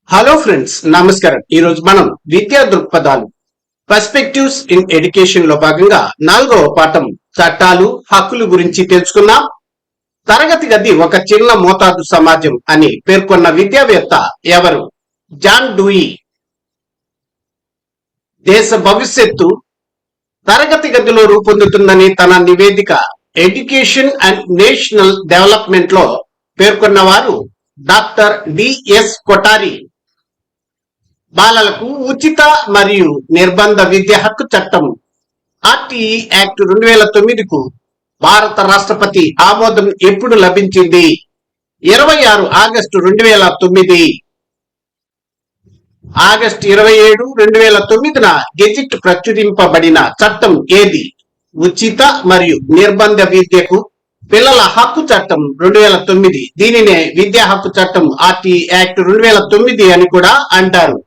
Hello friends, నమస్కారం. ఈ రోజు మనం విద్యా దృక్పథాలు పర్స్పెక్టివ్స్ ఇన్ ఎడ్యుకేషన్ లో భాగంగా 4వ పాఠం చట్టాలు హక్కులు గురించి తెలుసుకున్నాం. తరగతి గది ఒక చిన్న మోతాదు సమాజం అని పేర్కొన్న విద్యావేత్త ఎవరు? John Dewey. దేశ భవిష్యత్తు తరగతి గదిలో రూపొందుతుందని తన నివేదిక ఎడ్యుకేషన్ అండ్ నేషనల్ డెవలప్మెంట్ లో పేర్కొన్నవారు డాక్టర్ డిఎస్ కొఠారి. బాలలకు ఉచిత మరియు నిర్బంధ విద్య హక్కు చట్టం ఆర్టీఈ యాక్ట్ 2009కు భారత రాష్ట్రపతి ఆమోదం ఎప్పుడు లభించింది? 26 ఆగస్టు 2009. ఆగస్టు 27, 2009న గెజిట్ ప్రచురింపబడిన చట్టం ఏది? ఉచిత మరియు నిర్బంధ విద్యకు పిల్లల హక్కు చట్టం 2009. దీనినే విద్యా హక్కు చట్టం ఆర్టీఈ యాక్ట్ 2009 అని కూడా అంటారు.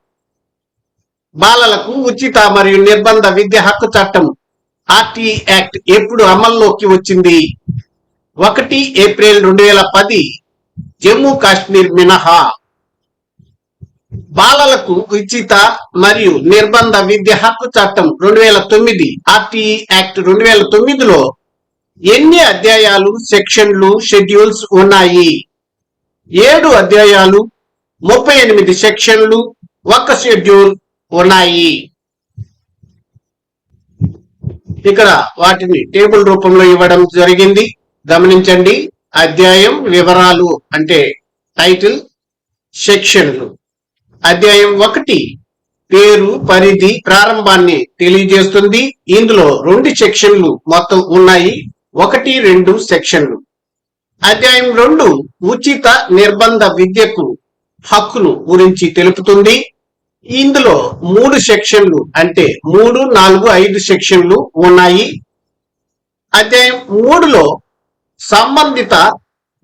బాలలకు ఉచిత మరియు నిర్బంధ విద్య హక్కు చట్టం ఆర్టీఈ యాక్ట్ ఎప్పుడు అమల్లోకి వచ్చింది? 1 ఏప్రిల్ 2010, జమ్మూ కాశ్మీర్ మినహా. బాలలకు ఉచిత మరియు నిర్బంధ విద్య హక్కు చట్టం 2009 ఆర్టీఈ యాక్ట్ 2009లో ఎన్ని అధ్యాయాలు, సెక్షన్లు, షెడ్యూల్స్ ఉన్నాయి? 7 అధ్యాయాలు, 38 సెక్షన్లు, 1 షెడ్యూల్ ఉన్నాయి. ఇక్కడ వాటిని టేబుల్ రూపంలో ఇవ్వడం జరిగింది, గమనించండి. అధ్యాయం వివరాలు అంటే టైటిల్, సెక్షన్లు. అధ్యాయం 1 పేరు, పరిధి, ప్రారంభాన్ని తెలియజేస్తుంది. ఇందులో 2 సెక్షన్లు మొత్తం ఉన్నాయి, 1, 2 సెక్షన్లు. అధ్యాయం 2 ఉచిత నిర్బంధ విద్యకు హక్కును గురించి తెలుపుతుంది. ఇందులో 3 సెక్షన్లు అంటే 3, 4, 5 సెక్షన్లు ఉన్నాయి. అధ్యాయం 3లో సంబంధిత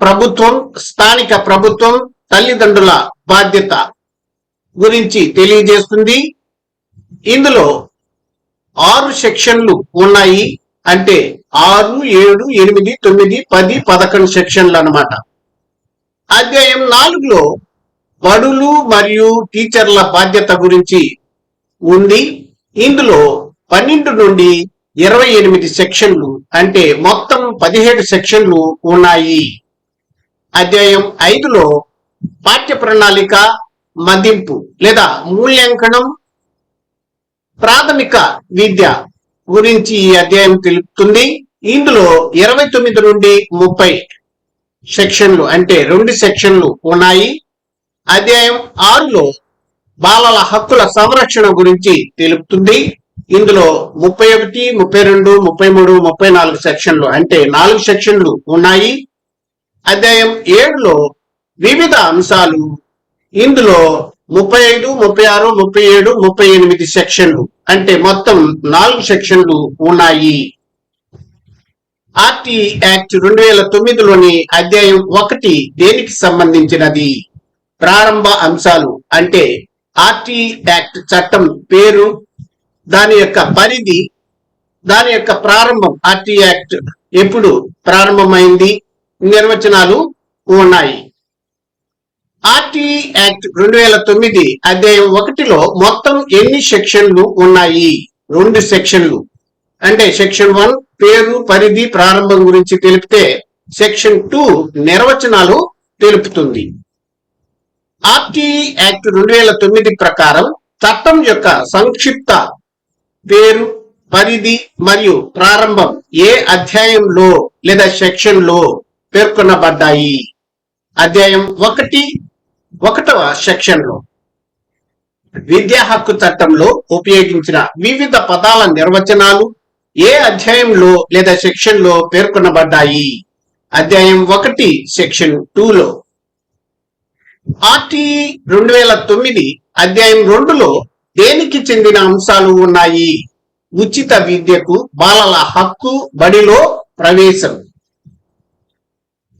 ప్రభుత్వం, స్థానిక ప్రభుత్వం, తల్లిదండ్రుల బాధ్యత గురించి తెలియజేస్తుంది. ఇందులో 6 సెక్షన్లు ఉన్నాయి అంటే 6, 7, 8, 9, 10, 11 సెక్షన్లు అన్నమాట. అధ్యాయం 4లో బడులు మరియు టీచర్ల బాధ్యత గురించి ఉంది. ఇందులో 12 నుండి 28 సెక్షన్లు అంటే మొత్తం 17 సెక్షన్లు ఉన్నాయి. అధ్యాయం 5లో పాఠ్య ప్రణాళిక, మదింపు లేదా మూల్యాంకనం, ప్రాథమిక విద్య గురించి ఈ అధ్యాయం తెలుపుతుంది. ఇందులో 29 నుండి 30 సెక్షన్లు అంటే 2 సెక్షన్లు ఉన్నాయి. అధ్యాయం 6లో బాలల హక్కుల సంరక్షణ గురించి తెలుపుతుంది. ఇందులో 31, 32, 33, 34 సెక్షన్లు అంటే 4 సెక్షన్లు ఉన్నాయి. అధ్యాయం 7లో వివిధ అంశాలు. ఇందులో 35, 36, 37, 38 సెక్షన్లు అంటే మొత్తం 4 సెక్షన్లు ఉన్నాయి. ఆర్టీఈ యాక్ట్ 2009లోని అధ్యాయం 1 దేనికి సంబంధించినది? ప్రారంభ అంశాలు అంటే ఆర్టీఈ యాక్ట్ చట్టం పేరు, దాని యొక్క పరిధి, దాని యొక్క ప్రారంభం, ఆర్టీఈ యాక్ట్ ఎప్పుడు ప్రారంభమైంది, నిర్వచనాలు ఉన్నాయి. ఆర్టీఈ యాక్ట్ 2009 అధ్యాయం 1లో మొత్తం ఎన్ని సెక్షన్లు ఉన్నాయి? 2 సెక్షన్లు అంటే సెక్షన్ 1 పేరు, పరిధి, ప్రారంభం గురించి తెలిపితే సెక్షన్ 2 నిర్వచనాలు తెలుపుతుంది. ఆర్టీఈ యాక్ట్ 2009 ప్రకారం చట్టం యొక్క సంక్షిప్త పేరు, పరిధి మరియు ప్రారంభం ఏ అధ్యాయంలో లేదా సెక్షన్ లో పేర్కొనబడ్డాయి? అధ్యాయం 1వ సెక్షన్ లో విద్యా హక్కు చట్టంలో ఉపయోగించిన వివిధ పదాల నిర్వచనాలు ఏ అధ్యాయంలో లేదా సెక్షన్ లో పేర్కొనబడ్డాయి? అధ్యాయం 1 సెక్షన్ 2లో. ఆర్టీఈ 2009 అధ్యాయం 2లో దేనికి చెందిన అంశాలు ఉన్నాయి? ఉచిత విద్యకు బాలల హక్కు, బడిలో ప్రవేశం.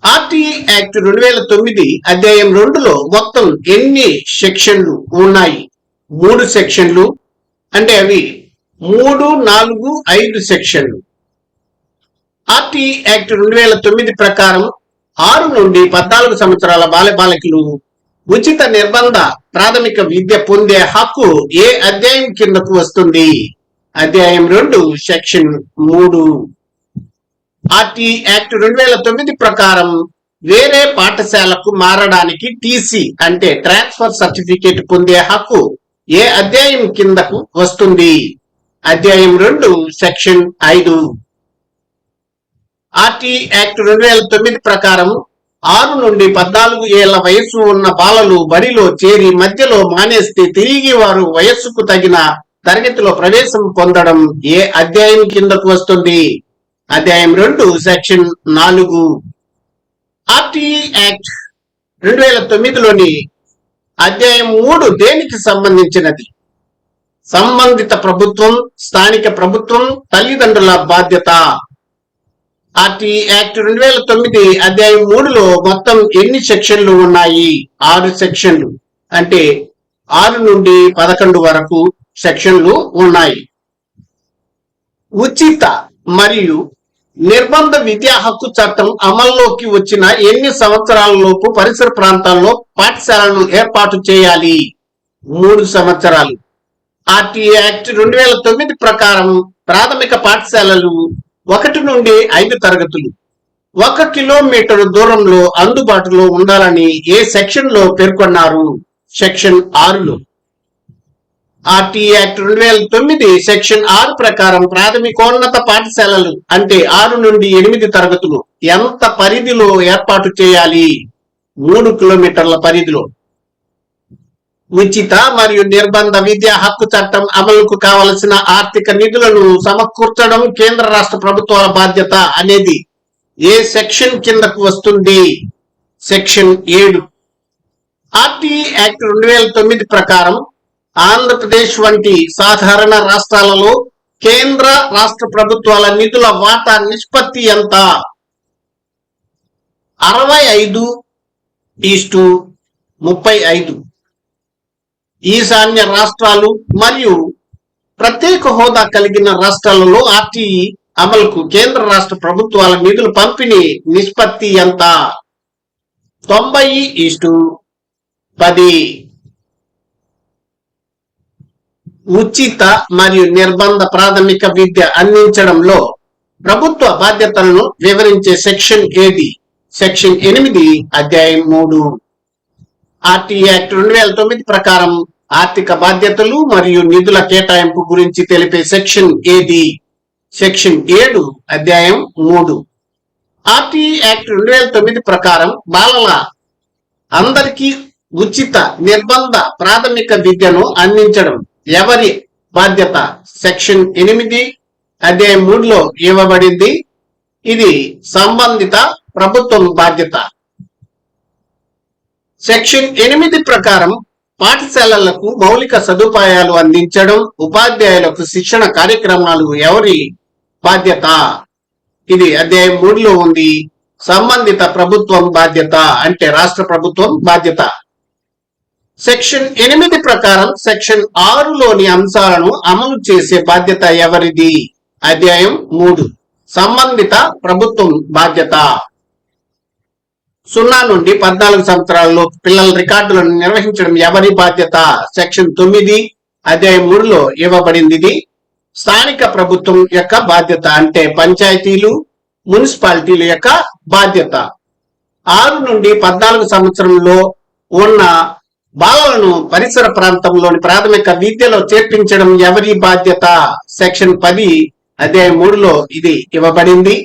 ఆర్టీఈ యాక్ట్ 2009 అధ్యాయం 2లో మొత్తం ఎన్ని సెక్షన్లు ఉన్నాయి? 3 సెక్షన్లు అంటే అవి 3, 4, 5 సెక్షన్లు. ఆర్టీఈ యాక్ట్ 2009 ప్రకారం 6 నుండి 14 సంవత్సరాల బాలబాలికలు ఉచిత నిర్బంధ ప్రాథమిక విద్య పొందే హక్కు ఏ అధ్యాయం కిందకు వస్తుంది? అధ్యాయం 2 సెక్షన్ 3. ఆర్టీ యాక్ట్ 2009 ప్రకారం వేరే పాఠశాలకు మారడానికి టీసీ అంటే ట్రాన్స్ఫర్ సర్టిఫికేట్ పొందే హక్కు ఏ అధ్యాయం కిందకు వస్తుంది? అధ్యాయం 2 సెక్షన్ 5. ఆర్టీ యాక్ట్ 2009 ప్రకారం 6 నుండి 14 ఏళ్ల వయస్సు ఉన్న బాలలు బడిలో చేరి మధ్యలో మానేస్తే తిరిగి వారు వయస్సుకు తగిన తరగతిలో ప్రవేశం పొందడం ఏ అధ్యాయం కిందకు వస్తుంది? అధ్యాయం 2 సెక్షన్ 4. ఆర్టీ యాక్ట్ 2009లోని అధ్యాయం 3 దేనికి సంబంధించినది? సంబంధిత ప్రభుత్వం, స్థానిక ప్రభుత్వం, తల్లిదండ్రుల బాధ్యత. ఆర్టీ యాక్ట్ 2009 అధ్యాయం 3లో మొత్తం ఎన్ని సెక్షన్లు ఉన్నాయి? 6 సెక్షన్లు. అంటే 6 నుండి 11 వరకు సెక్షన్లు ఉన్నాయి. ఉచిత మరియు నిర్బంధ విద్యా హక్కు చట్టం అమల్లోకి వచ్చిన ఎన్ని సంవత్సరాలలోపు పరిసర ప్రాంతాల్లో పాఠశాలను ఏర్పాటు చేయాలి? 3 సంవత్సరాలు. ఆర్టీ యాక్ట్ 2009 ప్రకారం ప్రాథమిక పాఠశాలలు 1 నుండి 5 తరగతులు 1 కిలోమీటర్ దూరంలో అందుబాటులో ఉండాలని ఏ సెక్షన్ లో పేర్కొన్నారు? సెక్షన్ 6లో. ఆర్టీ యాక్ట్ 2009 సెక్షన్ 6 ప్రకారం ప్రాథమికోన్నత పాఠశాలలు అంటే 6 నుండి 8 తరగతులు ఎంత పరిధిలో ఏర్పాటు చేయాలి? 3 కిలోమీటర్ల పరిధిలో. ఉచిత మరియు నిర్బంధ విద్యా హక్కు చట్టం అమలుకు కావలసిన ఆర్థిక నిధులను సమకూర్చడం కేంద్ర రాష్ట్ర ప్రభుత్వాల బాధ్యత అనేది ఏ సెక్షన్ కిందకు వస్తుంది? సెక్షన్ 7. ఆర్టీ యాక్ట్ 2009 ప్రకారం ఆంధ్రప్రదేశ్ వంటి సాధారణ రాష్ట్రాలలో కేంద్ర రాష్ట్ర ప్రభుత్వాల నిధుల వాటా నిష్పత్తి ఎంత? 65:35. ఈశాన్య రాష్ట్రాలు మరియు ప్రత్యేక హోదా కలిగిన రాష్ట్రాలలో ఆర్టీ అమలుకు కేంద్ర రాష్ట్ర ప్రభుత్వాల నిధుల పంపిణీ నిష్పత్తి ఎంత? 90:10. ఉచిత మరియు నిర్బంధ ప్రాథమిక విద్య అందించడంలో ప్రభుత్వ బాధ్యతలను వివరించే సెక్షన్ ఏది? సెక్షన్ 8 అధ్యాయం 3. ఆర్టీ యాక్ట్ 2009 ప్రకారం ఆర్థిక బాధ్యతలు మరియు నిధుల కేటాయింపు గురించి తెలిపే సెక్షన్ ఏది? సెక్షన్ 7 అధ్యాయం 3. ఆర్టీ యాక్ట్ 2009 ప్రకారం బాలల అందరికీ ఉచిత నిర్బంధ ప్రాథమిక విద్యను అందించడం ఎవరి బాధ్యత? సెక్షన్ 8 అధ్యాయం 3లో ఇవ్వబడింది. ఇది సంబంధిత ప్రభుత్వం బాధ్యత. సెక్షన్ 8 ప్రకారం పాఠశాలలకు మౌలిక సదుపాయాలు అందించడం, ఉపాధ్యాయులకు శిక్షణ కార్యక్రమాలు ఎవరి బాధ్యత? ఇది అధ్యాయం 3లో ఉంది. సంబంధిత ప్రభుత్వం బాధ్యత అంటే రాష్ట్ర ప్రభుత్వం బాధ్యత. సెక్షన్ 8 ప్రకారం సెక్షన్ 6లోని అంశాలను అమలు చేసే బాధ్యత ఎవరిది? అధ్యాయం 3 సంబంధిత ప్రభుత్వం బాధ్యత. 0 నుండి 14 సంవత్సరాల్లో పిల్లల రికార్డులను నిర్వహించడం ఎవరి బాధ్యత? సెక్షన్ 9 అధ్యాయం 3లో ఇవ్వబడింది. ఇది స్థానిక ప్రభుత్వం యొక్క బాధ్యత అంటే పంచాయతీలు, మున్సిపాలిటీల యొక్క బాధ్యత. 6 నుండి 14 సంవత్సరంలో ఉన్న బాలలను పరిసర ప్రాంతంలోని ప్రాథమిక విద్యలో చేర్పించడం ఎవరి బాధ్యత? సెక్షన్ 10 అధ్యాయం 3లో ఇది ఇవ్వబడింది.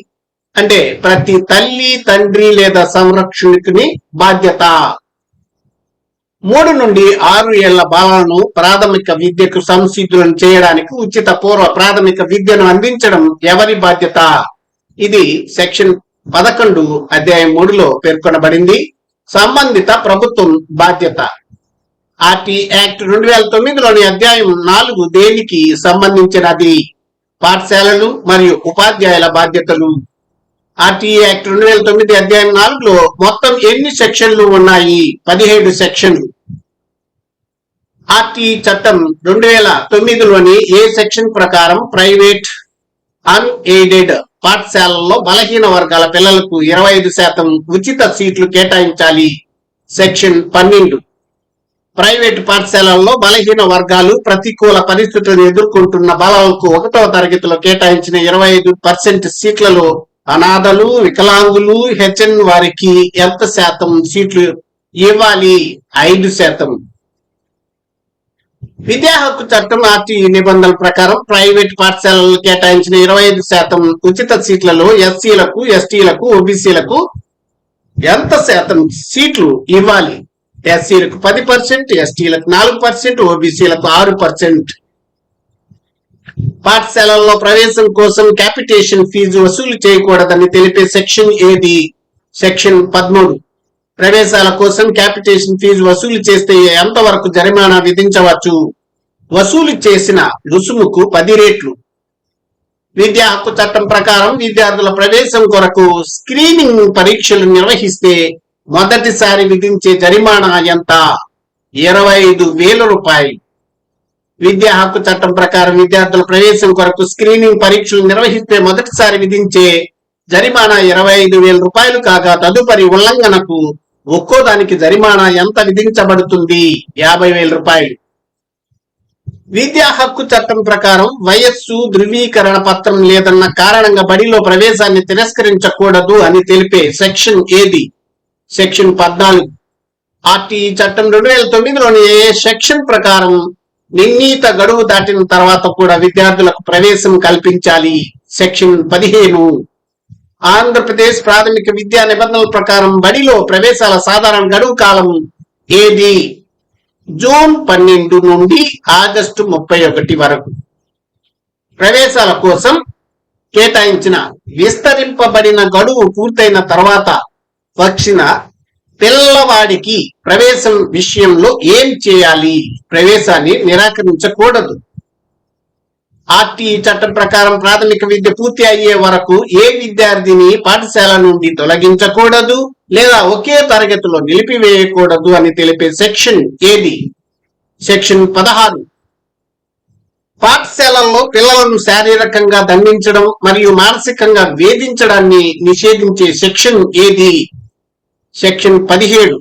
అంటే ప్రతి తల్లి, తండ్రి లేదా సంరక్షకుని బాధ్యత. 3 నుండి 6 ఏళ్ల బాలలను ప్రాథమిక విద్యకు సంసిద్ధులను చేయడానికి ఉచిత పూర్వ ప్రాథమిక విద్యను అందించడం ఎవరి బాధ్యత? ఇది సెక్షన్ 11 అధ్యాయం 3లో పేర్కొనబడింది. సంబంధిత ప్రభుత్వం బాధ్యత. ఆర్టీ యాక్ట్ 2009లోని అధ్యాయం 4 దేనికి సంబంధించినది? పాఠశాలలు మరియు ఉపాధ్యాయుల బాధ్యతలు. ఆర్టీ యాక్ట్ 2009 అధ్యాయం 4లో మొత్తం ఎన్ని సెక్షన్లు ఉన్నాయి? 17 సెక్షన్లు. ఆర్టీ చట్టం 2009లోని ఏ సెక్షన్ ప్రకారం ప్రైవేట్ అన్ఎయిడెడ్ పాఠశాలల్లో బలహీన వర్గాల పిల్లలకు 25% ఉచిత సీట్లు కేటాయించాలి? సెక్షన్ 12. ప్రైవేటు పాఠశాలల్లో బలహీన వర్గాలు ప్రతికూల పరిస్థితులను ఎదుర్కొంటున్న బాలలకు 1వ తరగతిలో కేటాయించిన 25% సీట్లలో అనాథలు, వికలాంగులు, హెచ్ఎన్ వారికి ఎంత శాతం సీట్లు ఇవ్వాలి? 5%. విద్యా హక్కు చట్టం ఆర్టీఈ నిబంధనల ప్రకారం ప్రైవేట్ పాఠశాలలు కేటాయించిన 25% ఉచిత సీట్లలో ఎస్సీలకు, ఎస్టీలకు, ఓబీసీలకు ఎంత శాతం సీట్లు ఇవ్వాలి? ఎస్సీలకు 10%, ఎస్టీలకు 4%, ఓబీసీలకు 6%. పాఠశాలల్లో ప్రవేశం కోసం క్యాపిటేషన్ ఫీజు వసూలు చేయకూడదని తెలిపే సెక్షన్ ఏది? సెక్షన్ 13. ప్రవేశాల కోసం క్యాపిటేషన్ ఫీజు వసూలు చేస్తే ఎంతవరకు జరిమానా విధించవచ్చు? వసూలు చేసిన రుసుముకు 10 రెట్లు. విద్యా హక్కు చట్టం ప్రకారం విద్యార్థుల ప్రవేశం కొరకు స్క్రీనింగ్ పరీక్షలు నిర్వహిస్తే మొదటిసారి విధించే జరిమానా ఎంత? 25,000 రూపాయలు. విద్యా హక్కు చట్టం ప్రకారం విద్యార్థుల ప్రవేశం కొరకు స్క్రీనింగ్ పరీక్షలు నిర్వహిస్తే మొదటిసారి విధించే జరిమానా 25,000 రూపాయలు కాగా తదుపరి ఉల్లంఘనకు ఒక్కో దానికి జరిమానా ఎంత విధించబడుతుంది? 50,000 రూపాయలు. విద్యా హక్కు చట్టం ప్రకారం వయస్సు ధృవీకరణ పత్రం లేదన్న కారణంగా బడిలో ప్రవేశాన్ని తిరస్కరించకూడదు అని తెలిపే సెక్షన్ ఏది? సెక్షన్ 14. ఆర్టీఈ చట్టం 2009లోని సెక్షన్ ప్రకారం నిర్ణీత గడువు దాటిన తర్వాత కూడా విద్యార్థులకు ప్రవేశం కల్పించాలి? సెక్షన్ 15. ఆంధ్రప్రదేశ్ ప్రాథమిక విద్యా నిబంధనల ప్రకారం బడిలో ప్రవేశాల సాధారణ గడువు కాలం ఏది? జూన్ 12 నుండి ఆగస్టు 31 వరకు. ప్రవేశాల కోసం కేటాయించిన విస్తరింపబడిన గడువు పూర్తయిన తర్వాత వచ్చిన పిల్లవాడికి ప్రవేశం విషయంలో ఏం చేయాలి? ప్రవేశాన్ని నిరాకరించకూడదు. ఆర్టీఈ చట్టం ప్రకారం ప్రాథమిక విద్య పూర్తి అయ్యే వరకు ఏ విద్యార్థిని పాఠశాల నుండి తొలగించకూడదు లేదా ఒకే తరగతిలో నిలిపివేయకూడదు అని తెలిపే సెక్షన్ ఏది? సెక్షన్ 16. పాఠశాలల్లో పిల్లలను శారీరకంగా దండించడం మరియు మానసికంగా వేధించడాన్ని నిషేధించే సెక్షన్ ఏది? సెక్షన్ 17.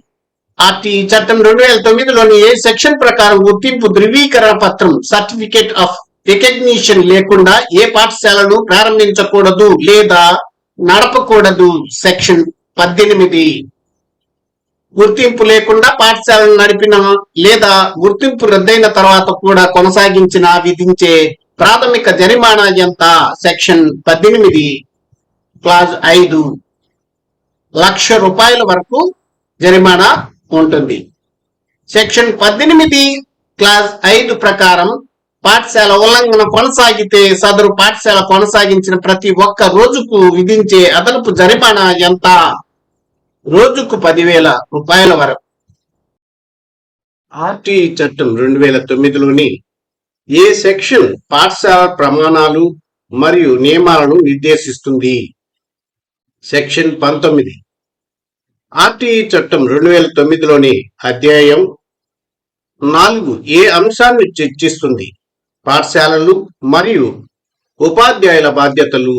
ఆర్టీఈ చట్టం 2009లోని ఏ సెక్షన్ ప్రకారం గుర్తింపు ధృవీకరణ పత్రం సర్టిఫికేట్ ఆఫ్ రికగ్నిషన్ లేకుండా ఏ పాఠశాలను ప్రారంభించకూడదు లేదా నడపకూడదు? సెక్షన్ 18. గుర్తింపు లేకుండా పాఠశాలను నడిపిన లేదా గుర్తింపు రద్దయిన తర్వాత కూడా కొనసాగించిన విధించే ప్రాథమిక జరిమానా ఎంత? సెక్షన్ 18 క్లాజ్ 5 1,00,000 రూపాయల వరకు జరిమానా ఉంటుంది. సెక్షన్ 18 క్లాజ్ 5 ప్రకారం పాఠశాల ఉల్లంఘన కొనసాగితే సదరు పాఠశాల కొనసాగించిన ప్రతి ఒక్క రోజుకు విధించే అదనపు జరిమానా ఎంత? రోజుకు 10,000 రూపాయల వరకు. ఆర్టీఈ చట్టం 2009లోని ఏ సెక్షన్ పాఠశాల ప్రమాణాలు మరియు నియమాలను నిర్దేశిస్తుంది? సెక్షన్ 19. ఆర్టీఈ చట్టం 2009లోని అధ్యాయం 4 ఏ అంశాన్ని చర్చిస్తుంది? పాఠశాలలు మరియు ఉపాధ్యాయుల బాధ్యతలు.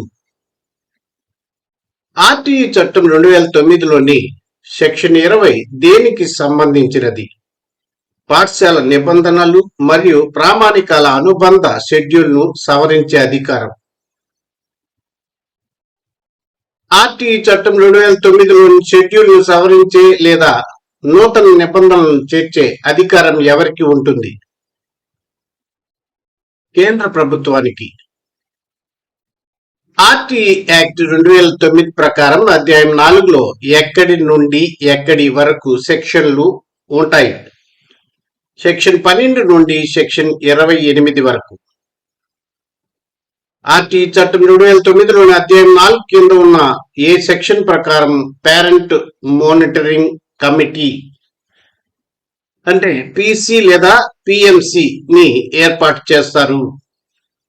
ఆర్టీఈ చట్టం 2009లోని సెక్షన్ 20 దేనికి సంబంధించినది? పాఠశాల నిబంధనలు మరియు ప్రామాణికాల అనుబంధ షెడ్యూల్ను సవరించే అధికారం. ఆర్టీఈ చట్టం 2009లోని షెడ్యూల్ను సవరించే లేదా నూతన నిబంధనలను చేర్చే అధికారం ఎవరికి ఉంటుంది? కేంద్ర ప్రభుత్వానికి. ఆర్టీఈ యాక్ట్ 2009 ప్రకారం అధ్యాయం 4లో ఎక్కడి నుండి ఎక్కడి వరకు సెక్షన్లు ఉంటాయి? సెక్షన్ 12 నుండి సెక్షన్ 28 వరకు. ఆర్టీఈ చట్టం 2009లోని అధ్యాయం 4 కింద ఉన్న ఏ సెక్షన్ ప్రకారం పేరెంట్ మానిటరింగ్ కమిటీ అంటే పీసీ లేదా పిఎంసి ని ఏర్పాటు చేస్తారు?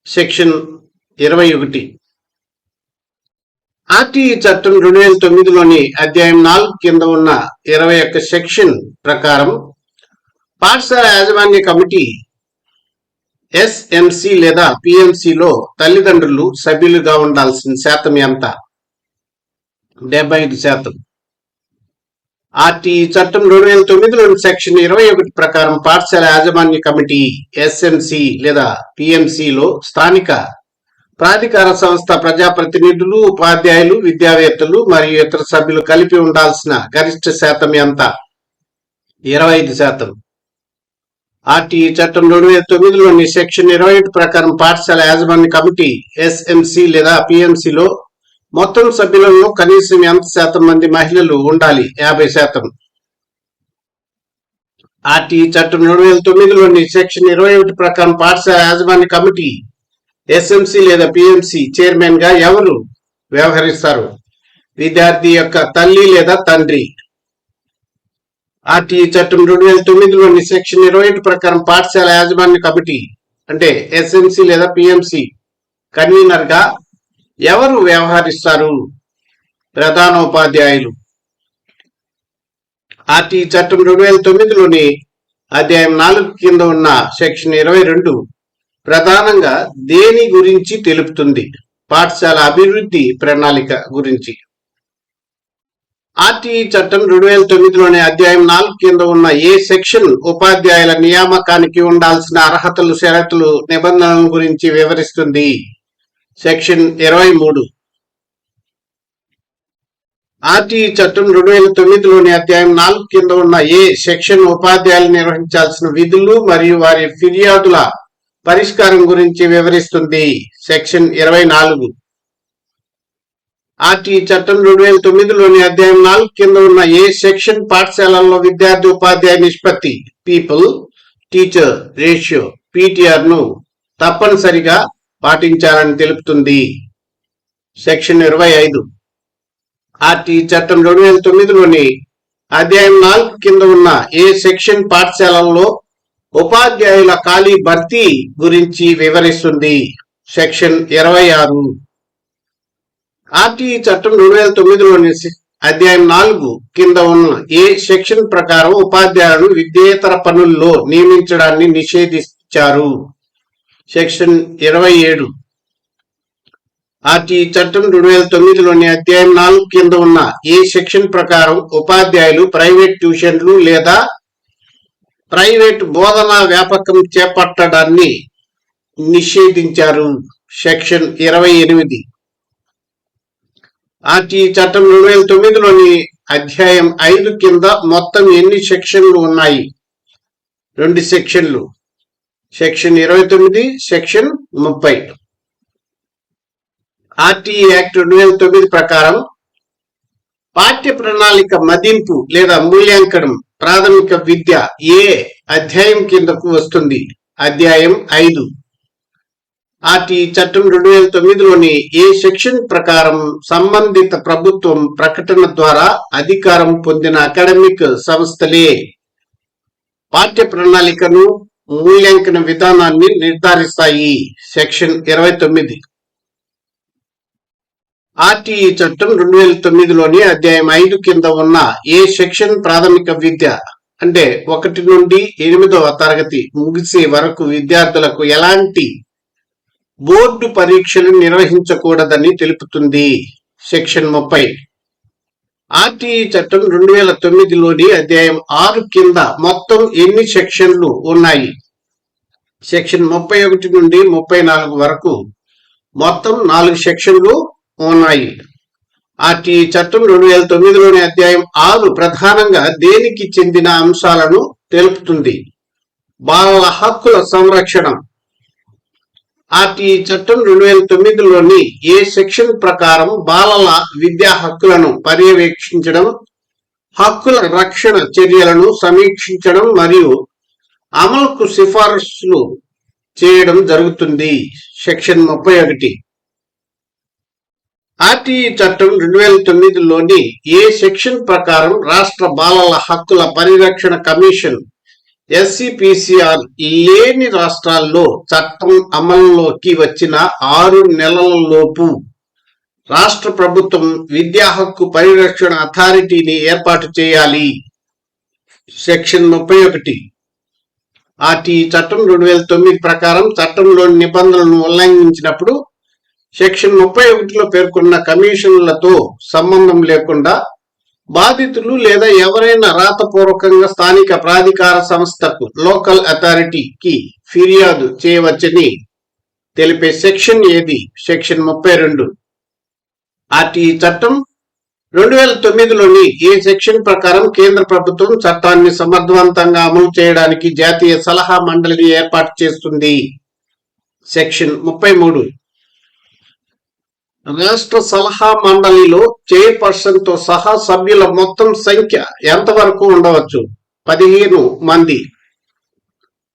సెక్షన్ 21. ఆర్టీఈ చట్టం 2009లోని అధ్యాయం 4 కింద ఉన్న 21 సెక్షన్ ప్రకారం పాఠశాల యాజమాన్య కమిటీ ఎస్ఎంసి లేదా పిఎంసిలో తల్లిదండ్రులు సభ్యులుగా ఉండాల్సిన శాతం ఎంత? 75%. ఆర్టీఈ చట్టం 2009లోని సెక్షన్ 21 ప్రకారం పాఠశాల యాజమాన్య కమిటీ ఎస్ఎంసి లేదా పిఎంసిలో స్థానిక ప్రాధికార సంస్థ ప్రజాప్రతినిధులు, ఉపాధ్యాయులు, విద్యావేత్తలు మరియు ఇతర సభ్యులు కలిపి ఉండాల్సిన గరిష్ట శాతం ఎంత? 25%. ఆర్టీఈ చట్టం 2009లోని సెక్షన్ 21 ప్రకారం పాఠశాల యాజమాన్య కమిటీ ఎస్ఎంసి లేదా పిఎంసిలో మొత్తం సభ్యులలో కనీసం ఎంత శాతం మంది మహిళలు ఉండాలి? 50%. ఆర్టీఈ చట్టం 2009లోని సెక్షన్ 21 ప్రకారం పాఠశాల యాజమాన్య కమిటీ ఎస్ఎంసి లేదా పిఎంసి చైర్మన్ గా ఎవరు వ్యవహరిస్తారు? విద్యార్థి యొక్క తల్లి లేదా తండ్రి. ఆర్టీఈ చట్టం 2009లోని సెక్షన్ 21 ప్రకారం పాఠశాల యాజమాన్య కమిటీ అంటే ఎస్ఎంసి లేదా పిఎంసి కన్వీనర్ గా ఎవరు వ్యవహరిస్తారు? ప్రధానోపాధ్యాయులు. ఆర్టీఈ చట్టం 2009లోని అధ్యాయం 4 కింద ఉన్న సెక్షన్ 22 ప్రధానంగా దేని గురించి తెలుపుతుంది? పాఠశాల అభివృద్ధి ప్రణాళిక గురించి. ఆర్టీఈ చట్టం 2009లోని అధ్యాయం 4 కింద ఉన్న ఏ సెక్షన్ ఉపాధ్యాయుల నియామకానికి ఉండాల్సిన అర్హతలు, షరతులు, నిబంధనల గురించి వివరిస్తుంది? సెక్షన్ 23. ఆర్టీఈ చట్టం 2009లోని అధ్యాయం 4 కింద ఉన్న ఏ సెక్షన్ ఉపాధ్యాయులు నిర్వహించాల్సిన విధులు మరియు వారి ఫిర్యాదుల పరిష్కారం గురించి వివరిస్తుంది? సెక్షన్ 24. ఆర్టీఈ చట్టం 2009లోని అధ్యాయం 4 కింద ఉన్న ఏ సెక్షన్ పాఠశాలల్లో విద్యార్థి ఉపాధ్యాయ నిష్పత్తి పీపుల్ టీచర్ రేషియో పీటీఆర్ ను తప్పనిసరిగా పాటించాలని తెలుపుతుంది? సెక్షన్ 25. ఆర్టీఈ చట్టం 2009లోని అధ్యాయం 4 కింద ఉన్న ఏ సెక్షన్ పాఠశాలల్లో ఉపాధ్యాయుల ఖాళీ భర్తీ గురించి వివరిస్తుంది? సెక్షన్ 26. ఆర్టీఈ చట్టం 2009లోని అధ్యాయం 4 కింద ఉన్న ఏ సెక్షన్ ప్రకారం ఉపాధ్యాయులను విద్యేతర పనుల్లో నియమించడాన్ని నిషేధించారు? సెక్షన్ 27. ఆర్టీఈ చట్టం 2009లోని అధ్యాయం 4 కింద ఉన్న ఏ సెక్షన్ ప్రకారం ఉపాధ్యాయులు ప్రైవేట్ ట్యూషన్లు లేదా ప్రైవేట్ బోధనా వ్యాపకం చేపట్టడాన్ని నిషేధించారు? సెక్షన్ 28. ఆర్టీఈ చట్టం 2009లోని అధ్యాయం 5 కింద మొత్తం ఎన్ని సెక్షన్లు ఉన్నాయి? 2 సెక్షన్లు. Section 29, section 30. ఆర్టీఈ యాక్ట్ 2009 ప్రకారం పాఠ్య ప్రణాళిక మదింపు లేదా మూల్యాంకనం ప్రాథమిక విద్య ఏ అధ్యాయం కిందకు వస్తుంది? అధ్యాయం 5. ఆర్టీఈ చట్టం 2009లోని ఏ సెక్షన్ ప్రకారం సంబంధిత ప్రభుత్వం ప్రకటన ద్వారా అధికారం పొందిన అకాడమిక్ సంస్థలే పాఠ్య ప్రణాళికను, మూల్యాంకన విధానాన్ని నిర్ధారిస్తాయి? సెక్షన్ 29. ఆర్టీఈ చట్టం 2009లోని అధ్యాయం 5 కింద ఉన్న ఏ సెక్షన్ ప్రాథమిక విద్య అంటే 1 నుండి 8వ తరగతి ముగిసే వరకు విద్యార్థులకు ఎలాంటి బోర్డు పరీక్షలు నిర్వహించకూడదని తెలుపుతుంది? సెక్షన్ 30. ఆర్టీఈ చట్టం 2009లోని అధ్యాయం 6 కింద మొత్తం ఎన్ని సెక్షన్లు ఉన్నాయి? సెక్షన్ 31 నుండి 34 వరకు మొత్తం 4 సెక్షన్లు ఉన్నాయి. ఆర్టీఈ చట్టం 2009లోని అధ్యాయం 6 ప్రధానంగా దేనికి చెందిన అంశాలను తెలుపుతుంది? బాలల హక్కుల సంరక్షణ. ఆర్టీఈ చట్టం 2009లోని ఏ సెక్షన్ ప్రకారం బాలల విద్యా హక్కులను పర్యవేక్షించడం, హక్కుల రక్షణ చర్యలను సమీక్షించడం మరియు అమలుకు సిఫారసులు చేయడం జరుగుతుంది? సెక్షన్ 31. ఆర్టీఈ చట్టం 2009లోని ఏ సెక్షన్ ప్రకారం రాష్ట్ర బాలల హక్కుల పరిరక్షణ కమిషన్ ఎస్సిపిసిఆర్ లేని రాష్ట్రాల్లో చట్టం అమల్లోకి వచ్చిన 6 నెలలలోపు రాష్ట్ర ప్రభుత్వం విద్యా హక్కు పరిరక్షణ అథారిటీని ఏర్పాటు చేయాలి? సెక్షన్ 31. ఆర్టీఈ చట్టం 2009 ప్రకారం చట్టంలోని నిబంధనలను ఉల్లంఘించినప్పుడు సెక్షన్ 31లో పేర్కొన్న కమిషన్లతో సంబంధం లేకుండా బాధితులు లేదా ఎవరైనా రాతపూర్వకంగా స్థానిక ప్రాధికార సంస్థకు లోకల్ అథారిటీకి ఫిర్యాదు చేయవచ్చని తెలిపే సెక్షన్ ఏది? సెక్షన్ 32. ఆర్టీఈ చట్టం 2009లోని ఏ సెక్షన్ ప్రకారం కేంద్ర ప్రభుత్వం చట్టాన్ని సమర్థవంతంగా అమలు చేయడానికి జాతీయ సలహా మండలిని ఏర్పాటు చేస్తుంది? సెక్షన్ 33. రాష్ట్ర సలహా మండలిలో చైర్పర్సన్ తో సహా సభ్యుల మొత్తం సంఖ్య ఎంతవరకు ఉండవచ్చు? 15 మంది.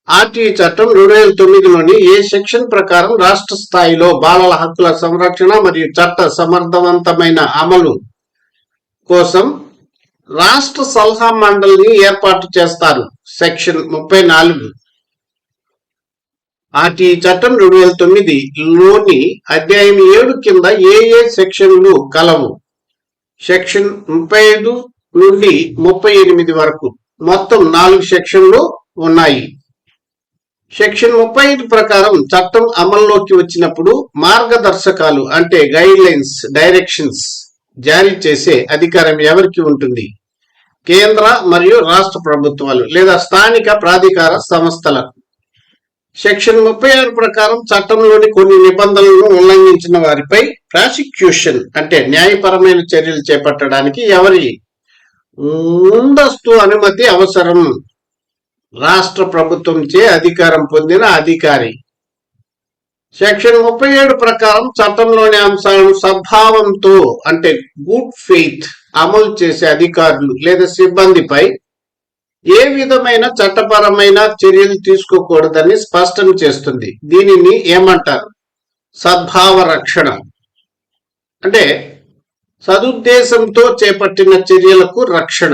ఆర్టీఈ చట్టం 2009లోని ఏ సెక్షన్ ప్రకారం రాష్ట్ర స్థాయిలో బాలల హక్కుల సంరక్షణ మరియు చట్ట సమర్థవంతమైన అమలు కోసం రాష్ట్ర సలహా మండలిని ఏర్పాటు చేస్తారు? సెక్షన్ 34. ఆర్టీఈ చట్టం 2009లోని అధ్యాయం 7 కింద ఏ సెక్షన్లు కలవు? సెక్షన్ 35 నుండి 38 వరకు మొత్తం 4 సెక్షన్లు ఉన్నాయి. సెక్షన్ 35 ప్రకారం చట్టం అమల్లోకి వచ్చినప్పుడు మార్గదర్శకాలు అంటే గైడ్ లైన్స్, డైరెక్షన్స్ జారీ చేసే అధికారం ఎవరికి ఉంటుంది? కేంద్ర మరియు రాష్ట్ర ప్రభుత్వాలు లేదా స్థానిక ప్రాధికార సంస్థలకు. సెక్షన్ 36 ప్రకారం చట్టంలోని కొన్ని నిబంధనలను ఉల్లంఘించిన వారిపై ప్రాసిక్యూషన్ అంటే న్యాయపరమైన చర్యలు చేపట్టడానికి ఎవరి ముందస్తు అనుమతి అవసరం? రాష్ట్ర ప్రభుత్వంచే అధికారం పొందిన అధికారి. సెక్షన్ 37 ప్రకారం చట్టంలోని అంశాలను సద్భావంతో అంటే గుడ్ ఫెయిత్ అమలు చేసే అధికారులు లేదా సిబ్బందిపై ఏ విధమైన చట్టపరమైన చర్యలు తీసుకోకూడదని స్పష్టం చేస్తుంది. దీనిని ఏమంటారు? సద్భావ రక్షణ. అంటే సదుద్దేశంతో చేపట్టిన చర్యలకు రక్షణ.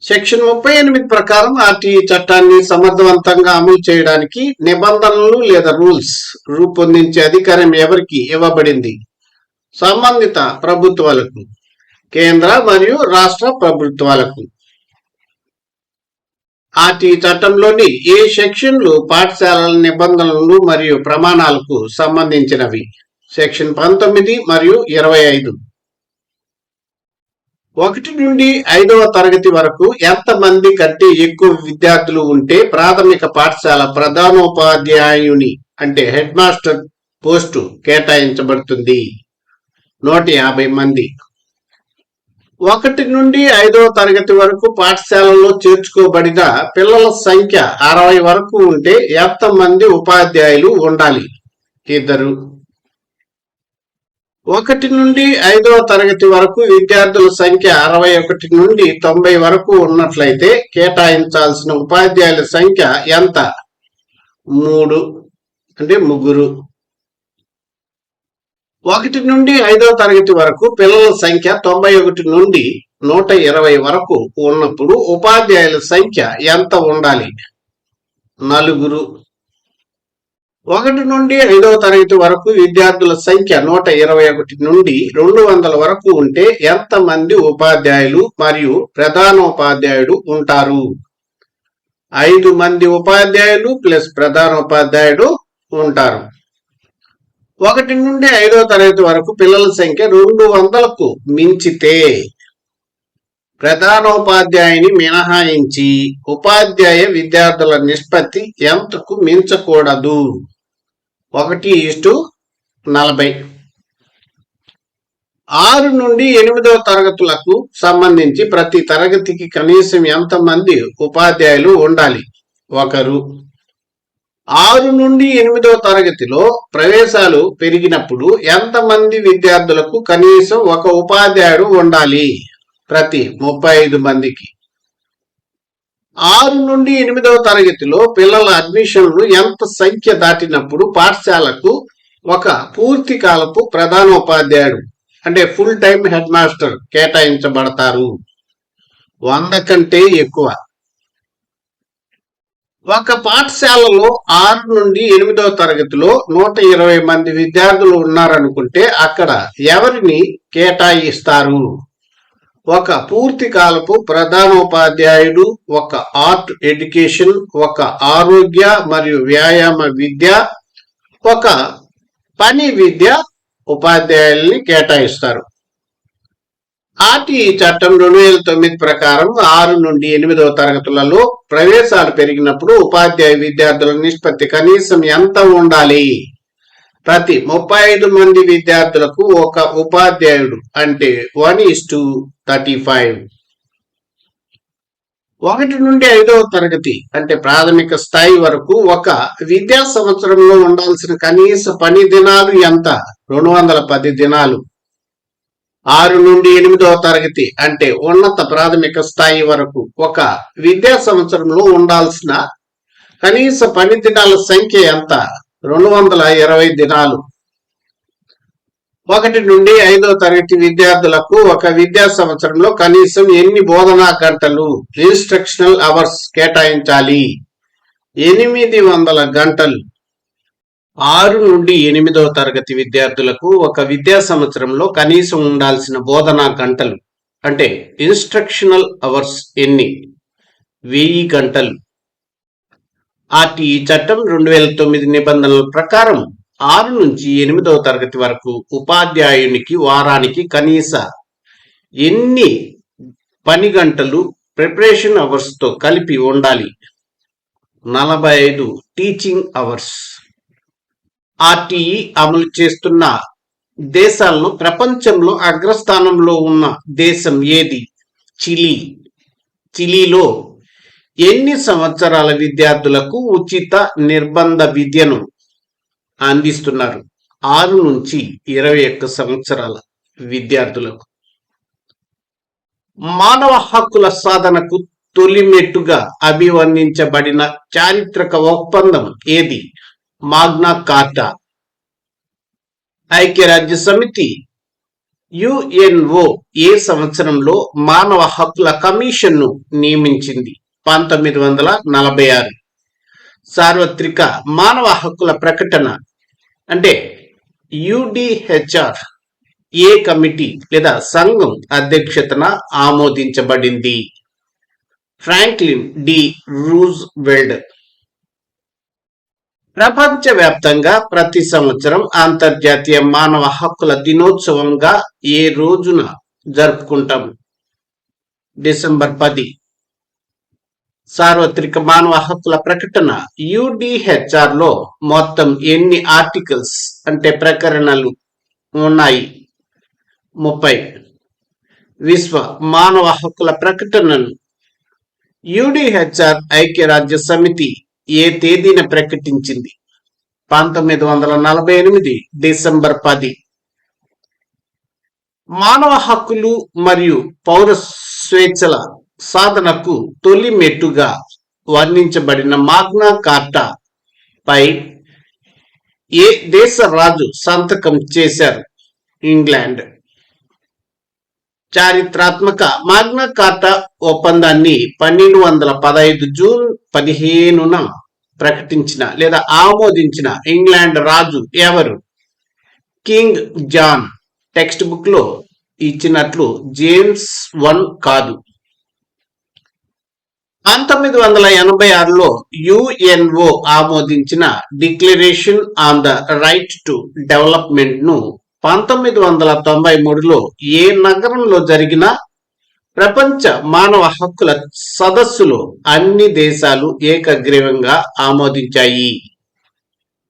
సెక్షన్ 38 ప్రకారం ఆర్టీఈ చట్టాన్ని సమర్థవంతంగా అమలు చేయడానికి నిబంధనలు లేదా రూల్స్ రూపొందించే అధికారం ఎవరికి ఇవ్వబడింది? సంబంధిత ప్రభుత్వాలకు, కేంద్ర మరియు రాష్ట్ర ప్రభుత్వాలకు. ఆర్టీఈ చట్టంలోని ఏ సెక్షన్లు పాఠశాలల నిబంధనలు మరియు ప్రమాణాలకు సంబంధించినవి? సెక్షన్ 19 మరియు 25. 1 నుండి 5వ తరగతి వరకు ఎంతమంది కంటే ఎక్కువ విద్యార్థులు ఉంటే ప్రాథమిక పాఠశాల ప్రధానోపాధ్యాయుని అంటే హెడ్ మాస్టర్ పోస్టు కేటాయించబడుతుంది? 150 మంది. 1 నుండి 5వ తరగతి వరకు పాఠశాలలో చేర్చుకోబడిన పిల్లల సంఖ్య 60 వరకు ఉంటే ఎంతమంది ఉపాధ్యాయులు ఉండాలి? 2. 1 నుండి 5వ తరగతి వరకు విద్యార్థుల సంఖ్య 61 నుండి 90 వరకు ఉన్నట్లయితే కేటాయించాల్సిన ఉపాధ్యాయుల సంఖ్య ఎంత? 3 అంటే 3. 1 నుండి 5వ తరగతి వరకు పిల్లల సంఖ్య 91 నుండి 120 వరకు ఉన్నప్పుడు ఉపాధ్యాయుల సంఖ్య ఎంత ఉండాలి? 4. 1 నుండి 5వ తరగతి వరకు విద్యార్థుల సంఖ్య 121 నుండి 200 వరకు ఉంటే ఎంతమంది ఉపాధ్యాయులు మరియు ప్రధానోపాధ్యాయుడు ఉంటారు? 5 మంది ఉపాధ్యాయులు ప్లస్ ప్రధానోపాధ్యాయుడు ఉంటారు. 1 నుండి 5వ తరగతి వరకు పిల్లల సంఖ్య 200కు మించితే ప్రధానోపాధ్యాయుని మినహాయించి ఉపాధ్యాయ విద్యార్థుల నిష్పత్తి ఎంతకు మించకూడదు? 1:40. 6 నుండి 8వ తరగతులకు సంబంధించి ప్రతి తరగతికి కనీసం ఎంతమంది ఉపాధ్యాయులు ఉండాలి? 1. 6 నుండి 8వ తరగతిలో ప్రవేశాలు పెరిగినప్పుడు ఎంతమంది విద్యార్థులకు కనీసం 1 ఉపాధ్యాయుడు ఉండాలి? ప్రతి 35 మందికి. 6 నుండి 8వ తరగతిలో పిల్లల అడ్మిషన్లు ఎంత సంఖ్య దాటినప్పుడు పాఠశాలకు 1 పూర్తి కాలపు ప్రధానోపాధ్యాయుడు అంటే ఫుల్ టైం హెడ్ మాస్టర్ కేటాయించబడతారు? 100 కంటే ఎక్కువ. ఒక పాఠశాలలో 6 నుండి 8వ తరగతిలో 120 మంది విద్యార్థులు ఉన్నారనుకుంటే అక్కడ ఎవరిని కేటాయిస్తారు? 1 పూర్తి కాలపు ప్రధానోపాధ్యాయుడు, 1 ఆర్ట్ ఎడ్యుకేషన్, 1 ఆరోగ్య మరియు వ్యాయామ విద్య, 1 పని విద్య ఉపాధ్యాయుల్ని కేటాయిస్తారు. ఆర్టీఈ చట్టం 2009 ప్రకారం 6 నుండి 8వ తరగతులలో ప్రవేశాలు పెరిగినప్పుడు ఉపాధ్యాయ విద్యార్థుల నిష్పత్తి కనీసం ఎంత ఉండాలి? ప్రతి 35 మంది విద్యార్థులకు ఒక ఉపాధ్యాయుడు, అంటే 1:35. 1 నుండి 5వ తరగతి అంటే ప్రాథమిక స్థాయి వరకు ఒక విద్యా సంవత్సరంలో ఉండాల్సిన కనీస పని దినాలు ఎంత? 210 దినాలు. 6 నుండి 8వ తరగతి అంటే ఉన్నత ప్రాథమిక స్థాయి వరకు ఒక విద్యా సంవత్సరంలో ఉండాల్సిన కనీస పని దినాల సంఖ్య ఎంత? 220 దినాలు. 1 నుండి 5వ తరగతి విద్యార్థులకు ఒక విద్యా సంవత్సరంలో కనీసం ఎన్ని బోధనా గంటలు, ఇన్స్ట్రక్షనల్ అవర్స్ కేటాయించాలి? 800 గంటలు. 6 నుండి 8వ తరగతి విద్యార్థులకు ఒక విద్యా సంవత్సరంలో కనీసం ఉండాల్సిన బోధనా గంటలు అంటే ఇన్స్ట్రక్షనల్ అవర్స్ ఎన్ని? 1000 గంటలు. ఆర్టీఈ చట్టం 2009 నిబంధనల ప్రకారం 6 నుంచి 8వ తరగతి వరకు ఉపాధ్యాయునికి వారానికి కనీస ఎన్ని పని గంటలు ప్రిపరేషన్ అవర్స్ తో కలిపి ఉండాలి? 45 టీచింగ్ అవర్స్. ఆర్టీఈ అమలు చేస్తున్న దేశాల్లో ప్రపంచంలో అగ్రస్థానంలో ఉన్న దేశం ఏది? చిలీ. చిలీలో ఎన్ని సంవత్సరాల విద్యార్థులకు ఉచిత నిర్బంధ విద్యను అందిస్తున్నారు? 6 నుంచి 21 సంవత్సరాల విద్యార్థులకు. మానవ హక్కుల సాధనకు తొలిమెట్టుగా అభివర్ణించబడిన చారిత్రక ఒప్పందం ఏది? మాగ్నా కార్టా. ఐక్యరాజ్య సమితి యుఎన్ఓ ఏ సంవత్సరంలో మానవ హక్కుల కమిషన్ను నియమించింది? 1946. సార్వత్రిక మానవ హక్కుల ప్రకటన అంటే యుడిహెచ్ఆర్ ఏ కమిటీ లేదా సంఘం అధ్యక్షతన ఆమోదించబడింది? Franklin D Roosevelt. ప్రపంచవ్యాప్తంగా ప్రతి సంవత్సరం అంతర్జాతీయ మానవ హక్కుల దినోత్సవంగా ఏ రోజున జరుపుకుంటాం? డిసెంబర్ 10. సార్వత్రిక మానవ హక్కుల ప్రకటన యుడిహెచ్ఆర్ లో మొత్తం ఎన్ని ఆర్టికల్స్ అంటే ప్రకరణలు ఉన్నాయి? 30. విశ్వ మానవ హక్కుల ప్రకటనను యుడిహెచ్ఆర్ ఐక్యరాజ్య సమితి ఏ తేదీన ప్రకటించింది? 1948 డిసెంబర్ 10. మానవ హక్కులు మరియు పౌర స్వేచ్ఛల సాధనకు తొలి మెట్టుగా వర్ణించబడిన మాగ్నా కార్టా పై ఏ దేశ రాజు సంతకం చేశారు? ఇంగ్లాండ్. చారిత్రాత్మక మాగ్నా కార్టా ఒప్పందాన్ని 1215 జూన్ 15న ప్రకటించిన లేదా ఆమోదించిన ఇంగ్లాండ్ రాజు ఎవరు? King John. టెక్స్ట్ బుక్ లో ఇచ్చినట్లు జేమ్స్ I కాదు. 1986లో యుఎన్ఓ ఆమోదించిన declaration on the right to development ను 1993లో ఏ నగరంలో జరిగిన ప్రపంచ మానవ హక్కుల సదస్సులో అన్ని దేశాలు ఏకగ్రీవంగా ఆమోదించాయి?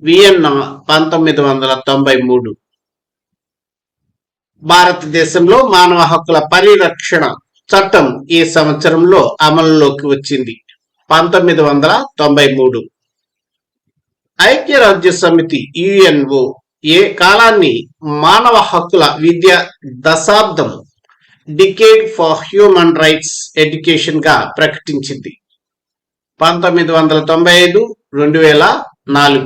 వియన్నా 1993. భారతదేశంలో మానవ హక్కుల పరిరక్షణ చట్టం ఏ సంవత్సరంలో అమలులోకి వచ్చింది? 1993. ఐక్యరాజ్య సమితి యుఎన్ఓ ఏ కాలాన్ని మానవ హక్కుల విద్య దశాబ్దం decade for human rights education గా ప్రకటించింది? 1995, 2004.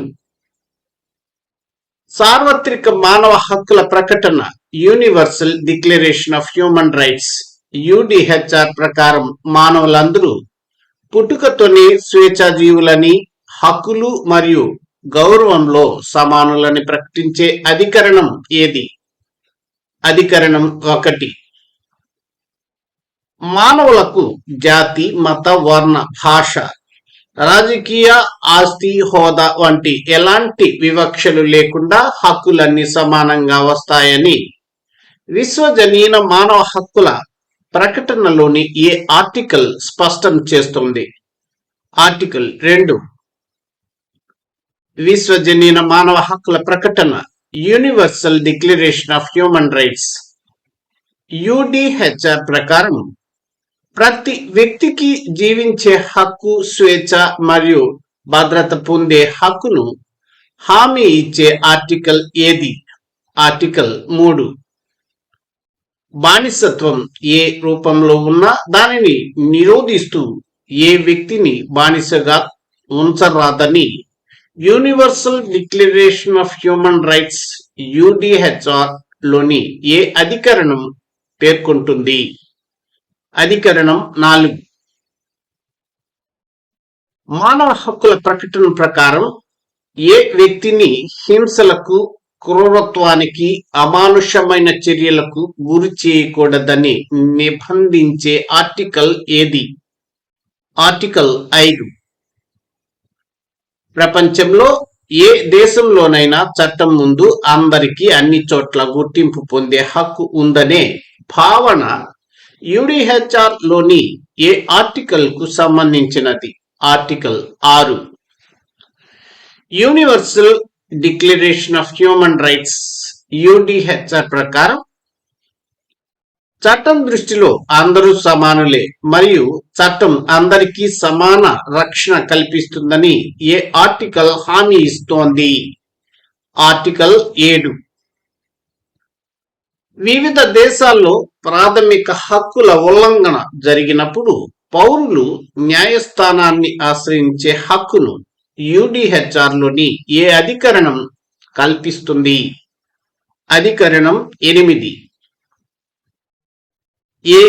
సార్వత్రిక మానవ హక్కుల ప్రకటన universal declaration of human rights UDHR ప్రకారం మానవులందరూ పుట్టుకతోనే స్వేచ్ఛాజీవులని, హక్కులు మరియు గౌరవంలో సమానులని ప్రకటించే అధికరణం ఏది? అధికరణం 1. మానవులకు జాతి, మత, వర్ణ, భాష, రాజకీయ, ఆస్తి, హోదా వంటి ఎలాంటి వివక్షలు లేకుండా హక్కులన్నీ సమానంగా వస్తాయని విశ్వజనీన మానవ హక్కుల ప్రకటనలోని ఏ ఆర్టికల్ స్పష్టం చేస్తుంది? ఆర్టికల్ 2. విశ్వజనీన మానవ హక్కుల ప్రకటన universal declaration of human rights UDHR ప్రకారం ప్రతి వ్యక్తికి జీవించే హక్కు, స్వేచ్ఛ మరియు భద్రత పొందే హక్కును హామీ ఇచ్చే ఆర్టికల్ ఏది? ఆర్టికల్ 3. బానిసత్వం ఏ రూపంలో ఉన్నా దానిని నిరోధిస్తూ ఏ వ్యక్తిని బానిసగా ఉంచరాదని universal declaration of human rights UDHR లోని ఏ అధికరణం పేర్కొంటుంది? అధికరణం 4. మానవ హక్కుల ప్రకటన ప్రకారం ఏ వ్యక్తిని హింసలకు, క్రూరత్వానికి, అమానుషమైన చర్యలకు గురి చేయకూడదని నిబంధించే ఆర్టికల్ ఏది? ఆర్టికల్ 5. ప్రపంచంలో ఏ దేశంలోనైనా చట్టం ముందు అందరికీ అన్ని చోట్ల గుర్తింపు పొందే హక్కు ఉందనే భావన UDHR లోని ఏ ఆర్టికల్ కు సంబంధించినది? Article 6. Universal declaration of human rights UDHR ప్రకారం చట్టం దృష్టిలో అందరూ సమానులే మరియు చట్టం అందరికీ సమాన రక్షణ కల్పిస్తుందని ఏ ఆర్టికల్ హామీ ఇస్తోంది? ఆర్టికల్ 7. వివిధ దేశాల్లో ప్రాథమిక హక్కుల ఉల్లంఘన జరిగినప్పుడు పౌరులు న్యాయస్థానాన్ని ఆశ్రయించే హక్కును UDHR లోని ఏ అధికరణం కల్పిస్తుంది? అధికరణం 8. ఏ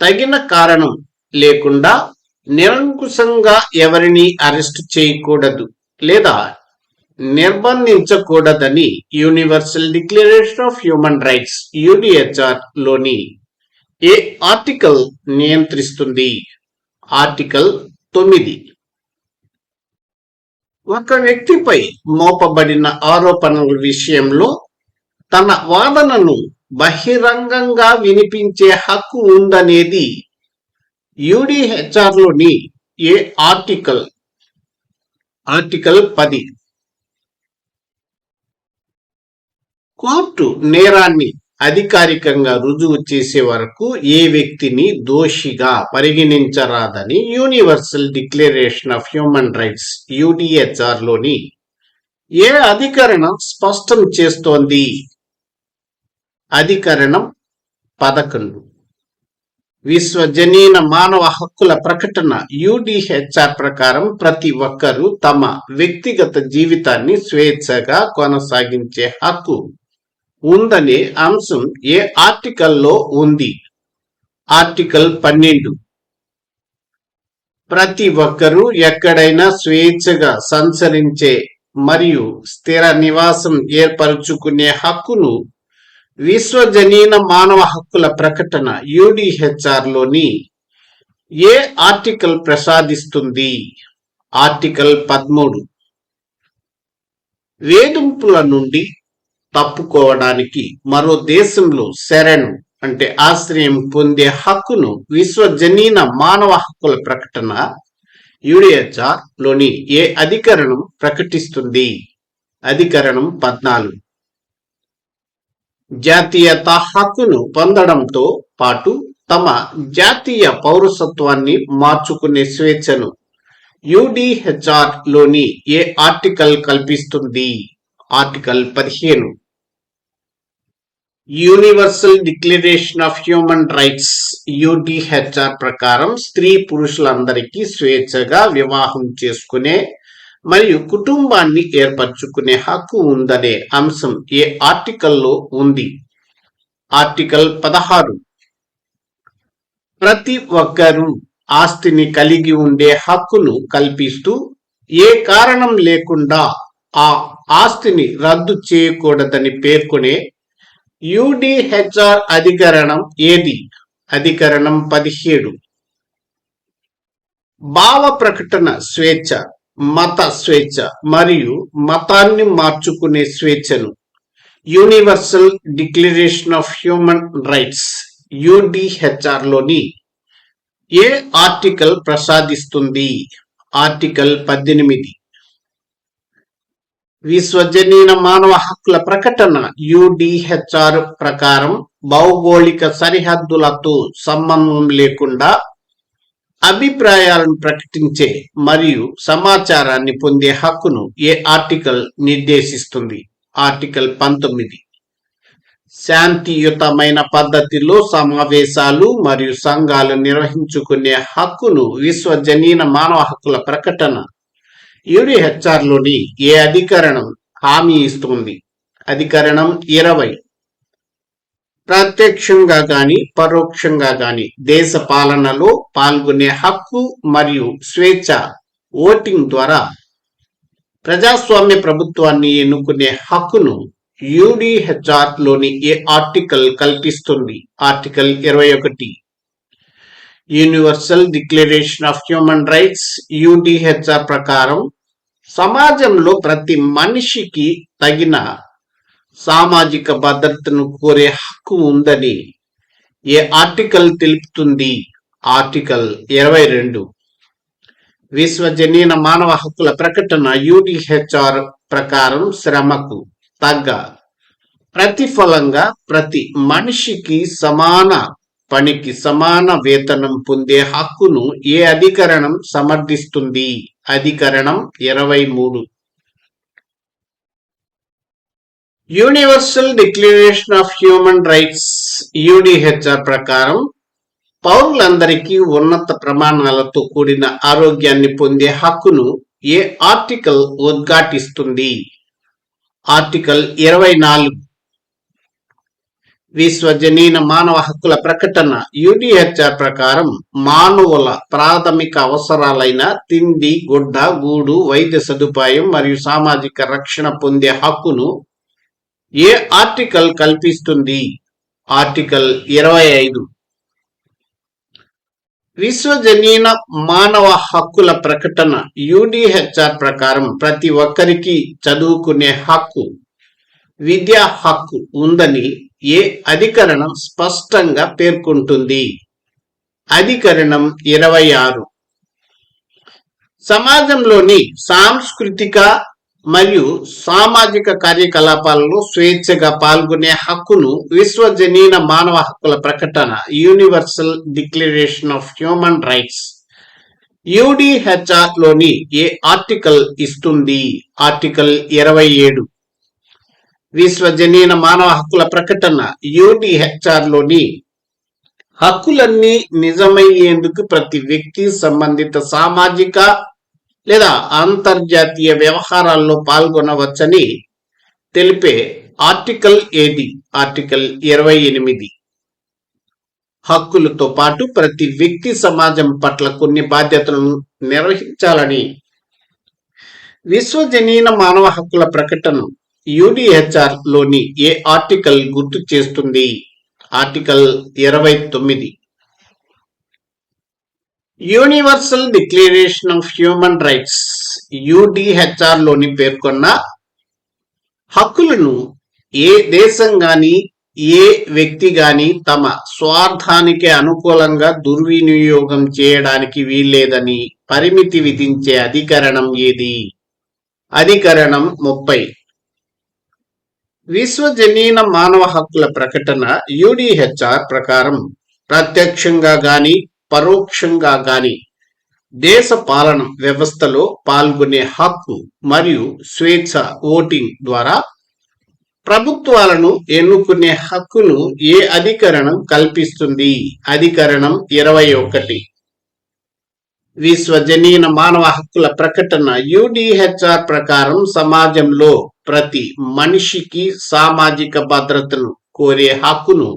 తగిన కారణం లేకుండా నిరంకుశంగా ఎవరిని అరెస్టు చేయకూడదు లేదా నిర్బంధించకూడదని universal declaration of human rights UDHR లోని ఏ ఆర్టికల్ నియంత్రిస్తుంది? ఆర్టికల్ 9. ఒక వ్యక్తిపై మోపబడిన ఆరోపణల విషయంలో తన వాదనను బహిరంగంగా వినిపించే హక్కు ఉందనేది UDHR లోని ఏ ఆర్టికల్? ఆర్టికల్ 10. కోర్టు నేరాన్ని అధికారికంగా రుజువు చేసే వరకు ఏ వ్యక్తిని దోషిగా పరిగణించరాదని universal declaration of human rights UDHR లోని ఏ అధికరణం స్పష్టం చేస్తోంది? అధికరణం 11. విశ్వజనీన మానవ హక్కుల ప్రకటన UDHR ప్రకారం ప్రతి ఒక్కరూ తమ వ్యక్తిగత జీవితాన్ని స్వేచ్ఛగా కొనసాగించే హక్కు ఉందనే అంశం ఏ ఆర్టికల్లో ఉంది? ఆర్టికల్ 12. ప్రతి ఒక్కరూ ఎక్కడైనా స్వేచ్ఛగా సంచరించే మరియు స్థిర నివాసం ఏర్పరచుకునే హక్కును విశ్వజనీన మానవ హక్కుల ప్రకటన UDHR లోని ఏ ఆర్టికల్ ప్రసాదిస్తుంది? ఆర్టికల్ 13. వేధింపుల నుండి తప్పుకోవడానికి మరో దేశంలో శరణు అంటే ఆశ్రయం పొందే హక్కును విశ్వజనీన మానవ హక్కుల ప్రకటన UDHR లోని ఏ అధికరణం ప్రకటిస్తుంది? అధికరణం 14. జాతీయత హక్కును పొందడంతో పాటు తమ జాతీయ పౌరసత్వాన్ని మార్చుకునే స్వేచ్ఛను UDHR లోని ఏ ఆర్టికల్ కల్పిస్తుంది? Article 15. Universal declaration of human rights UDHR ప్రకారం స్త్రీ పురుషులందరికీ స్వేచ్ఛగా వివాహం చేసుకునే మరియు కుటుంబాన్ని ఏర్పరచుకునే హక్కు ఉందనే అంశం ఏ ఆర్టికల్లో ఉంది? ఆర్టికల్ 16. ప్రతి ఒక్కరూ ఆస్తిని కలిగి ఉండే హక్కును కల్పిస్తూ ఏ కారణం లేకుండా ఆ ఆస్తిని రద్దు చేయకూడదని పేర్కొనే UDHR అధికరణం ఏది? అధికరణం 17. భావ ప్రకటన స్వేచ్ఛ, మత స్వేచ్ఛ మరియు మతాన్ని మార్చుకునే స్వేచ్ఛను universal declaration of human rights UDHR లోని ఏ ఆర్టికల్ ప్రసాదిస్తుంది? ఆర్టికల్ 18. విశ్వజనీన మానవ హక్కుల ప్రకటన UDHR ప్రకారం భౌగోళిక సరిహద్దులతో సంబంధం లేకుండా అభిప్రాయాలను ప్రకటించే మరియు సమాచారాన్ని పొందే హక్కును ఏ ఆర్టికల్ నిర్దేశిస్తుంది? ఆర్టికల్ 19. శాంతియుతమైన పద్ధతిలో సమావేశాలు మరియు సంఘాలు నిర్వహించుకునే హక్కును విశ్వజనీన మానవ హక్కుల ప్రకటన UDHR లోని ఏ అధికరణం హామీ ఇస్తుంది? అధికరణం 20. ప్రత్యక్షంగా గాని పరోక్షంగా గాని దేశ పాలనలో పాల్గొనే హక్కు మరియు స్వేచ్ఛ ఓటింగ్ ద్వారా ప్రజాస్వామ్య ప్రభుత్వాన్ని ఎన్నుకునే హక్కును UDHR లోని ఏ ఆర్టికల్ కల్పిస్తుంది? Article 21. Universal declaration of human rights UDHR ప్రకారం సమాజంలో ప్రతి మనిషికి తగిన సామాజిక భద్రతను కోరే హక్కు ఉందని ఏ ఆర్టికల్ తెలుపుతుంది? ఆర్టికల్ 22. విశ్వజనీన మానవ హక్కుల ప్రకటన UDHR ప్రకారం శ్రమకు తగ్గ ప్రతిఫలంగా ప్రతి మనిషికి సమాన పనికి సమాన వేతనం పొందే హక్కును ఏ అధికరణం సమర్థిస్తుంది? అధికరణం 23. Universal declaration of human rights UDHR ప్రకారం పౌరులందరికీ ఉన్నత ప్రమాణాలతో కూడిన ఆరోగ్యాన్ని పొందే హక్కును ఏ ఆర్టికల్ ఉద్ఘాటిస్తుంది? ఆర్టికల్ 24. విశ్వజనీన మానవ హక్కుల ప్రకటన UDHR ప్రకారం మానవుల ప్రాథమిక అవసరాలైన తిండి, గుడ్డ, గూడు, వైద్య సదుపాయం మరియు సామాజిక రక్షణ పొందే హక్కును ఏ ఆర్టికల్ కల్పిస్తుంది? ఆర్టికల్ 25. విశ్వజనీన మానవ హక్కుల ప్రకటన UDHR ప్రకారం ప్రతి ఒక్కరికి చదువుకునే హక్కు, విద్యా హక్కు ఉందని ఏ అధికరణం స్పష్టంగా పేర్కొంటుంది? అధికరణం 26. సమాజంలోని సాంస్కృతిక మరియు సామాజిక కార్యకలాపాలలో స్వేచ్ఛగా పాల్గొనే హక్కును విశ్వజనీన మానవ హక్కుల ప్రకటన universal declaration of human rights UDHR లోని ఏ ఆర్టికల్ ఇస్తుంది? ఆర్టికల్ 27. విశ్వజనీన మానవ హక్కుల ప్రకటన UDHR లోని హక్కులన్నీ నిజమయ్యేందుకు ప్రతి వ్యక్తి సంబంధిత సామాజిక లేదా అంతర్జాతీయ వ్యవహారాల్లో పాల్గొనవచ్చని తెలిపే ఆర్టికల్ ఏది? ఆర్టికల్ 28. హక్కులతో పాటు ప్రతి వ్యక్తి సమాజం పట్ల కొన్ని బాధ్యతలను నిర్వహించాలని విశ్వజనీన మానవ హక్కుల ప్రకటన UDHR లోని ఏ ఆర్టికల్ గుర్తు చేస్తుంది? Article 29. Universal declaration of human rights UDHR లోని పేర్కొన్న హక్కులను ఏ దేశం గాని ఏ వ్యక్తి గాని తమ స్వార్థానికి అనుకూలంగా దుర్వినియోగం చేయడానికి వీల్లేదని పరిమితి విధించే అధికరణం ఏది? అధికరణం 30. విశ్వజనీన మానవ హక్కుల ప్రకటన UDHR ప్రకారం ప్రత్యక్షంగా గాని పరోక్షంగా గాని దేశ పాలన వ్యవస్థలో పాల్గొనే హక్కు మరియు స్వేచ్ఛ ఓటింగ్ ద్వారా ప్రభుత్వాలను ఎన్నుకునే హక్కును ఏ అధికరణం కల్పిస్తుంది? అధికరణం 21. విశ్వజనీన మానవ హక్కుల ప్రకటన UDHR ప్రకారం సమాజంలో ప్రతి మనిషికి సామాజిక భద్రతను కోరే హక్కును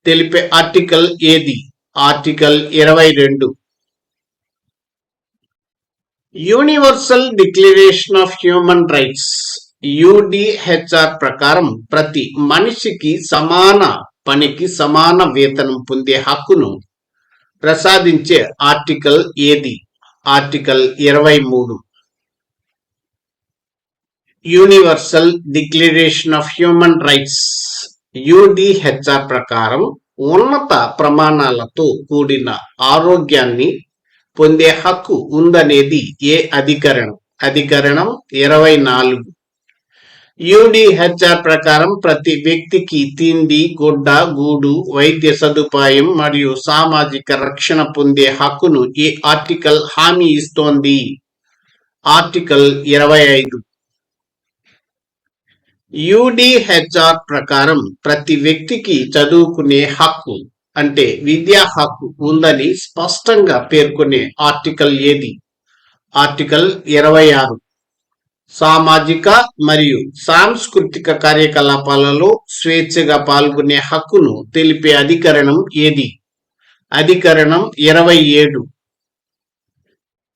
తెలిపే ఆర్టికల్ ఏది? Article 22. Universal declaration of human rights UDHR ప్రకారం ప్రతి మనిషికి సమాన పనికి సమాన వేతనం పొందే హక్కును ప్రసాదించే ఆర్టికల్ ఏది? Article 23. Universal declaration of human rights UDHR ప్రకారం ఉన్నత ప్రమాణాలతో కూడిన ఆరోగ్యాన్ని పొందే హక్కు ఉందనేది ఏ అధికరణం? అధికరణం 24. యుడిహెచ్ఆర్ ప్రకారం ప్రతి వ్యక్తికి తిండి, గుడ్డ, గూడు, వైద్య సదుపాయం మరియు సామాజిక రక్షణ పొందే హక్కును ఈ ఆర్టికల్ హామీ ఇస్తోంది. ఆర్టికల్ 25. యుడిహెచ్ఆర్ ప్రకారం ప్రతి వ్యక్తికి చదువుకునే హక్కు అంటే విద్యా హక్కు ఉందని స్పష్టంగా పేర్కొనే ఆర్టికల్ ఏది? ఆర్టికల్ 26. సామాజిక మరియు సాంస్కృతిక కార్యకలాపాలలో స్వేచ్ఛగా పాల్గొనే హక్కును తెలిపే అధికరణం ఏది? అధికరణం 27.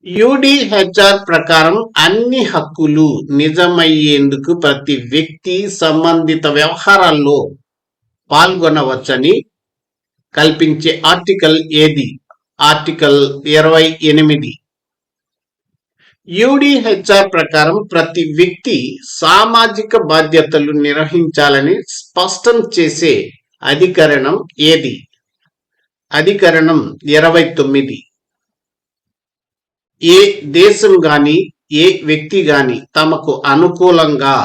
యుడిహెచ్ఆర్ ప్రకారం అన్ని హక్కులు నిజమయ్యేందుకు ప్రతి వ్యక్తి సంబంధిత వ్యవహారాల్లో పాల్గొనవచ్చని కల్పించే ఆర్టికల్ ఏది? ఆర్టికల్ 28. యుడిహెచ్ఆర్ ప్రకారం ప్రతి వ్యక్తి సామాజిక బాధ్యతలు నిర్వహించాలని స్పష్టం చేసే అధికరణం ఏది? అధికరణం 29. ఏ దేశం గాని ఏ వ్యక్తి గాని తమకు అనుకూలంగా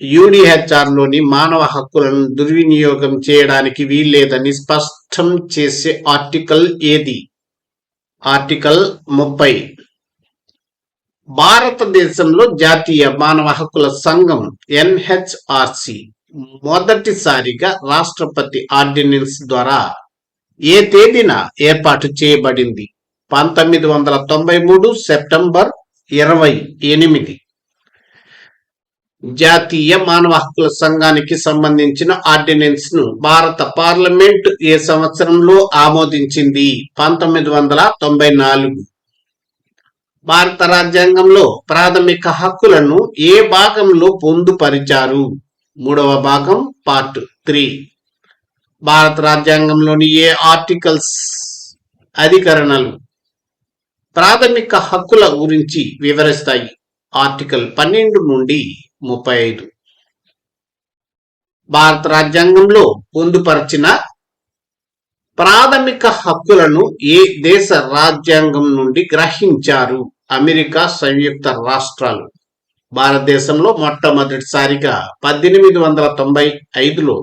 యుడిహెచ్ఆర్ లోని మానవ హక్కులను దుర్వినియోగం చేయడానికి వీల్లేదని స్పష్టం చేసే ఆర్టికల్ ఏది? ఆర్టికల్ 30. భారతదేశంలో జాతీయ మానవ హక్కుల సంఘం ఎన్హెచ్ఆర్సి మొదటిసారిగా రాష్ట్రపతి ఆర్డినెన్స్ ద్వారా ఏ తేదీన ఏర్పాటు చేయబడింది? 1993 సెప్టెంబర్ 28. జాతీయ మానవ హక్కుల సంఘానికి సంబంధించిన ఆర్డినెన్స్ ను భారత పార్లమెంట్ ఏ సంవత్సరంలో ఆమోదించింది? 1994. భారత రాజ్యాంగంలో ప్రాథమిక హక్కులను ఏ భాగంలో పొందుపరిచారు? 3వ భాగం పార్ట్ 3. భారత రాజ్యాంగంలోని ఏ ఆర్టికల్స్ అధికరణలు ప్రాథమిక హక్కుల గురించి వివరిస్తాయి? ఆర్టికల్ 12 నుండి 35. భారత రాజ్యాంగంలో పొందుపరిచిన ప్రాథమిక హక్కులను ఏ దేశ రాజ్యాంగం నుండి గ్రహించారు? అమెరికా సంయుక్త రాష్ట్రాలు. భారతదేశంలో మొట్టమొదటిసారిగా 1895లో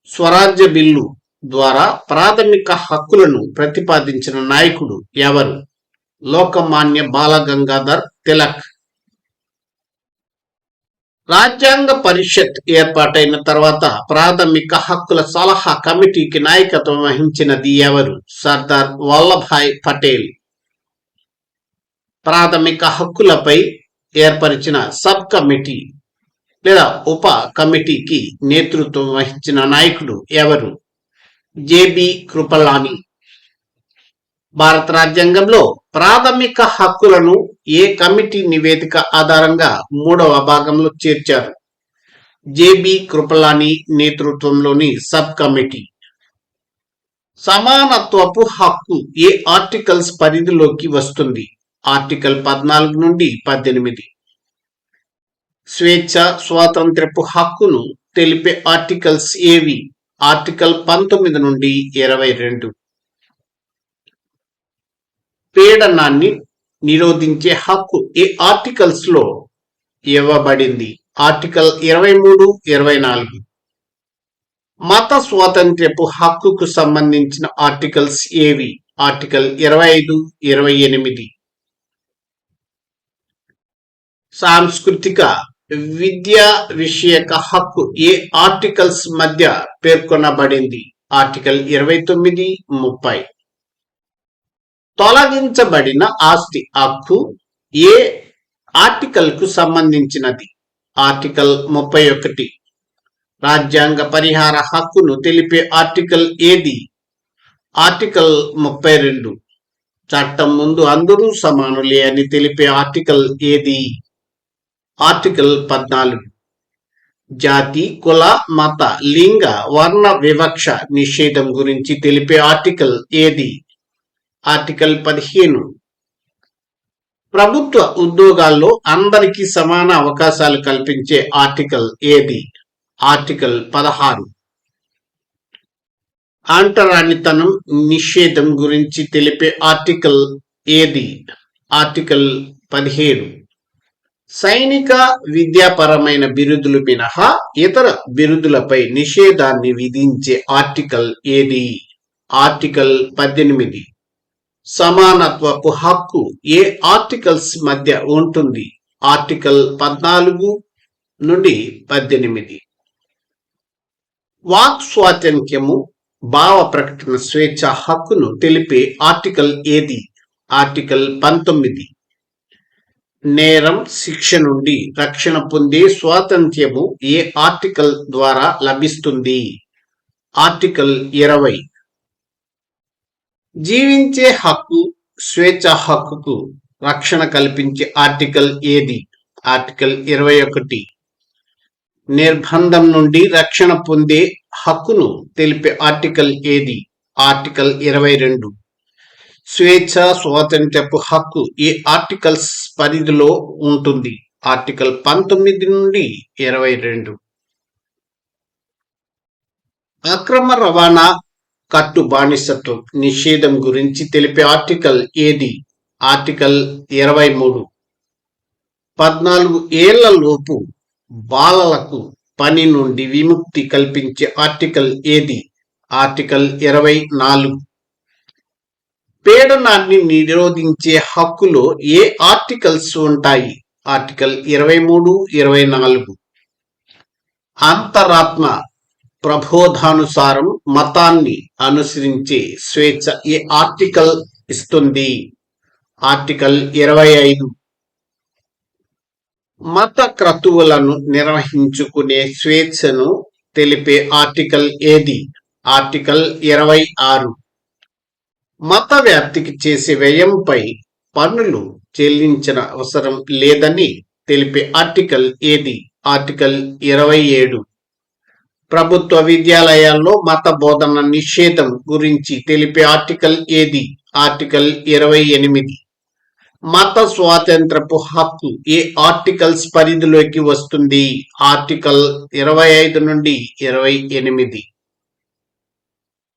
స్వరాజ్య బిల్లు ద్వారా ప్రాథమిక హక్కులను ప్రతిపాదించిన నాయకుడు ఎవరు? లోకమాన్య బాలగంగాధర్ తిలక్. రాజ్యాంగ పరిషత్ ఏర్పాటైన తర్వాత ప్రాథమిక హక్కుల సలహా కమిటీకి నాయకత్వం వహించినది ఎవరు? సర్దార్ వల్లభాయ్ పటేల్. ప్రాథమిక హక్కులపై ఏర్పరిచిన సబ్ కమిటీ లేదా ఉప కమిటీకి నేతృత్వం వహించిన నాయకుడు ఎవరు? జేబి కృపలాని. భారత రాజ్యాంగంలో ప్రాథమిక హక్కులను ఏ కమిటీ నివేదిక ఆధారంగా 3వ భాగంలో చేర్చారు? జేబి కృపలాని నేతృత్వంలోని సబ్ కమిటీ. సమానత్వపు హక్కు ఏ ఆర్టికల్స్ పరిధిలోకి వస్తుంది? ఆర్టికల్ 14 నుండి 18. స్వేచ్ఛ స్వాతంత్ర్యపు హక్కును తెలిపే ఆర్టికల్స్ ఏవి? ఆర్టికల్ 19 నుండి 22. పీడనాన్ని నిరోధించే హక్కు ఏ ఆర్టికల్స్ లో ఇవ్వబడింది? ఆర్టికల్ 23, 24. మత స్వాతంత్ర్యపు హక్కుకు సంబంధించిన ఆర్టికల్స్ ఏవి? ఆర్టికల్ 25, 28. సాంస్కృతిక విద్యా విషయక హక్కు ఏ ఆర్టికల్స్ మధ్య పేర్కొనబడింది? ఆర్టికల్ 29, 30. తొలగించబడిన ఆస్తి హక్కు ఏ ఆర్టికల్ కు సంబంధించినది? ఆర్టికల్ 31. రాజ్యాంగ పరిహార హక్కును తెలిపే ఆర్టికల్ ఏది? ఆర్టికల్ 32. చట్టం ముందు అందరూ సమానులే అని తెలిపే ఆర్టికల్ ఏది? ఆర్టికల్ 14. జాతి, కుల, మత, లింగ, వర్ణ వివక్ష నిషేధం గురించి తెలిపే ఆర్టికల్ ఏది? ఆర్టికల్ 15. ప్రభుత్వ ఉద్యోగాల్లో అందరికీ సమాన అవకాశాలు కల్పించే ఆర్టికల్ ఏది? ఆర్టికల్ 16. అంటరానితనం నిషేధం గురించి తెలిపే ఆర్టికల్ ఏది? ఆర్టికల్ 17. సైనిక విద్యాపరమైన బిరుదులు మినహా ఇతర బిరుదులపై నిషేధాన్ని విధించే ఆర్టికల్ ఏది? ఆర్టికల్ 18. సమానత్వపు హక్కు ఏ ఆర్టికల్స్ మధ్య ఉంటుంది? ఆర్టికల్ 14 నుండి 18. వాక్ స్వాతంత్ర్యము, భావ ప్రకటన స్వేచ్ఛ హక్కును తెలిపే ఆర్టికల్ ఏది? ఆర్టికల్ 19. నేరం శిక్ష నుండి రక్షణ పొందే స్వాతంత్ర్యము ఏ ఆర్టికల్ ద్వారా లభిస్తుంది? ఆర్టికల్ 20. జీవించే హక్కు, స్వేచ్ఛ హక్కుకు రక్షణ కల్పించే ఆర్టికల్ ఏది? ఆర్టికల్ 21. నిర్బంధం నుండి రక్షణ పొందే హక్కును తెలిపే ఆర్టికల్ ఏది? ఆర్టికల్ 22. స్వేచ్ఛ స్వాతంత్ర్యపు హక్కు ఏ ఆర్టికల్స్ పరిధిలో ఉంటుంది? ఆర్టికల్ 19 నుండి 22. అక్రమ రవాణా, కట్టు బానిసత్వం నిషేధం గురించి తెలిపే ఆర్టికల్ ఏది? ఆర్టికల్ 23. 14 ఏళ్ల లోపు బాలలకు పని నుండి విముక్తి కల్పించే ఆర్టికల్ ఏది? ఆర్టికల్ 24. పీడనాన్ని నిరోధించే హక్కులో ఏ ఆర్టికల్స్ ఉంటాయి? ఆర్టికల్ 23, 24. అంతరాత్మ ప్రబోధానుసారం మతాన్ని అనుసరించే స్వేచ్ఛ ఏ ఆర్టికల్ ఇస్తుంది? ఆర్టికల్ 25. మత క్రతువులను నిర్వహించుకునే స్వేచ్ఛను తెలిపే ఆర్టికల్ ఏది? ఆర్టికల్ 26. మత వ్యాప్తికి చేసే వ్యయంపై పన్నులు చెల్లించిన అవసరం లేదని తెలిపే ఆర్టికల్ ఏది? ఆర్టికల్ 27. ప్రభుత్వ విద్యాలయాల్లో మత బోధన నిషేధం గురించి తెలిపే ఆర్టికల్ ఏది? ఆర్టికల్ 28. మత స్వాతంత్రపు హక్కు ఏ ఆర్టికల్స్ పరిధిలోకి వస్తుంది? ఆర్టికల్ 25 నుండి 28.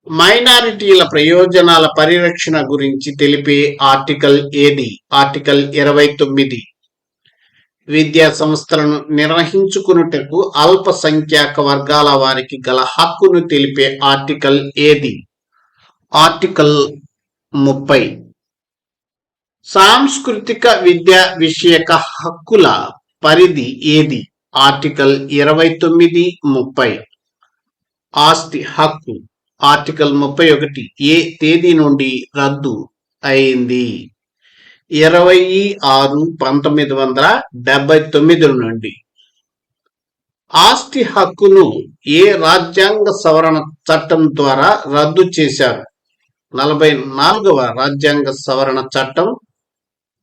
మైనారిటీల ప్రయోజనాల పరిరక్షణ గురించి తెలిపే ఆర్టికల్ ఏది? ఆర్టికల్ 29. విద్యా సంస్థలను నిర్వహించుకున్నటకు అల్పసంఖ్యాక వర్గాల వారికి గల హక్కును తెలిపే ఆర్టికల్ ఏది? ఆర్టికల్ 30. సాంస్కృతిక విద్యా విషయక హక్కుల పరిధి ఏది? ఆర్టికల్ 29, 30. ఆస్తి హక్కు ఆర్టికల్ 31 ఏ తేదీ నుండి రద్దు అయింది? 26/1979 నుండి. ఆస్తి హక్కును ఏ రాజ్యాంగ సవరణ చట్టం ద్వారా రద్దు చేశారు? 44వ రాజ్యాంగ సవరణ చట్టం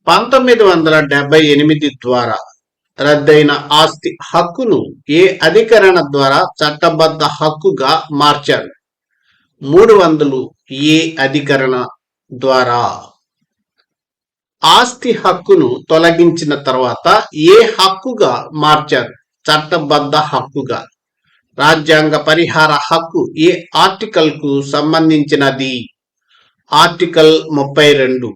1978 ద్వారా. రద్దయిన ఆస్తి హక్కును ఏ అధికరణ ద్వారా చట్టబద్ధ హక్కుగా మార్చారు? 300 ఏ అధికరణ ద్వారా. ఆస్తి హక్కును తొలగించిన తర్వాత ఏ హక్కుగా మార్చారు? చట్టబద్ధ హక్కుగా. రాజ్యాంగ పరిహార హక్కు ఏ ఆర్టికల్ కు సంబంధించినది? ఆర్టికల్ 32.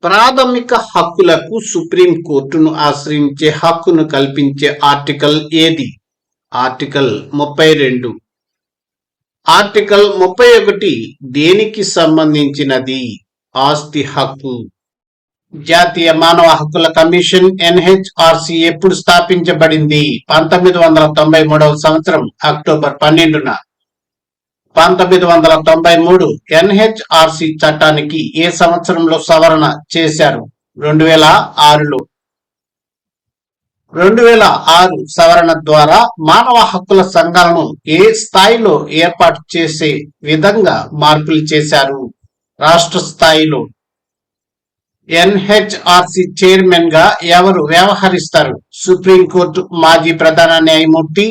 ప్రాథమిక హక్కులకు సుప్రీం కోర్టును ఆశ్రయించే హక్కును కల్పించే ఆర్టికల్ ఏది? ఆర్టికల్ 32. ఆర్టికల్ 31 దేనికి సంబంధించినది? ఆస్తి హక్కు. జాతీయ మానవ హక్కుల కమిషన్ ఎన్హెచ్ఆర్సి ఎప్పుడు స్థాపించబడింది? 1993వ సంవత్సరం అక్టోబర్ 12న. 1993 ఎన్హెచ్ఆర్సి చట్టానికి ఏ సంవత్సరంలో సవరణ చేశారు? 2006లో. 2006 సవరణ ద్వారా మానవ హక్కుల సంఘాలను ఏ స్థాయిలో ఏర్పాటు చేసే విధంగా మార్పులు చేశారు? రాష్ట్ర స్థాయిలో. ఎన్హెచ్ఆర్సి చైర్మన్ గా ఎవరు వ్యవహరిస్తారు? సుప్రీంకోర్టు మాజీ ప్రధాన న్యాయమూర్తి.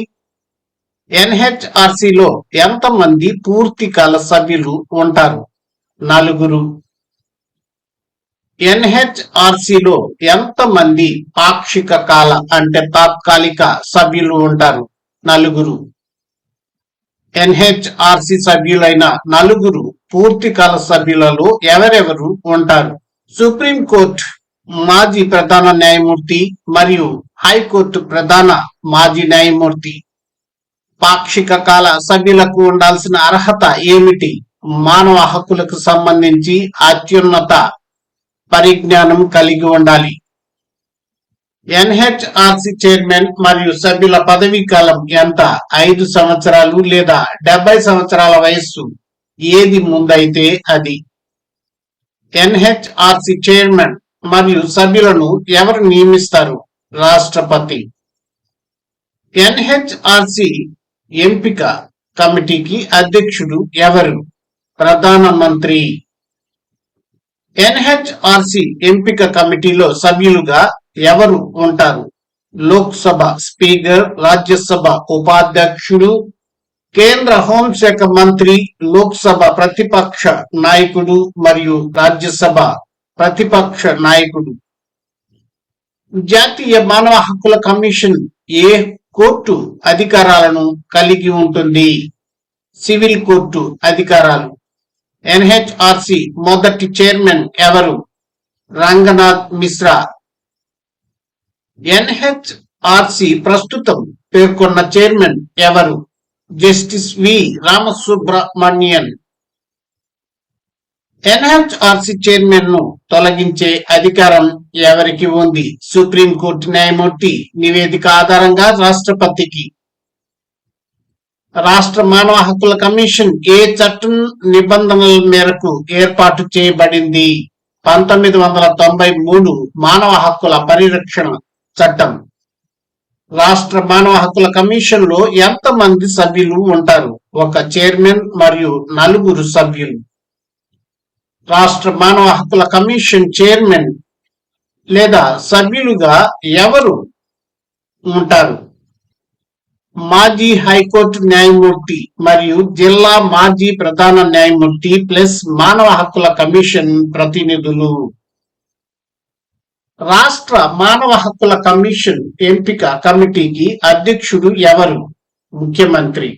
ఎన్హెచ్ఆర్సిలో ఎంతమంది పూర్తికాల సభ్యులు ఉంటారు? 4. ఎన్హెచ్ఆర్సిలో ఎంతమంది పాక్షిక కాల అంటే తాత్కాలిక సభ్యులు ఉంటారు? 4. ఎన్హెచ్ఆర్సి సభ్యులైన 4 పూర్తికాల సభ్యులలో ఎవరెవరు ఉంటారు? సుప్రీంకోర్టు మాజీ ప్రధాన న్యాయమూర్తి మరియు హైకోర్టు ప్రధాన మాజీ న్యాయమూర్తి. పాక్షిక కాల సభ్యులకు ఉండాల్సిన అర్హత ఏమిటి? మానవ హక్కులకు సంబంధించి అత్యున్నత పరిజ్ఞానం కలిగి ఉండాలి. ఎన్హెచ్ఆర్సి చైర్మన్ మరియు సభ్యుల పదవీ కాలం ఎంత? 5 సంవత్సరాలు లేదా 70 సంవత్సరాల వయస్సు ఏది ముందైతే అది. ఎన్హెచ్ఆర్సి చైర్మన్ మరియు సభ్యులను ఎవరు నియమిస్తారు? రాష్ట్రపతి. ఎన్హెచ్ఆర్సి ఎంపిక కమిటీకి అధ్యక్షుడు ఎవరు? ప్రధానమంత్రి. ఎన్హెచ్ఆర్సి ఎంపిక కమిటీలో సభ్యులుగా ఎవరు ఉంటారు? లోక్సభ స్పీకర్, రాజ్యసభ ఉపాధ్యక్షుడు, కేంద్ర హోంశాఖ మంత్రి, లోక్సభ ప్రతిపక్ష నాయకుడు మరియు రాజ్యసభ ప్రతిపక్ష నాయకుడు. జాతీయ మానవ హక్కుల కమిషన్ ఏ కోర్టు అధికారాలను కలిగి ఉంటుంది? సివిల్ కోర్టు అధికారాలు. ఎన్హెచ్ఆర్సి మొదటి చైర్మన్ ఎవరు? రంగనాథ్ మిశ్రా. ఎన్హెచ్ఆర్సి ప్రస్తుతం పేర్కొన్న చైర్మన్ ఎవరు? జస్టిస్ వి రామసుబ్రమణియన్. ఎన్హెచ్ఆర్సి చైర్మన్ ను తొలగించే అధికారం ఎవరికి ఉంది? సుప్రీంకోర్టు న్యాయమూర్తి నివేదిక ఆధారంగా రాష్ట్రపతికి. రాష్ట్ర మానవ హక్కుల కమిషన్ ఏ చట్టం నిబంధనల మేరకు ఏర్పాటు చేయబడింది? 1993 మానవ హక్కుల పరిరక్షణ చట్టం. రాష్ట్ర మానవ హక్కుల కమిషన్ లో ఎంతమంది సభ్యులు ఉంటారు? 1 చైర్మన్ మరియు 4 సభ్యులు. రాష్ట్ర మానవ హక్కుల కమిషన్ చైర్మన్ లేదా సభ్యులుగా ఎవరు ఉంటారు? మాజీ హైకోర్టు న్యాయమూర్తి మరియు జిల్లా మాజీ ప్రధాన న్యాయమూర్తి ప్లస్ మానవ హక్కుల కమిషన్ ప్రతినిధులు. రాష్ట్ర మానవ హక్కుల కమిషన్ ఎంపిక కమిటీకి అధ్యక్షుడు ఎవరు? ముఖ్యమంత్రి.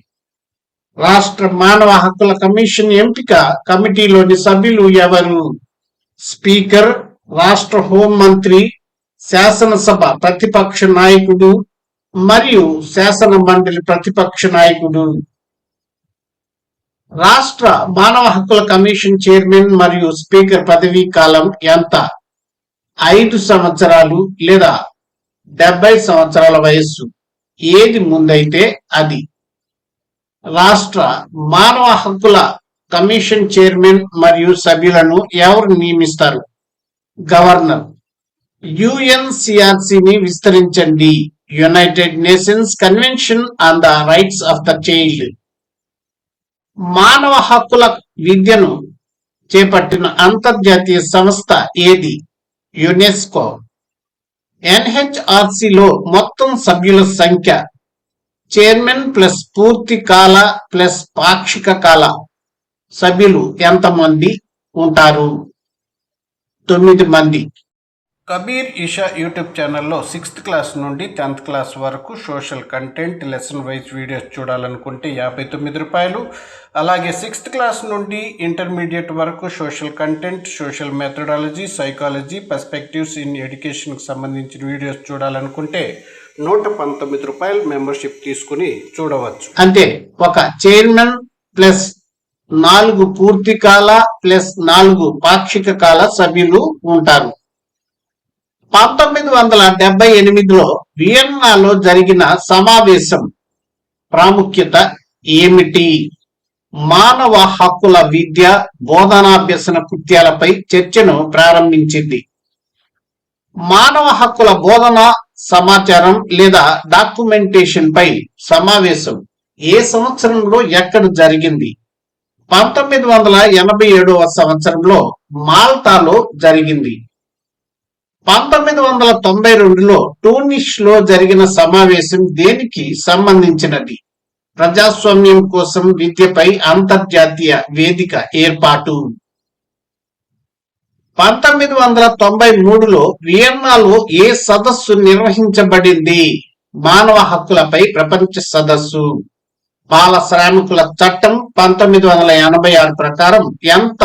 రాష్ట్ర మానవ హక్కుల కమిషన్ ఎంపిక కమిటీలోని సభ్యులు ఎవరు? స్పీకర్, రాష్ట్ర హోంమంత్రి, శాసనసభ ప్రతిపక్ష నాయకుడు మరియు శాసన మండలి ప్రతిపక్ష నాయకుడు. రాష్ట్ర మానవ హక్కుల కమిషన్ చైర్మన్ మరియు స్పీకర్ పదవీ కాలం ఎంత? 5 సంవత్సరాలు లేదా 70 సంవత్సరాల వయస్సు ఏది ముందైతే అది. రాష్ట్ర మానవ హక్కుల కమిషన్ చైర్మన్ మరియు సభ్యులను ఎవరు నియమిస్తారు? గవర్నర్. యుఎన్సిఆర్సిని విస్తరించండి. United nations convention on the rights of the child. మానవ హక్కుల విద్యను చేపట్టిన అంతర్జాతీయ సంస్థ ఏది? యునెస్కో. ఎన్హెచ్ఆర్సిలో మొత్తం సభ్యుల సంఖ్య చైర్మన్ ప్లస్ పూర్తి కాల ప్లస్ పాక్షిక కాల సభ్యులు ఎంతమంది ఉంటారు? 9 మంది. కబీర్ ఇషా యూట్యూబ్ ఛానల్లో 6th క్లాస్ నుండి 10th క్లాస్ వరకు social content lesson wise videos చూడాలనుకుంటే 59 రూపాయలు. అలాగే 6th క్లాస్ నుండి ఇంటర్మీడియట్ వరకు social content, social methodology, psychology, perspectives in ఎడ్యుకేషన్కి సంబంధించిన వీడియోస్ చూడాలనుకుంటే 119 రూపాయలు మెంబర్షిప్ తీసుకుని చూడవచ్చు. అంటే ఒక చైర్మన్ ప్లస్ 4 పూర్తి కాల ప్లస్ 4 పాక్షిక కాల సభ్యులు ఉంటారు. 1978లో వియన్నాలో జరిగిన సమావేశం ప్రాముఖ్యత ఏమిటి? మానవ హక్కుల విద్య, బోధనాభ్యసన కృత్యాలపై చర్చను ప్రారంభించింది. మానవ హక్కుల బోధన, సమాచారం లేదా డాక్యుమెంటేషన్ పై సమావేశం ఏ సంవత్సరంలో ఎక్కడ జరిగింది? 1987వ సంవత్సరంలో మాల్టాలో జరిగింది. 1992లో టూనిస్ లో జరిగిన సమావేశం దేనికి సంబంధించినది? ప్రజాస్వామ్యం కోసం విద్యపై అంతర్జాతీయ వేదిక ఏర్పాటు. 1993లో వియన్నాలో ఏ సదస్సు నిర్వహించబడింది? మానవ హక్కులపై ప్రపంచ సదస్సు. బాల శ్రామికుల చట్టం 1986 ప్రకారం ఎంత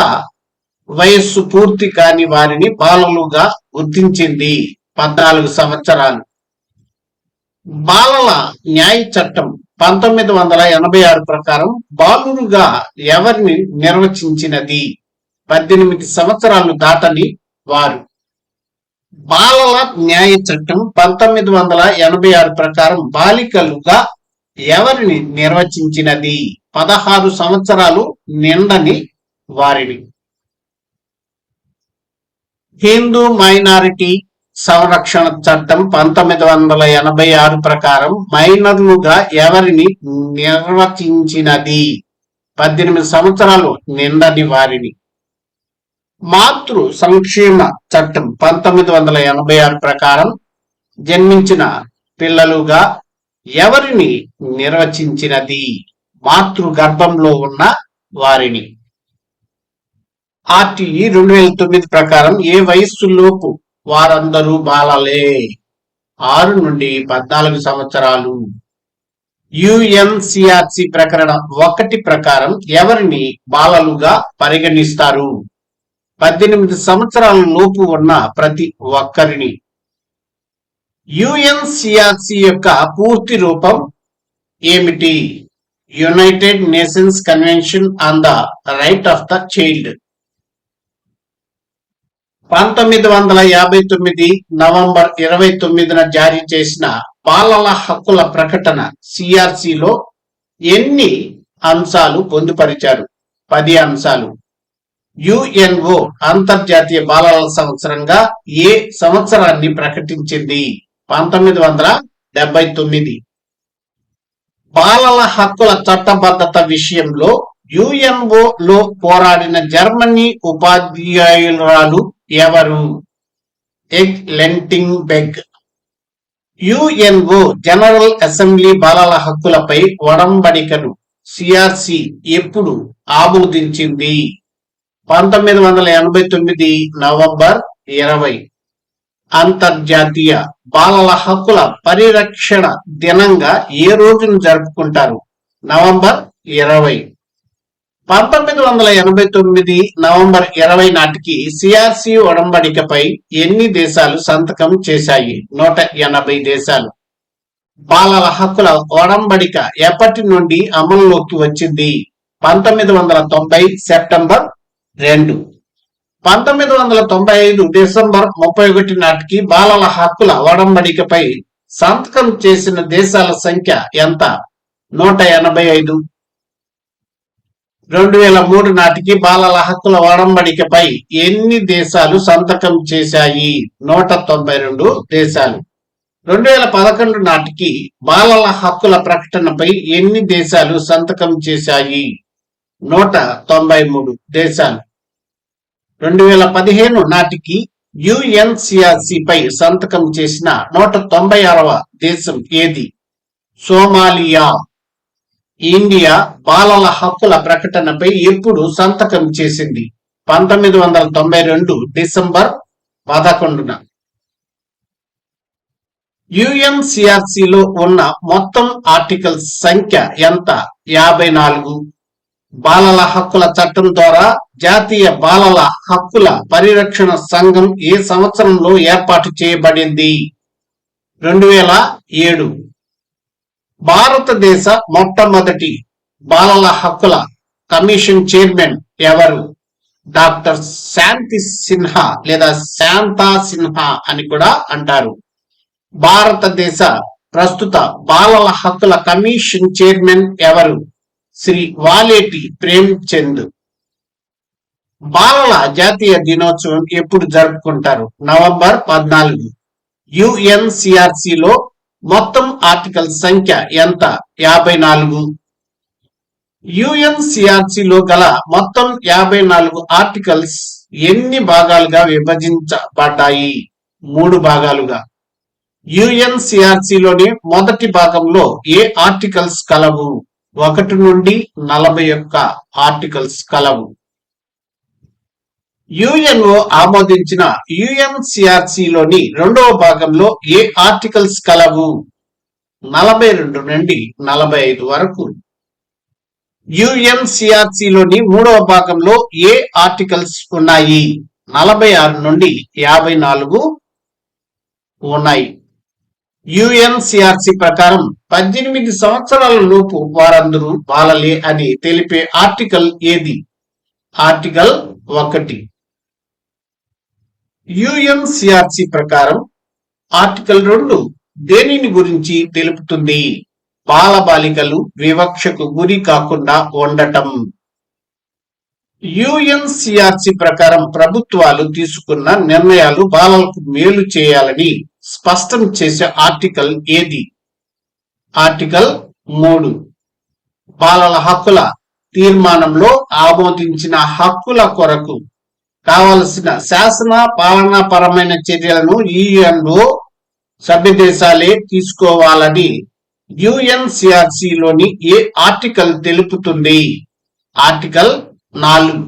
వయస్సు పూర్తి కాని వారిని బాలలుగా గుర్తించింది? 14 సంవత్సరాలు. బాలల న్యాయ చట్టం 1986 ప్రకారం బాలురుగా ఎవరిని నిర్వచించినది? 18 సంవత్సరాలు దాటని వారు. బాలల న్యాయ చట్టం 1986 ప్రకారం బాలికలుగా ఎవరిని నిర్వచించినది? 16 సంవత్సరాలు నిండని వారిని. హిందూ మైనారిటీ సంరక్షణ చట్టం 1986 ప్రకారం మైనర్లుగా ఎవరిని నిర్వచించినది? 18 సంవత్సరాలు నిండని వారిని. మాతృ సంక్షేమ చట్టం 1986 ప్రకారం జన్మించిన పిల్లలుగా ఎవరిని నిర్వచించినది? మాతృ గర్భంలో ఉన్న వారిని. ఆర్టీఈ 2009 ప్రకారం ఏ వయస్సులోపు వారందరూ బాలలే? 6 నుండి 14 సంవత్సరాలు. యుఎన్సిఆర్సి ప్రకరణ 1 ప్రకారం ఎవరిని బాలలుగా పరిగణిస్తారు? 18 సంవత్సరాల లోపు ఉన్న ప్రతి ఒక్కరిని. యుఎన్సిఆర్సి యొక్క పూర్తి రూపం ఏమిటి? United nations convention on the right of the child. 1959 November 29న జారీ చేసిన బాలల హక్కుల ప్రకటన సిఆర్సిలో ఎన్ని అంశాలు పొందుపరిచారు? 10 అంశాలు. యుఎన్ఓ అంతర్జాతీయ బాలల సంవత్సరంగా ఏ సంవత్సరాన్ని ప్రకటించింది? 1979. బాలల హక్కుల చట్టబద్ధత విషయంలో యుఎన్ఓలో పోరాడిన జర్మనీ ఉపాధ్యాయురాలు ఎవరు? ఎగ్ లెంటింగ్ బెగ్. యుఎన్ఓ జనరల్ అసెంబ్లీ బాలల హక్కులపై ఒడంబడికను సిఆర్సి ఎప్పుడు ఆమోదించింది? 1989 నవంబర్ 20. అంతర్జాతీయ బాలల హక్కుల పరిరక్షణ దినంగా ఏ రోజును జరుపుకుంటారు? నవంబర్ 20. 1989 నవంబర్ 20 నాటికి సిఆర్సి ఒడంబడికపై ఎన్ని దేశాలు సంతకం చేశాయి? 180 దేశాలు. బాలల హక్కుల ఒడంబడిక ఎప్పటి నుండి అమల్లోకి వచ్చింది? 1990 సెప్టెంబర్ 2. 1995 డిసెంబర్ 31 నాటికి బాలల హక్కుల ఒడంబడికపై సంతకం చేసిన దేశాల సంఖ్య ఎంత? 185. 2003 నాటికి బాలల హక్కుల ఒడంబడికపై ఎన్ని దేశాలు సంతకం చేశాయి? 192 దేశాలు. 2011 నాటికి బాలల హక్కుల ప్రకటనపై ఎన్ని దేశాలు సంతకం చేశాయి? 193 దేశాలు. 2015 నాటికి యుఎన్సిఆర్సి పై సంతకం చేసిన 196వ దేశం ఏది? సోమాలియా. ఇండియా బాలల హక్కుల ప్రకటనపై ఎప్పుడు సంతకం చేసింది? 1992 డిసెంబర్ 11న. యుఎన్సిఆర్సిలో ఉన్న మొత్తం ఆర్టికల్స్ సంఖ్య ఎంత? 54. బాలల హక్కుల చట్టం ద్వారా జాతీయ బాలల హక్కుల పరిరక్షణ సంఘం ఏ సంవత్సరంలో ఏర్పాటు చేయబడింది? 2007. భారతదేశ మొట్టమొదటి బాలల హక్కుల కమిషన్ చైర్మన్ ఎవరు? డాక్టర్ శాంతి సిన్హా లేదా శాంతా సిన్హా అని కూడా అంటారు. భారతదేశ ప్రస్తుత బాలల హక్కుల కమిషన్ చైర్మన్ ఎవరు? శ్రీ వాలేటి ప్రేమ్చంద్. బాలల జాతీయ దినోత్సవం ఎప్పుడు జరుపుకుంటారు? నవంబర్ 14. యుఎన్సిఆర్సిలో మొత్తం ఆర్టికల్ సంఖ్య ఎంత? 54. యుఎన్సిఆర్సిలో గల మొత్తం 54 ఆర్టికల్స్ ఎన్ని భాగాలుగా విభజించబడ్డాయి? 3 భాగాలుగా. యుఎన్సిఆర్సిలోని మొదటి భాగంలో ఏ ఆర్టికల్స్ కలవు? 1 నుండి 41 ఆర్టికల్స్ కలవు. యుఎన్ఓ ఆమోదించిన యుఎన్సిఆర్సిలోని 2వ భాగంలో ఏ ఆర్టికల్స్ కలవు? 42 నుండి 45 వరకు. యుఎన్సిఆర్సిలోని 3వ భాగంలో ఏ ఆర్టికల్స్ ఉన్నాయి? 46 నుండి 54 ఉన్నాయి. యుఎన్సిఆర్సి ప్రకారం 18 సంవత్సరాల లోపు వారందరూ బాలలే అని తెలిపే ఆర్టికల్ ఏది? ఆర్టికల్ 1. యుఎన్సిఆర్సి ప్రకారం ఆర్టికల్ 2 దేనిని గురించి తెలుపుతుంది? బాలబాలికలు వివక్షకు గురి కాకుండా ఉండటం. యుఎన్సిఆర్సి ప్రకారం ప్రభుత్వాలు తీసుకున్న నిర్ణయాలు బాలలకు మేలు చేయాలని స్పష్టం చేసే ఆర్టికల్ ఏది? ఆర్టికల్ 3. బాలల హక్కుల తీర్మానంలో ఆమోదించిన హక్కుల కొరకు కావలసిన శాసన పాలనా పరమైన చర్యలను యుఎన్ఓ సభ్య దేశాలే తీసుకోవాలని యుఎన్సిఆర్సిలోని ఏ ఆర్టికల్ తెలుపుతుంది? ఆర్టికల్ 4.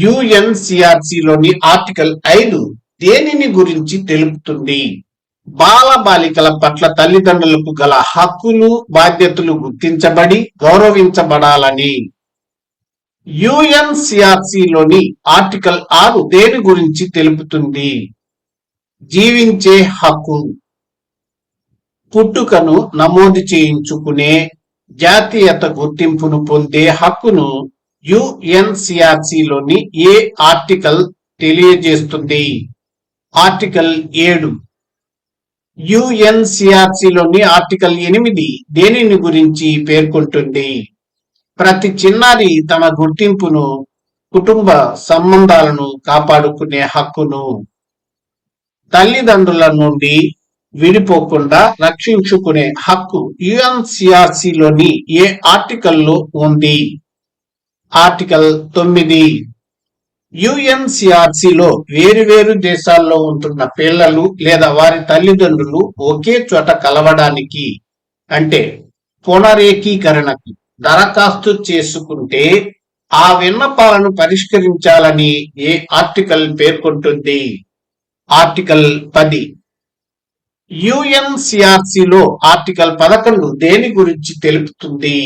యుఎన్సిఆర్సిలోని ఆర్టికల్ 5 దేనిని గురించి తెలుపుతుంది? బాలబాలికల పట్ల తల్లిదండ్రులకు గల హక్కులు బాధ్యతలు గుర్తించబడి గౌరవించబడాలని. యుఎన్సిఆర్సిలోని ఆర్టికల్ 6 దేని గురించి తెలుపుతుంది? జీవించే హక్కు. పుట్టుకను నమోదు చేయించుకునే జాతీయత గుర్తింపును పొందే హక్కును యుఎన్సిఆర్సిలోని ఏ ఆర్టికల్ తెలియజేస్తుంది? ఆర్టికల్ 7. యుఎన్సిఆర్సిలోని ఆర్టికల్ 8 దేనిని గురించి పేర్కొంటుంది? ప్రతి చిన్నారి తన గుర్తింపును, కుటుంబ సంబంధాలను కాపాడుకునే హక్కును. తల్లిదండ్రుల నుండి విడిపోకుండా రక్షించుకునే హక్కు యుఎన్సిఆర్సిలోని ఏ ఆర్టికల్లో ఉంది? ఆర్టికల్ 9. యుఎన్సిఆర్సిలో వేరువేరు దేశాల్లో ఉంటున్న పిల్లలు లేదా వారి తల్లిదండ్రులు ఒకే చోట కలవడానికి అంటే పునరేకీకరణకు దరఖాస్తు చేసుకుంటే ఆ విన్నపాలను పరిష్కరించాలని ఏ ఆర్టికల్ పేర్కొంటుంది? ఆర్టికల్ 10. యుఎన్సిఆర్సిలో ఆర్టికల్ 11 దేని గురించి తెలుపుతుంది?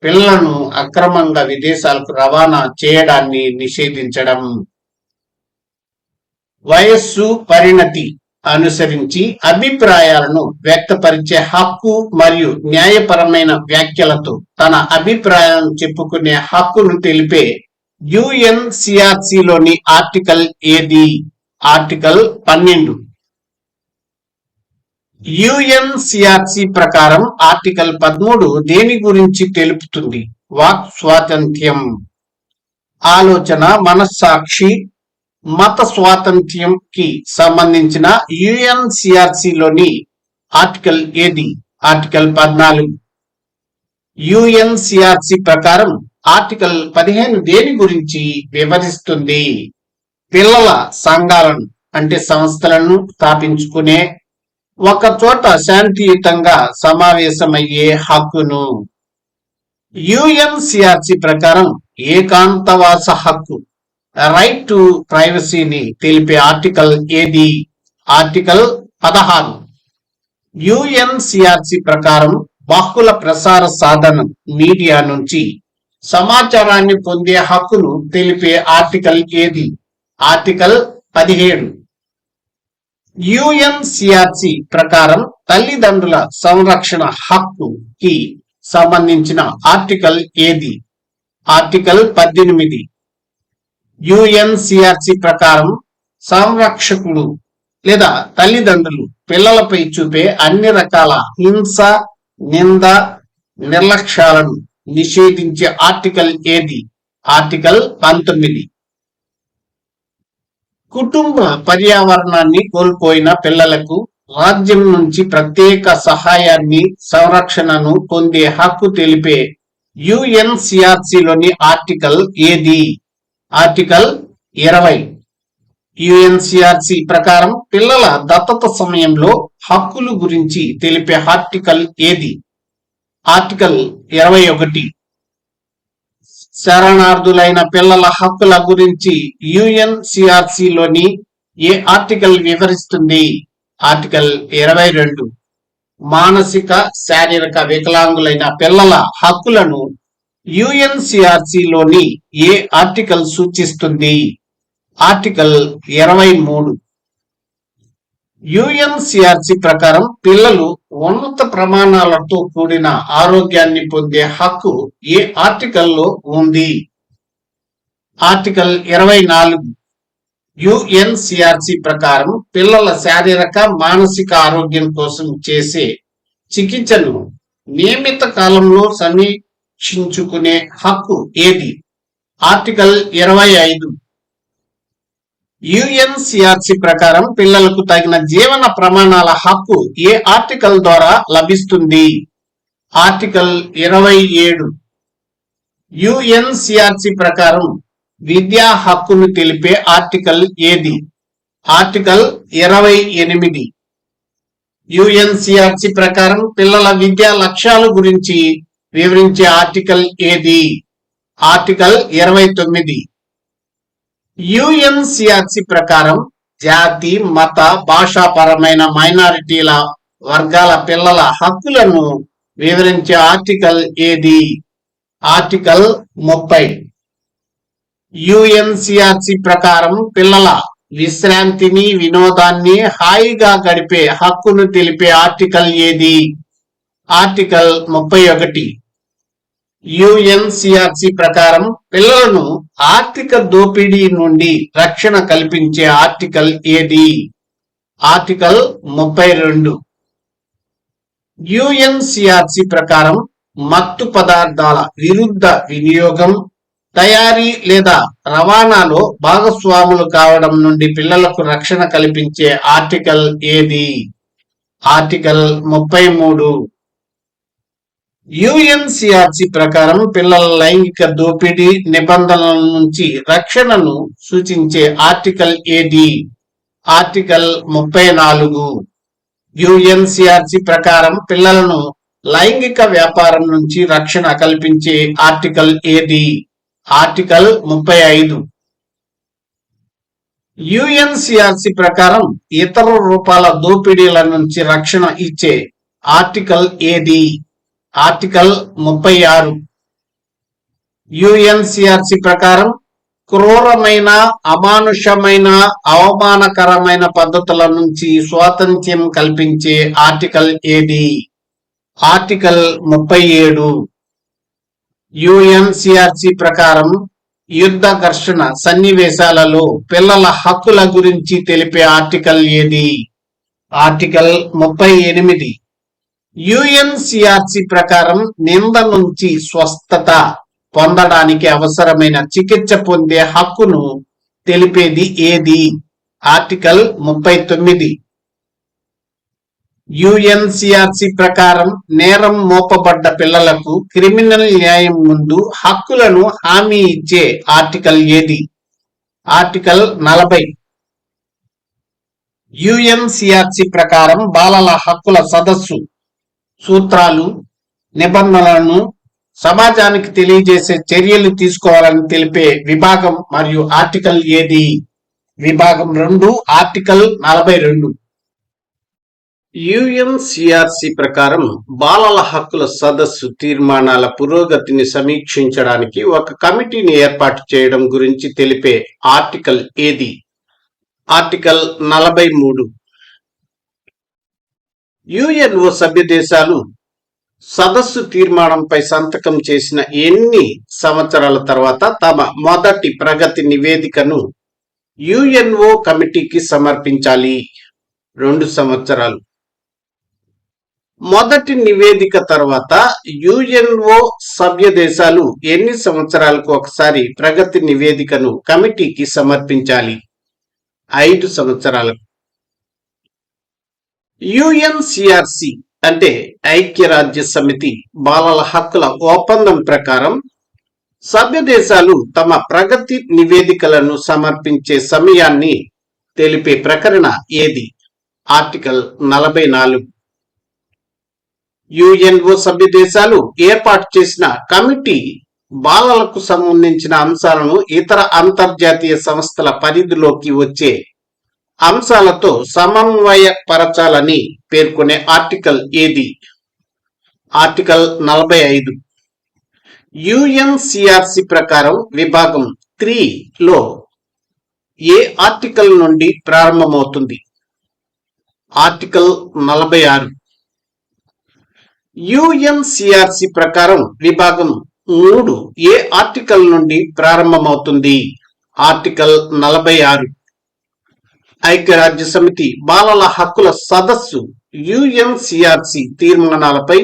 పిల్లలను అక్రమంగా విదేశాలకు రవాణా చేయడాన్ని నిషేధించడం. వయస్సు పరిణతి అనుసరించి అభిప్రాయాలను వ్యక్తపరిచే హక్కు మరియు న్యాయపరమైన వ్యాఖ్యలతో తన అభిప్రాయాలను చెప్పుకునే హక్కును తెలిపే యుఎన్సిఆర్సిలోని ఆర్టికల్ ఏది? ఆర్టికల్ 12. యుఎన్సిఆర్సి ప్రకారం ఆర్టికల్ 13 దేని గురించి తెలుపుతుంది? వాక్ స్వాతంత్ర్యం. ఆలోచన, మనస్సాక్షి, మత స్వాతంత్ర్యం కి సంబంధించిన యుఎన్సిఆర్సిలోని ఆర్టికల్ ఏది? ఆర్టికల్ 14. యుఎన్సిఆర్సి ప్రకారం ఆర్టికల్ 15 దేని గురించి వివరిస్తుంది? పిల్లల సంఘాలను అంటే సంస్థలను స్థాపించుకునే, ఒక చోట శాంతియుతంగా సమావేశమయ్యే హక్కును. యుఎన్సిఆర్సి ప్రకారం ఏకాంతవాస హక్కు రైట్ టు ప్రైవసీని తెలిపే ఆర్టికల్ ఏది? ఆర్టికల్ 16. యుఎన్సిఆర్సి ప్రకారం బహుళ ప్రసార సాధనం మీడియా నుంచి సమాచారాన్ని పొందే హక్కును తెలిపే ఆర్టికల్ ఏది? ఆర్టికల్ 17. యుఎన్సిఆర్సి ప్రకారం తల్లిదండ్రుల సంరక్షణ హక్కుకి సంబంధించిన ఆర్టికల్ ఏది? ఆర్టికల్ 18. యుఎన్సిఆర్సి ప్రకారం సంరక్షకుడు లేదా తల్లిదండ్రులు పిల్లలపై చూపే అన్ని రకాల హింస, నింద, నిర్లక్ష్యాలను నిషేధించే ఆర్టికల్ ఏది? ఆర్టికల్ 19. కుటుంబ పర్యావరణాన్ని కోల్పోయిన పిల్లలకు రాజ్యం నుంచి ప్రత్యేక సహాయాన్ని, సంరక్షణను పొందే హక్కు తెలిపే యుఎన్సిఆర్సిలోని ఆర్టికల్ ఏది? ఆర్టికల్ 20. యుఎన్సిఆర్సి ప్రకారం పిల్లల దత్తత సమయంలో హక్కులు గురించి తెలిపే ఆర్టికల్ ఏది? ఆర్టికల్ 21. శరణార్థులైన పిల్లల హక్కుల గురించి యుఎన్సిఆర్సిలోని ఏ ఆర్టికల్ వివరిస్తుంది? ఆర్టికల్ 22. మానసిక శారీరక వికలాంగులైన పిల్లల హక్కులను యుఎన్సిఆర్సిలోని ఏ ఆర్టికల్ సూచిస్తుంది? ఆర్టికల్ 23. యుఎన్సిఆర్సి ప్రకారం పిల్లలు ఉన్నత ప్రమాణాలతో కూడిన ఆరోగ్యాన్ని పొందే హక్కు ఏ ఆర్టికల్లో ఉంది? ఆర్టికల్ 24. యుఎన్సిఆర్సి ప్రకారం పిల్లల శారీరక మానసిక ఆరోగ్యం కోసం చేసే చికిత్సను నియమిత కాలంలో సమీక్షించుకునే హక్కు ఏది? ఆర్టికల్ 25. యుఎన్సిఆర్సి ప్రకారం పిల్లలకు తగిన జీవన ప్రమాణాల హక్కు ఏ ఆర్టికల్ ద్వారా లభిస్తుంది? ఆర్టికల్ 27. యుఎన్సిఆర్సి ప్రకారం విద్యా హక్కును తెలిపే ఆర్టికల్ ఏది? ఆర్టికల్ 28. యుఎన్సిఆర్సి ప్రకారం పిల్లల విద్యా లక్ష్యాల గురించి వివరించే ఆర్టికల్ ఏది? ఆర్టికల్ 29. యుఎన్సిఆర్సి ప్రకారం జాతి మత భాషాపరమైన మైనారిటీల వర్గాల పిల్లల హక్కులను వివరించే ఆర్టికల్ ఏది? ఆర్టికల్ 30. యుఎన్సిఆర్సి ప్రకారం పిల్లల విశ్రాంతిని వినోదాన్ని హాయిగా గడిపే హక్కును తెలిపే ఆర్టికల్ ఏది? ఆర్టికల్ 31. యుఎన్సిఆర్సి ప్రకారం పిల్లలను ఆర్థిక దోపిడీ నుండి రక్షణ కల్పించే ఆర్టికల్ ఏది? ఆర్టికల్ 32. యుఎన్సిఆర్సి ప్రకారం మత్తు పదార్థాల విరుద్ధ వినియోగం, తయారీ లేదా రవాణాలో భాగస్వాములు కావడం నుండి పిల్లలకు రక్షణ కల్పించే ఆర్టికల్ ఏది? ఆర్టికల్ 33. యుఎన్సిఆర్సి ప్రకారం పిల్లల లైంగిక దోపిడీ నిబంధనల నుంచి రక్షణను సూచించే ఆర్టికల్ ఏది? ఆర్టికల్ 34. యుఎన్సిఆర్సి ప్రకారం పిల్లలను లైంగిక వ్యాపారం నుంచి రక్షణ కల్పించే ఆర్టికల్ ఏది? ఆర్టికల్ 35. యుఎన్సిఆర్సి ప్రకారం ఇతర రూపాల దోపిడీల నుంచి రక్షణ ఇచ్చే ఆర్టికల్ ఏది? ఆర్టికల్ 36. యుఎన్సిఆర్సి ప్రకారం క్రూరమైన, అమానుషమైన, అవమానకరమైన పద్ధతుల నుంచి స్వాతంత్ర్యం కల్పించే ఆర్టికల్ ఏది? ఆర్టికల్ 37. యుఎన్సిఆర్సి ప్రకారం యుద్ధ ఘర్షణ సన్నివేశాలలో పిల్లల హక్కుల గురించి తెలిపే ఆర్టికల్ ఏది? ఆర్టికల్ 38. యుఎన్సిఆర్సి ప్రకారం నింద నుంచి స్వస్థత పొందడానికి అవసరమైన చికిత్స పొందే హక్కును తెలిపేది ఏది? ఆర్టికల్ 39. యుఎన్సిఆర్సి ప్రకారం నేరం మోపబడ్డ పిల్లలకు క్రిమినల్ న్యాయం ముందు హక్కులను హామీ ఇచ్చే ఆర్టికల్ ఏది? ఆర్టికల్ 40. యుఎన్సిఆర్సి ప్రకారం బాలల హక్కుల సదస్సు సూత్రాలు, నిబంధనలను సమాజానికి తెలియజేసే చర్యలు తీసుకోవాలని తెలిపే విభాగం మరియు ఆర్టికల్ ఏది? విభాగం 2, ఆర్టికల్ 42. యుఎన్సిఆర్సి ప్రకారం బాలల హక్కుల సదస్సు తీర్మానాల పురోగతిని సమీక్షించడానికి ఒక కమిటీని ఏర్పాటు చేయడం గురించి తెలిపే ఆర్టికల్ ఏది? ఆర్టికల్ 43. యుఎన్ఓ సభ్య దేశాలు సదస్సు తీర్మానంపై సంతకం చేసిన ఎన్ని సంవత్సరాల తర్వాత తమ మొదటి ప్రగతి నివేదికను యుఎన్ఓ కమిటీకి సమర్పించాలి? 2 సంవత్సరాలు. మొదటి నివేదిక తర్వాత యుఎన్ఓ సభ్య దేశాలు ఎన్ని సంవత్సరాలకు ఒకసారి ప్రగతి నివేదికను కమిటీకి సమర్పించాలి? 5 సంవత్సరాలకు. యుఎన్సిఆర్సి అంటే ఐక్యరాజ్య సమితి బాలల హక్కుల ఒప్పందం ప్రకారం సభ్య దేశాలు తమ ప్రగతి నివేదికలను సమర్పించే సమయాన్ని తెలిపే ప్రకటన ఏది? ఆర్టికల్ 44. యుఎన్ఓ సభ్య దేశాలు ఏర్పాటు చేసిన కమిటీ బాలలకు సంబంధించిన అంశాలను ఇతర అంతర్జాతీయ సంస్థల పరిధిలోకి వచ్చే అంశాలతో సమన్వయపరచాలని పేర్కొనే ఆర్టికల్ ఏది? ఆర్టికల్ 45. యుఎన్సిఆర్సి ప్రకారం విభాగం 3లో ఏ ఆర్టికల్ నుండి ప్రారంభమవుతుంది? ఆర్టికల్ 46. యుఎన్సిఆర్సి ప్రకారం విభాగం 3 ఏ ఆర్టికల్ నుండి ప్రారంభమవుతుంది? ఆర్టికల్ 46. ఐక్యరాజ్య సమితి బాలల హక్కుల సదస్సు యుఎన్సిఆర్సి తీర్మానాలపై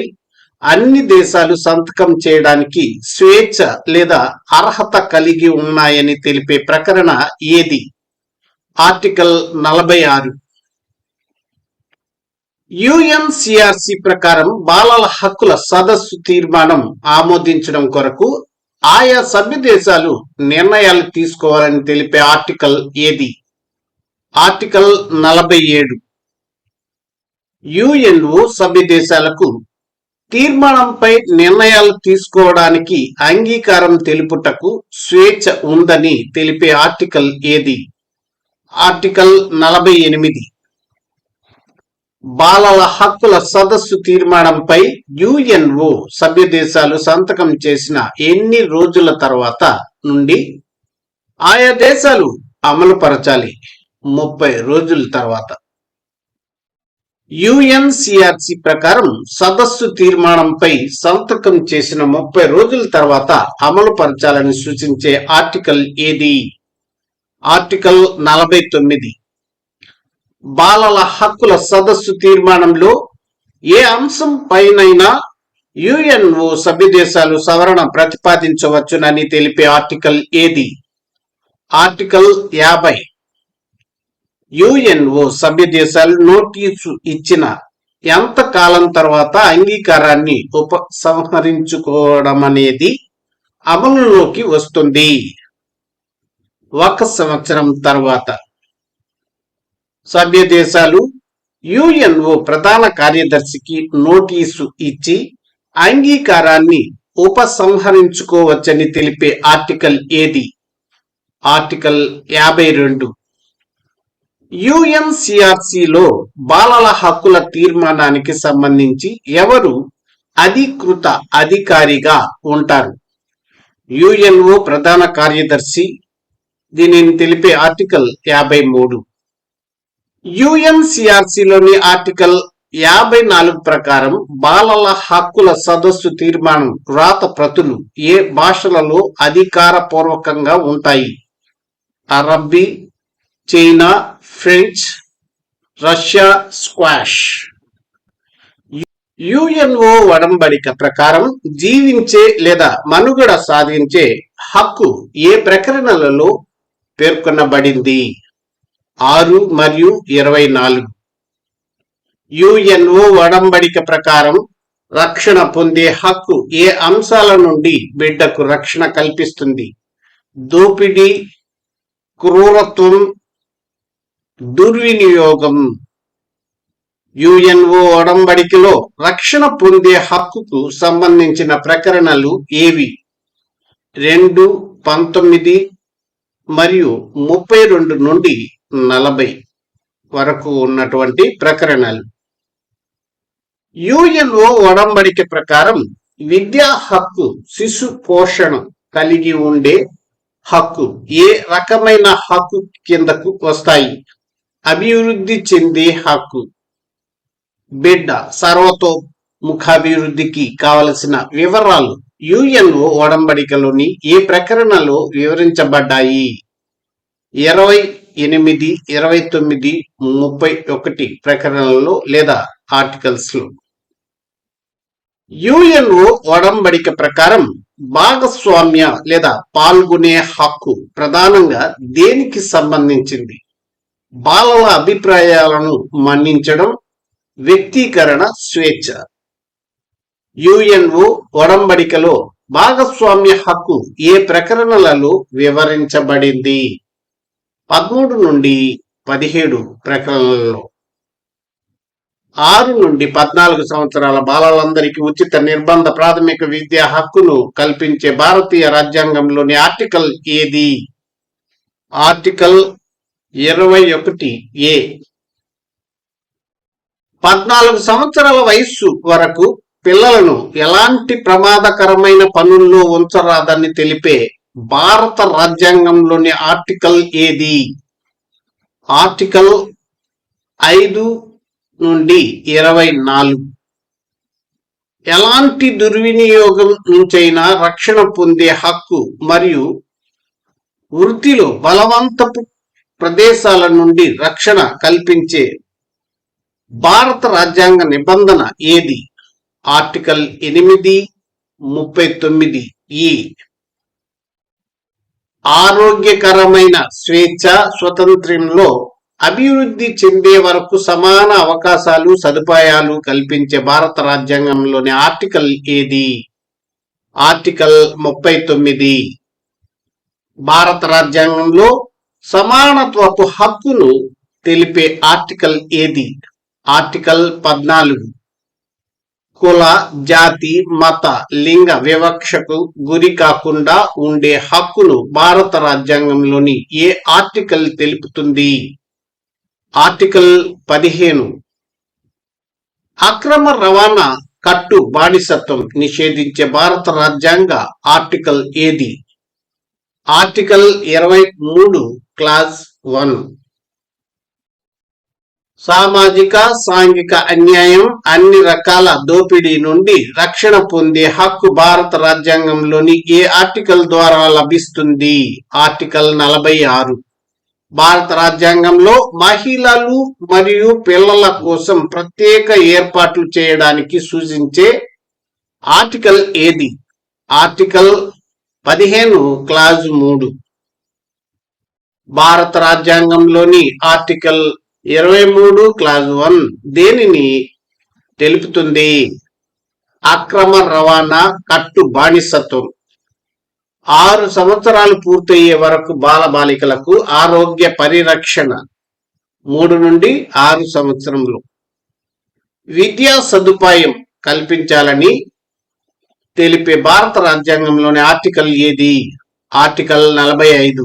అన్ని దేశాలు సంతకం చేయడానికి స్వేచ్ఛ లేదా అర్హత కలిగి ఉన్నాయని తెలిపే ప్రకటన ఏది? ఆర్టికల్ 46. యుఎన్సిఆర్సి ప్రకారం బాలల హక్కుల సదస్సు తీర్మానం ఆమోదించడం కొరకు ఆయా సభ్య దేశాలు నిర్ణయాలు తీసుకోవాలని తెలిపే ఆర్టికల్ ఏది? ఆర్టికల్ 47. యుఎన్ఓ సభ్య దేశాలకు తీర్మానంపై నిర్ణయాలు తీసుకోవడానికి అంగీకారం తెలుపుటకు స్వేచ్ఛ ఉందని తెలిపే ఆర్టికల్ ఏది? ఆర్టికల్ 48. బాలల హక్కుల సదస్సు తీర్మానంపై యుఎన్ఓ సభ్య దేశాలు సంతకం చేసిన ఎన్ని రోజుల తర్వాత నుండి ఆయా దేశాలు అమలు పరచాలి? 30 రోజుల తర్వాత. యుఎన్సిఆర్సి ప్రకారం సదస్సు తీర్మానంపై సంతకం చేసిన 30 రోజుల తర్వాత అమలు పరచాలని సూచించే ఆర్టికల్ ఏది? ఆర్టికల్ 49. బాలల హక్కుల సదస్సు తీర్మానంలో ఏ అంశం పైనైనా యుఎన్ఓ సభ్య దేశాలు సవరణ ప్రతిపాదించవచ్చునని తెలిపే ఆర్టికల్ ఏది? ఆర్టికల్ 50. యుఎన్ఓ సభ్య దేశాలు నోటీసు ఇచ్చిన ఎంత కాలం తర్వాత అంగీకారాన్ని ఉపసంహరించుకోవడం అనేది అమలులోకి వస్తుంది? 1 సంవత్సరం తర్వాత. సభ్య దేశాలు యుఎన్ఓ ప్రధాన కార్యదర్శికి నోటీసు ఇచ్చి అంగీకారాన్ని ఉపసంహరించుకోవచ్చని తెలిపే ఆర్టికల్ ఏది? ఆర్టికల్ 52. యుఎన్సిఆర్సిలో బాలల హక్కుల తీర్మానానికి సంబంధించి ఎవరు అధికృత అధికారిగా ఉంటారు? యుఎన్ఓ ప్రధాన కార్యదర్శి. దీనిని తెలిపే ఆర్టికల్ 53. యుఎన్సిఆర్సిలోని ఆర్టికల్ 54 ప్రకారం బాలల హక్కుల సదస్సు తీర్మానం వ్రాత ప్రతులు ఏ భాషలలో అధికారపూర్వకంగా ఉంటాయి? అరబ్బీ, చైనా, ఫ్రెంచ్, రష్యా, స్క్వాష్. యుఎన్ఓ ఒడంబడిక ప్రకారం జీవించే లేదా మనుగడ సాధించే హక్కు ఏ ప్రకటనలలో పేర్కొనబడింది? 6 మరియు 24. యుఎన్ఓ ఒడంబడిక ప్రకారం రక్షణ పొందే హక్కు ఏ అంశాల నుండి బిడ్డకు రక్షణ కల్పిస్తుంది? దోపిడీ, క్రూరత్వం, దుర్వినియోగం. యుఎన్ఓ ఒడంబడికలో రక్షణ పొందే హక్కుకు సంబంధించిన ప్రకటనలు ఏవి? 2, 19 మరియు 32 నుండి 40 వరకు ఉన్నటువంటి ప్రకటనలు. యుఎన్ఓ ఒడంబడిక ప్రకారం విద్యా హక్కు శిశు పోషణ కలిగి ఉండే హక్కు ఏ రకమైన హక్కు కిందకు వస్తాయి? అభివృద్ధి చెందే హక్కు. బిడ్డ సర్వతోముఖాభివృద్ధికి కావలసిన వివరాలు యుఎన్ఓ ఒడంబడికలోని ఏ ప్రకటనలో వివరించబడ్డాయి? 28, 29, 31 ప్రకటనలలో లేదా ఆర్టికల్స్ లో. యుఎన్ఓ ఒడంబడిక ప్రకారం భాగస్వామ్య లేదా పాల్గొనే హక్కు ప్రధానంగా దేనికి సంబంధించింది? బాలల అభిప్రాయాలను మన్నించడం, వ్యక్తీకరణ స్వేచ్ఛ. యుఎన్ఓ ఒడంబడికలో భాగస్వామ్య హక్కు ఏ ప్రకటనలలో వివరించబడింది? 13 నుండి 17 ప్రకటనలలో. 6 నుండి 14 సంవత్సరాల బాలలందరికీ ఉచిత నిర్బంధ ప్రాథమిక విద్యా హక్కును కల్పించే భారతీయ రాజ్యాంగంలోని ఆర్టికల్ ఏది? Article 21A. 14 సంవత్సరాల వయస్సు వరకు పిల్లలను ఎలాంటి ప్రమాదకరమైన పనుల్లో ఉంచరాదని తెలిపే భారత రాజ్యాంగంలోని ఆర్టికల్ ఏది? ఆర్టికల్ 5 నుండి 24. ఎలాంటి దుర్వినియోగం నుంచైనా రక్షణ పొందే హక్కు మరియు వృత్తిలో బలవంతపు ప్రదేశాల నుండి రక్షణ కల్పించే భారత రాజ్యాంగ నిబంధన ఏది? Article 839E. ఆరోగ్యకరమైన స్వేచ్ఛ స్వతంత్రంలో అభివృద్ధి చెందే వరకు సమాన అవకాశాలు సదుపాయాలు కల్పించే భారత రాజ్యాంగంలోని ఆర్టికల్ ఏది? ఆర్టికల్ 39. భారత రాజ్యాంగంలో సమానత్వపు హక్కును తెలిపే ఆర్టికల్ ఏది? ఆర్టికల్ 14. కుల, జాతి, మత, లింగ వివక్షకు గురి కాకుండా ఉండే హక్కును భారత రాజ్యాంగంలోని ఏ ఆర్టికల్ తెలుపుతుంది? ఆర్టికల్ 15. అక్రమ రవాణా కట్టు బానిసత్వం నిషేధించే భారత రాజ్యాంగ ఆర్టికల్ ఏది? Article 23 clause 1. సామాజిక సాంఘిక అన్యాయం, అన్ని రకాల దోపిడీ నుండి రక్షణ పొందే హక్కు భారత రాజ్యాంగంలోని ఏ ఆర్టికల్ ద్వారా లభిస్తుంది? ఆర్టికల్ 46. భారత రాజ్యాంగంలో మహిళలు మరియు పిల్లల కోసం ప్రత్యేక ఏర్పాట్లు చేయడానికి సూచించే ఆర్టికల్ ఏది? Article 15 clause 3. భారత రాజ్యాంగంలోని ఆర్టికల్ 23 క్లాజ్ 1 దేనిని తెలుపుతుంది? అక్రమ రవాణా కట్టు బానిసత్వం. 6 సంవత్సరాలు పూర్తయ్యే వరకు బాలబాలికలకు ఆరోగ్య పరిరక్షణ 3 నుండి 6 సంవత్సరంలో విద్యా సదుపాయం కల్పించాలని తెలిపే భారత రాజ్యాంగంలోని ఆర్టికల్ ఏది? ఆర్టికల్ 45.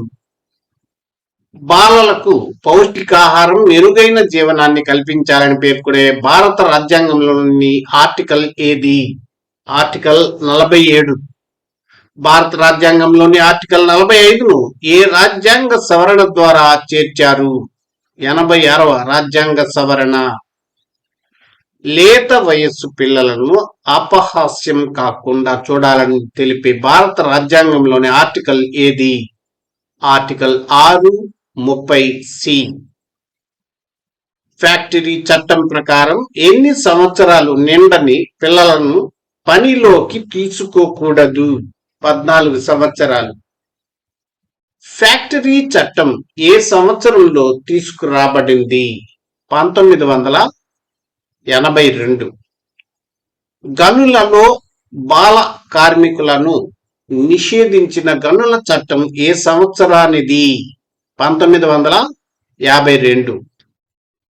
బాలలకు పౌష్టికాహారం, మెరుగైన జీవనాన్ని కల్పించాలని పేర్కొనే భారత రాజ్యాంగంలోని ఆర్టికల్ ఏది? ఆర్టికల్ 47. భారత రాజ్యాంగంలోని ఆర్టికల్ 45ను ఏ రాజ్యాంగ సవరణ ద్వారా చేర్చారు? 86వ రాజ్యాంగ సవరణ. లేత వయస్సు పిల్లలను అపహాస్యం కాకుండా చూడాలని తెలిపే భారత రాజ్యాంగంలోని ఆర్టికల్ ఏది? Article 630C. ఫ్యాక్టరీ చట్టం ప్రకారం ఎన్ని సంవత్సరాలు నిండని పిల్లలను పనిలోకి తీసుకోకూడదు? 14 సంవత్సరాలు. ఫ్యాక్టరీ చట్టం ఏ సంవత్సరంలో తీసుకురాబడింది? 1982. గనులలో బాల కార్మికులను నిషేధించిన గనుల చట్టం ఏ సంవత్సరానిది? 1952.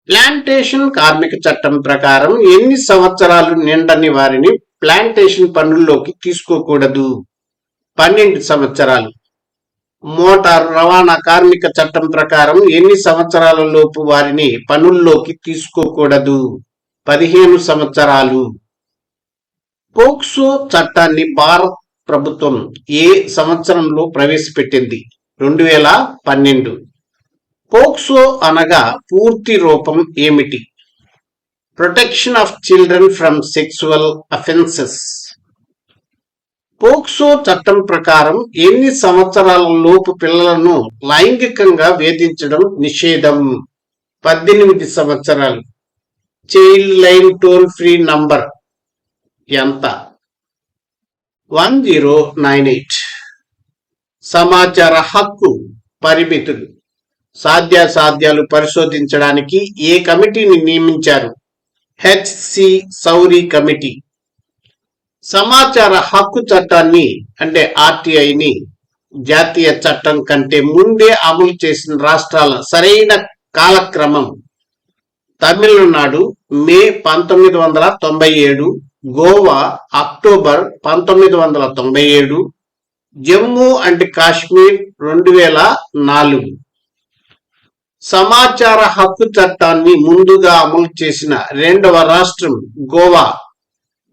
ప్లాంటేషన్ కార్మిక చట్టం ప్రకారం ఎన్ని సంవత్సరాలు నిండని వారిని ప్లాంటేషన్ పనుల్లోకి తీసుకోకూడదు? 12 సంవత్సరాలు. మోటారు రవాణా కార్మిక చట్టం ప్రకారం ఎన్ని సంవత్సరాల లోపు వారిని పనుల్లోకి తీసుకోకూడదు? 15 సంవత్సరాలు. పోక్సో చట్టాన్ని భారత ప్రభుత్వం ఏ సంవత్సరంలో ప్రవేశపెట్టింది? 2012. పోక్సో అనగా పూర్తి రూపం ఏమిటి? Protection of children from sexual offences. POCSO చట్టం ప్రకారం ఎన్ని సంవత్సరాల లోపు పిల్లలను లైంగికంగా వేధించడం నిషేధం? 18 సంవత్సరాలు. Child line toll free number ఎంత? 1098. సమాచార హక్కు పరిమితులు, సాధ్యాసాధ్యాలు పరిశోధించడానికి ఏ కమిటీని నియమించారు? హెచ్సి సౌరి కమిటీ. సమాచార హక్కు చట్టాన్ని అంటే ఆర్టీఐని జాతీయ చట్టం కంటే ముందే అమలు చేసిన రాష్ట్రాల సరైన కాలక్రమం తమిళనాడు మే 1997, గోవా అక్టోబర్ 1997, జమ్మూ అండ్ కాశ్మీర్ 2004. సమాచార హక్కు చట్టాన్ని ముందుగా అమలు చేసిన రెండవ రాష్ట్రం గోవా,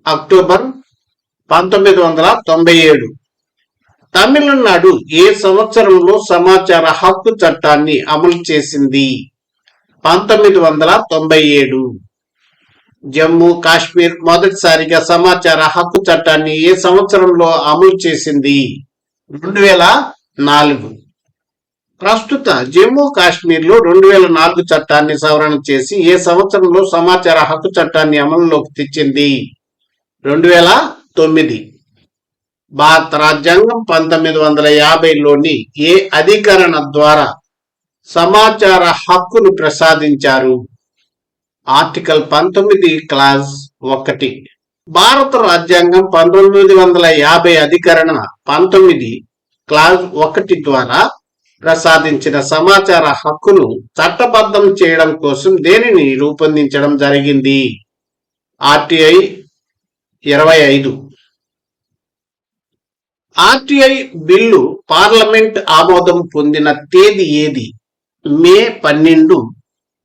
అక్టోబర్ 1997. తమిళనాడు ఏ సంవత్సరంలో సమాచార హక్కు చట్టాన్ని అమలు చేసింది? 1997. జమ్మూ కాశ్మీర్ మొదటిసారిగా సమాచార హక్కు చట్టాన్ని ఏ సంవత్సరంలో అమలు చేసింది? 2004. ప్రస్తుత జమ్మూ కాశ్మీర్ లో 2004 చట్టాన్ని సవరణ చేసి ఏ సంవత్సరంలో సమాచార హక్కు చట్టాన్ని అమలులోకి తెచ్చింది? 2009. భారత రాజ్యాంగం 1950లోని ఏ అధికరణ ద్వారా సమాచార హక్కును ప్రసాదించారు? Article 19 clause 1. భారత రాజ్యాంగం 1950 అధికరణ 19 క్లాజ్ 1 ద్వారా ప్రసాదించిన సమాచార హక్కును చట్టబద్ధం చేయడం కోసం దేనిని రూపొందించడం జరిగింది? ఆర్టీఐ 25. ఆర్టీఐ బిల్లు పార్లమెంట్ ఆమోదం పొందిన తేదీ ఏది? మే 12,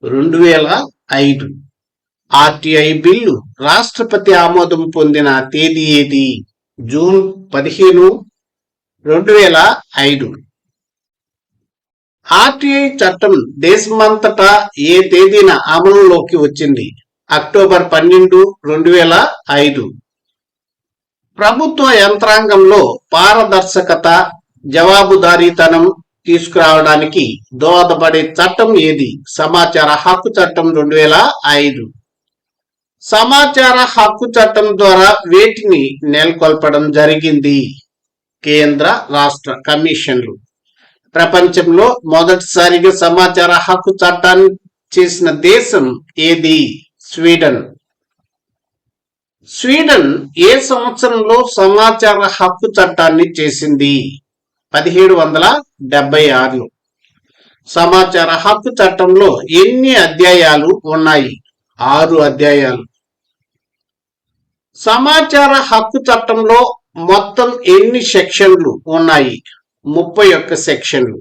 2005. ఆర్టీఐ బిల్లు రాష్ట్రపతి ఆమోదం పొందిన తేదీ ఏది? జూన్ 15, 2005. ఆర్టీఐ చట్టం దేశమంతటా ఏ తేదీన అమలులోకి వచ్చింది? అక్టోబర్ 12, 2005. ప్రభుత్వ యంత్రాంగంలో పారదర్శకత, జవాబుదారీతనం తీసుకురావడానికి దోహదపడే చట్టం ఏది? సమాచార హక్కు చట్టం 2005. సమాచార హక్కు చట్టం ద్వారా వేటిని నెలకొల్పడం జరిగింది? కేంద్ర రాష్ట్ర కమిషన్లు. ప్రపంచంలో మొదటిసారిగా సమాచార హక్కు చట్టాన్ని చేసిన దేశం ఏది? స్వీడన్. స్వీడన్ ఏ సంవత్సరంలో సమాచార హక్కు చట్టాన్ని చేసింది? 1776లో. సమాచార హక్కు చట్టంలో ఎన్ని అధ్యాయాలు ఉన్నాయి? 6 అధ్యాయాలు. సమాచార హక్కు చట్టంలో మొత్తం ఎన్ని సెక్షన్లు ఉన్నాయి? 31 సెక్షన్లు.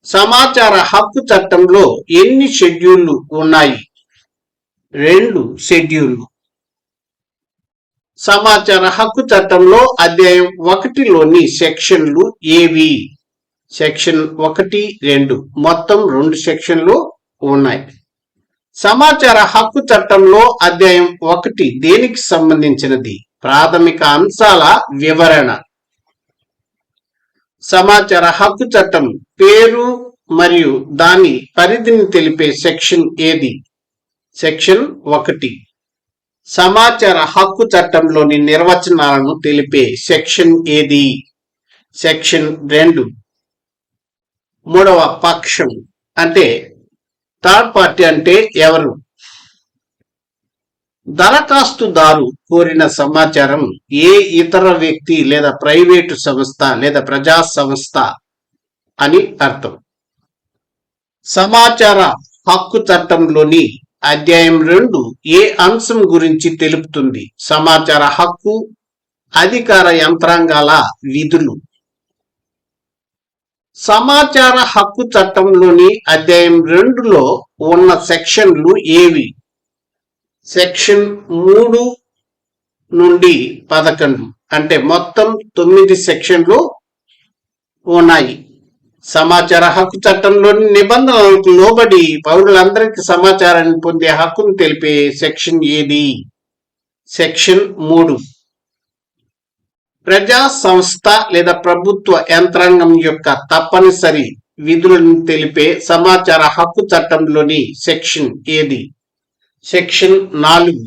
సమాచార హక్కు చట్టంలో ఎన్ని షెడ్యూళ్లు ఉన్నాయి? 2 షెడ్యూళ్లు. సమాచార హక్కు చట్టంలో అధ్యాయం 1లోని సెక్షన్లు ఏవి? సెక్షన్ 1, 2 మొత్తం 2 సెక్షన్లు ఉన్నాయి. సమాచార హక్కు చట్టంలో అధ్యాయం 1 దేనికి సంబంధించినది? ప్రాథమిక అంశాల వివరణ. సమాచార హక్కు చట్టం పేరు మరియు దాని పరిధిని తెలిపే సెక్షన్ ఏది? సెక్షన్ 1. సమాచార హక్కు చట్టంలోని నిర్వచనాలను తెలిపే సెక్షన్ ఏది? సెక్షన్ 2. మూడవ పక్షం అంటే థర్డ్ పార్టీ అంటే ఎవరు? దరఖాస్తుదారు కోరిన సమాచారం ఏ ఇతర వ్యక్తి లేదా ప్రైవేటు సంస్థ లేదా ప్రజా సంస్థ అని అర్థం. సమాచార హక్కు చట్టంలోని అధ్యాయం 2 ఏ అంశం గురించి తెలుపుతుంది? సమాచార హక్కు, అధికార యంత్రాంగాల విధులు. సమాచార హక్కు చట్టంలోని అధ్యాయం 2లో ఉన్న సెక్షన్లు ఏవి? సెక్షన్ 3 నుండి 11 అంటే మొత్తం 9 సెక్షన్లు ఉన్నాయి. సమాచార హక్కు చట్టంలోని నిబంధనలకు లోబడి పౌరులందరికీ సమాచారాన్ని పొందే హక్కును తెలిపే సెక్షన్ ఏది? సెక్షన్ 3. ప్రజా సంస్థ లేదా ప్రభుత్వ యంత్రాంగం యొక్క తప్పనిసరి విధులను తెలిపే సమాచార హక్కు చట్టంలోని సెక్షన్ ఏది? సెక్షన్ 4.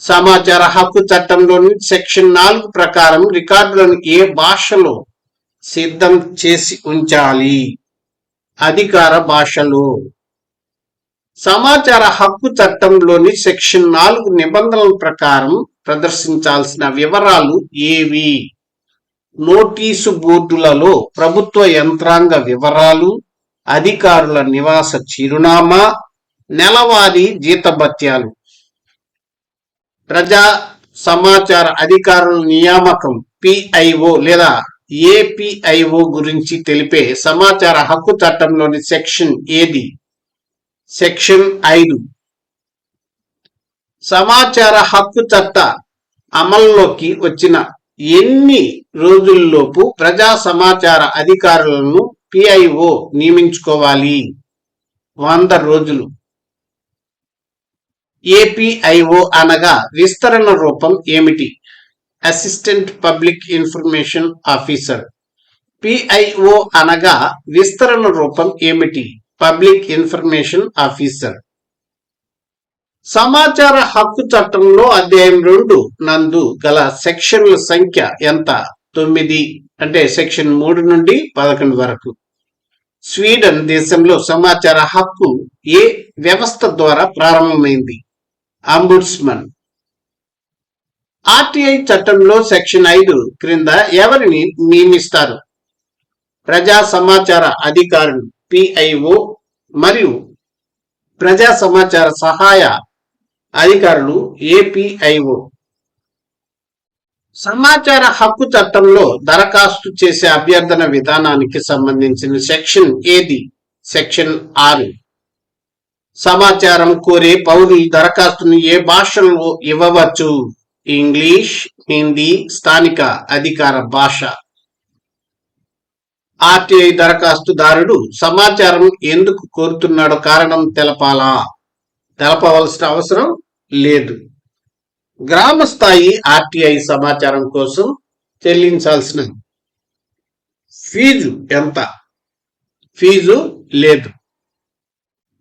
సమాచార హక్కు చట్టంలోని సెక్షన్ 4 ప్రకారం రికార్డులను ఏ భాషలో సిద్ధం చేసి ఉంచాలి? అధికార భాషలో. సమాచార హక్కు చట్టంలోని సెక్షన్ 4 నిబంధనల ప్రకారం ప్రదర్శించాల్సిన వివరాలు ఏవి? నోటీసు బోర్డులలో ప్రభుత్వ యంత్రాంగ వివరాలు, అధికారుల నివాస చిరునామా, నెలవారీ జీతభత్యాలు. ప్రజా సమాచార అధికారుల నియామకం పిఐఓ లేదా ఏపీఐఓ గురించి తెలిపే సమాచార హక్కు చట్టంలోని సెక్షన్ ఏది? సెక్షన్ 5. సమాచార హక్కు చట్ట అమల్లోకి వచ్చిన ఎన్ని రోజుల్లోపు ప్రజా సమాచార అధికారులను పిఐఓ నియమించుకోవాలి? 100 రోజులు. ఏపీఐఓ అనగా విస్తరణ రూపం ఏమిటి? Assistant public information officer. PIO అనగా విస్తరణ రూపం ఏమిటి? Public information officer. సమాచార హక్కు చట్టంలో అధ్యాయం 2 నందు గల సెక్షన్ల సంఖ్య ఎంత? 9. అంటే సెక్షన్ 3 నుండి 11 వరకు. స్వీడన్ దేశంలో సమాచార హక్కు ఏ వ్యవస్థ ద్వారా ప్రారంభమైంది? అంబుడ్స్మన్. ఆర్టీఐ చట్టంలో సెక్షన్ 5 క్రింద ఎవరిని నియమిస్తారు? ప్రజా సమాచార అధికారులు పిఐఓ మరియు ప్రజా సమాచార సహాయ అధికారులు ఏపీఐఓ. సమాచార హక్కు చట్టంలో దరఖాస్తు చేసే అభ్యర్థన విధానానికి సంబంధించిన సెక్షన్ ఏది? సెక్షన్ 6. సమాచారం కోరే పౌరులు దరఖాస్తును ఏ భాషలో ఇవ్వవచ్చు? ఇంగ్లీష్, హిందీ, స్థానిక అధికార భాష. ఆర్టీఐ దరఖాస్తుదారుడు సమాచారం ఎందుకు కోరుతున్నాడో కారణం తెలపవలసిన అవసరం లేదు. గ్రామ స్థాయి ఆర్టీఐ సమాచారం కోసం చెల్లించాల్సిన ఫీజు ఎంత? ఫీజు లేదు.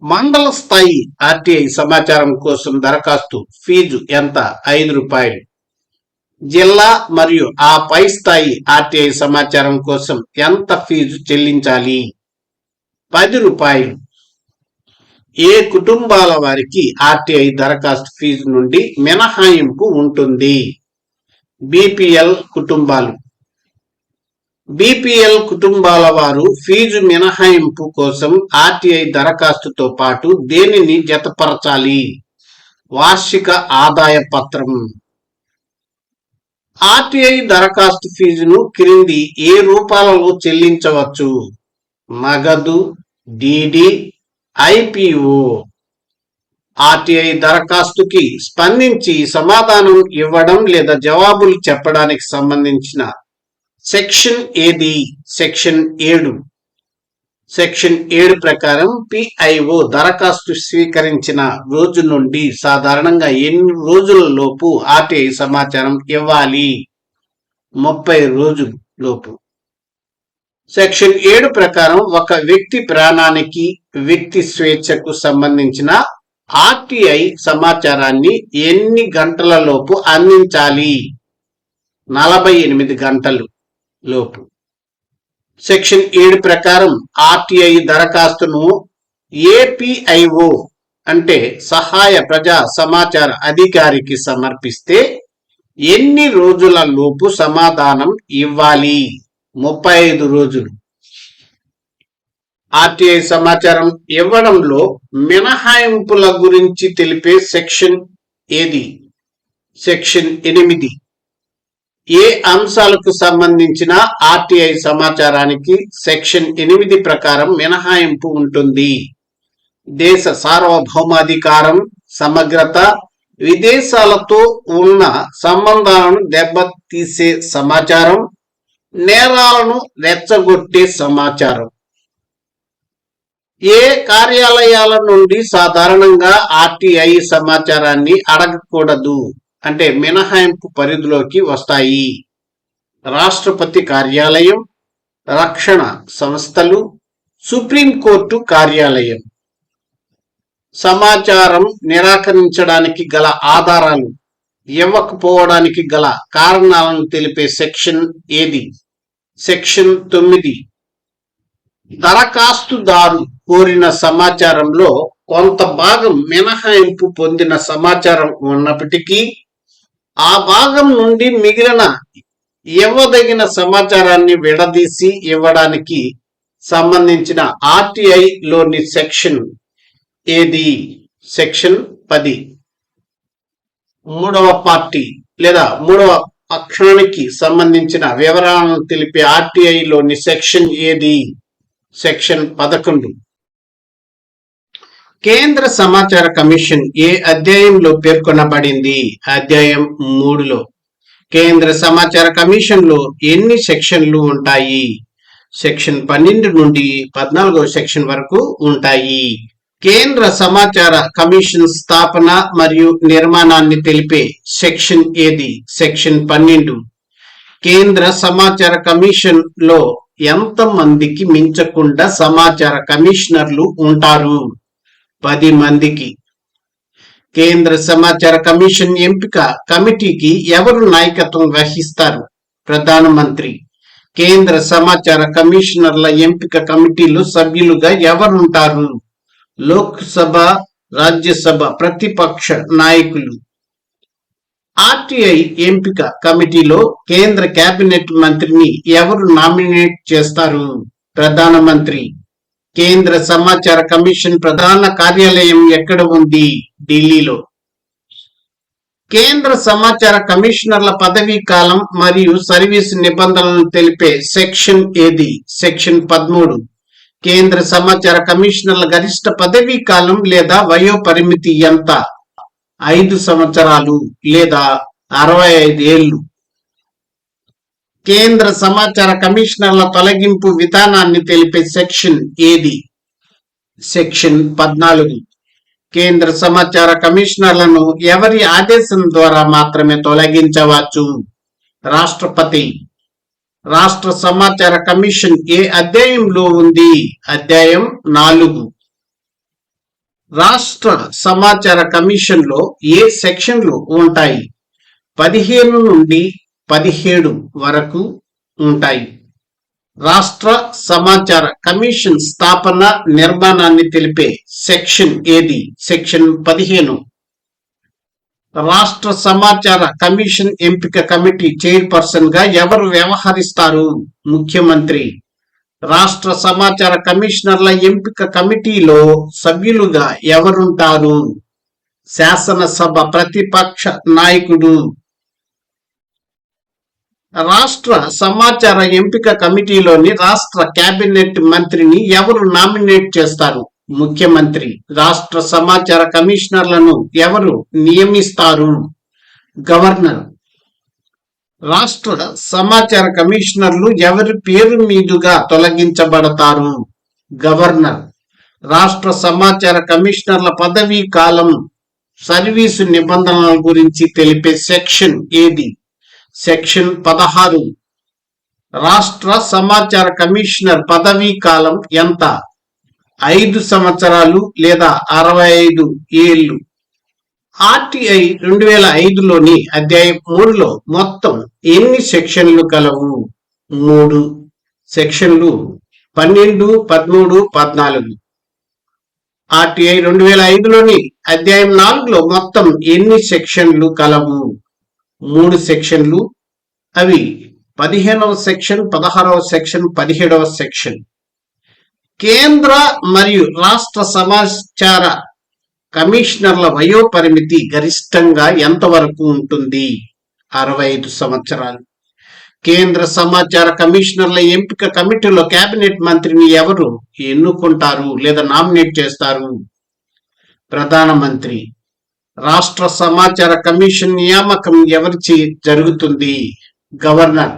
మండల స్థాయి ఆర్టీఐ సమాచారం కోసం దరఖాస్తు ఫీజు ఎంత? 5 రూపాయలు. జిల్లా మరియు ఆ పై స్థాయి ఆర్టీఐ సమాచారం కోసం ఎంత ఫీజు చెల్లించాలి? 10 రూపాయలు. ఏ కుటుంబాల వారికి ఆర్టీఐ దరఖాస్తు ఫీజు నుండి మినహాయింపు ఉంటుంది? బీపీఎల్ కుటుంబాలు. బీపీఎల్ కుటుంబాల వారు ఫీజు మినహాయింపు కోసం ఆర్టీఐ దరఖాస్తుతో పాటు దేనిని జతపరచాలి? వార్షిక ఆదాయ పత్రం. ఆర్టీఐ దరఖాస్తు ఫీజును క్రింది ఏ రూపాలలో చెల్లించవచ్చు? నగదు, డిడి, ఐపీఓ. ఆర్టీఐ దరఖాస్తుకి స్పందించి సమాధానం ఇవ్వడం లేదా జవాబులు చెప్పడానికి సంబంధించిన సెక్షన్ ఏది? సెక్షన్ 7. సెక్షన్ 7 ప్రకారం పిఐఓ దరఖాస్తు స్వీకరించిన రోజు నుండి సాధారణంగా ఎన్ని రోజుల లోపు ఆర్టీఐ సమాచారం ఇవ్వాలి? 30 రోజుల లోపు. సెక్షన్ 7 ప్రకారం ఒక వ్యక్తి ప్రాణానికి, వ్యక్తి స్వేచ్ఛకు సంబంధించిన ఆర్టీఐ సమాచారాన్ని ఎన్ని గంటల లోపు అందించాలి? 48 గంటలు లోపు. సెక్షన్ 7 ప్రకారం ఆర్టీఐ దరఖాస్తును ఏపీఐఓ అంటే సహాయ ప్రజా సమాచార అధికారికి సమర్పిస్తే ఎన్ని రోజుల లోపు సమాధానం ఇవ్వాలి? 35 రోజులు. ఆర్టీఐ సమాచారం ఇవ్వడంలో మినహాయింపుల గురించి తెలిపే సెక్షన్ ఏది? సెక్షన్ 8. ఏ అంశాలకు సంబంధించిన ఆర్టీఐ సమాచారానికి సెక్షన్ 8 ప్రకారం మినహాయింపు ఉంటుంది? దేశ సార్వభౌమాధికారం, సమగ్రత, విదేశాలతో ఉన్న సంబంధాలను దెబ్బతీసే సమాచారం, నేరాలను రెచ్చగొట్టే సమాచారం. ఏ కార్యాలయాల నుండి సాధారణంగా ఆర్టీఐ సమాచారాన్ని అడగకూడదు అంటే మినహాయింపు పరిధిలోకి వస్తాయి? రాష్ట్రపతి కార్యాలయం, రక్షణ సంస్థలు, సుప్రీంకోర్టు కార్యాలయం. సమాచారం నిరాకరించడానికి గల ఆధారాలు, ఇవ్వకపోవడానికి గల కారణాలను తెలిపే సెక్షన్ ఏది? సెక్షన్ 9. దరఖాస్తుదారు కోరిన సమాచారంలో కొంత భాగం మినహాయింపు పొందిన సమాచారం ఉన్నప్పటికీ ఆ భాగం నుండి మిగిలిన ఇవ్వదగిన సమాచారాన్ని విడదీసి ఇవ్వడానికి సంబంధించిన ఆర్టీఐ లోని సెక్షన్ ఏది? సెక్షన్ 10. మూడవ పార్టీ లేదా మూడవ అక్షరానికి సంబంధించిన వివరాలను తెలిపే ఆర్టీఐలోని సెక్షన్ ఏది? సెక్షన్ 11. కేంద్ర సమాచార కమిషన్ ఏ అధ్యాయంలో పేర్కొనబడింది? అధ్యాయం 3లో. కేంద్ర సమాచార కమిషన్ లో ఎన్ని సెక్షన్లు ఉంటాయి? సెక్షన్ 12 నుండి 14వ సెక్షన్ వరకు ఉంటాయి. కేంద్ర సమాచార కమిషన్ స్థాపన మరియు నిర్మాణాన్ని తెలిపే సెక్షన్ ఏది? సెక్షన్ 12. కేంద్ర సమాచార కమిషన్ లో ఎంత మందికి మించకుండా సమాచార కమిషనర్లు ఉంటారు? 10 మందికి. కేంద్ర సమాచార కమిషన్ ఎంపిక కమిటీకి ఎవరు నాయకత్వం వహిస్తారు? ప్రధానమంత్రి. కేంద్ర సమాచార కమిషనర్ల ఎంపిక కమిటీలో సభ్యులుగా ఎవరుంటారు? లోక్సభ, రాజ్యసభ ప్రతిపక్ష నాయకులు. ఆర్టీఐ ఎంపిక కమిటీలో కేంద్ర కేబినెట్ మంత్రిని ఎవరు నామినేట్ చేస్తారు? ప్రధానమంత్రి. కేంద్ర సమాచార కమిషన్ ప్రధాన కార్యాలయం ఎక్కడ ఉంది? ఢిల్లీలో. కేంద్ర సమాచార కమిషనర్ల పదవీ కాలం మరియు సర్వీసు నిబంధనలను తెలిపే సెక్షన్ ఏది? సెక్షన్ 13. కేంద్ర సమాచార కమిషనర్ల గరిష్ట పదవీ కాలం లేదా వయో పరిమితి ఎంత? 5 సంవత్సరాలు లేదా 65 ఏళ్లు. కేంద్ర సమాచార కమిషనర్ల తొలగింపు విధానాన్ని తెలిపే సెక్షన్ ఏది? సెక్షన్ 14. కేంద్ర సమాచార కమిషనర్లను ఎవరి ఆదేశం ద్వారా మాత్రమే తొలగించవచ్చు? రాష్ట్రపతి. రాష్ట్ర సమాచార కమిషన్ ఏ అధ్యాయంలో ఉంది? అధ్యాయం 4. రాష్ట్ర సమాచార కమిషన్ లో ఏ సెక్షన్లు ఉంటాయి? 15 నుండి 17 వరకు ఉంటాయి. రాష్ట్ర సమాచార కమిషన్ స్థాపన నిర్మాణాన్ని తెలిపే సెక్షన్ ఏది? సెక్షన్ 15. రాష్ట్ర సమాచార కమిషన్ ఎంపిక కమిటీ చైర్పర్సన్ గా ఎవరు వ్యవహరిస్తారు? ముఖ్యమంత్రి. రాష్ట్ర సమాచార కమిషనర్ల ఎంపిక కమిటీలో సభ్యులుగా ఎవరుంటారు? శాసనసభ ప్రతిపక్ష నాయకుడు. రాష్ట్ర సమాచార ఎంపిక కమిటీలోని రాష్ట్ర కేబినెట్ మంత్రిని ఎవరు నామినేట్ చేస్తారు? ముఖ్యమంత్రి. రాష్ట్ర సమాచార కమిషనర్లను ఎవరు నియమిస్తారు? గవర్నర్. రాష్ట్ర సమాచార కమిషనర్లు ఎవరి పేరు మీదుగా తొలగించబడతారు? గవర్నర్. రాష్ట్ర సమాచార కమిషనర్ల పదవీ కాలం, సర్వీసు నిబంధనల గురించి తెలిపే సెక్షన్ ఏది? సెక్షన్ 16. రాష్ట్ర సమాచార కమిషనర్ పదవీ కాలం ఎంత? 5 సంవత్సరాలు లేదా 65 ఏళ్లు. ఆర్టీఐ 2005లోని అధ్యాయం 3లో మొత్తం ఎన్ని సెక్షన్లు కలవు? 3 సెక్షన్లు. 12, 13, 14. ఆర్టీఐ 2005లోని అధ్యాయం 4లో మొత్తం ఎన్ని సెక్షన్లు కలవు? 3 సెక్షన్లు. అవి 15వ సెక్షన్, 16వ సెక్షన్, 17వ సెక్షన్. కేంద్ర మరియు రాష్ట్ర సమాచార కమిషనర్ల వయో పరిమితి గరిష్టంగా ఎంతవరకు ఉంటుంది? 65 సంవత్సరాలు. కేంద్ర సమాచార కమిషనర్ల ఎంపిక కమిటీలో కేబినెట్ మంత్రిని ఎవరు ఎన్నుకుంటారు లేదా నామినేట్ చేస్తారు? ప్రధానమంత్రి. రాష్ట్ర సమాచార కమిషన్ నియామకం ఎవరిచే జరుగుతుంది? గవర్నర్.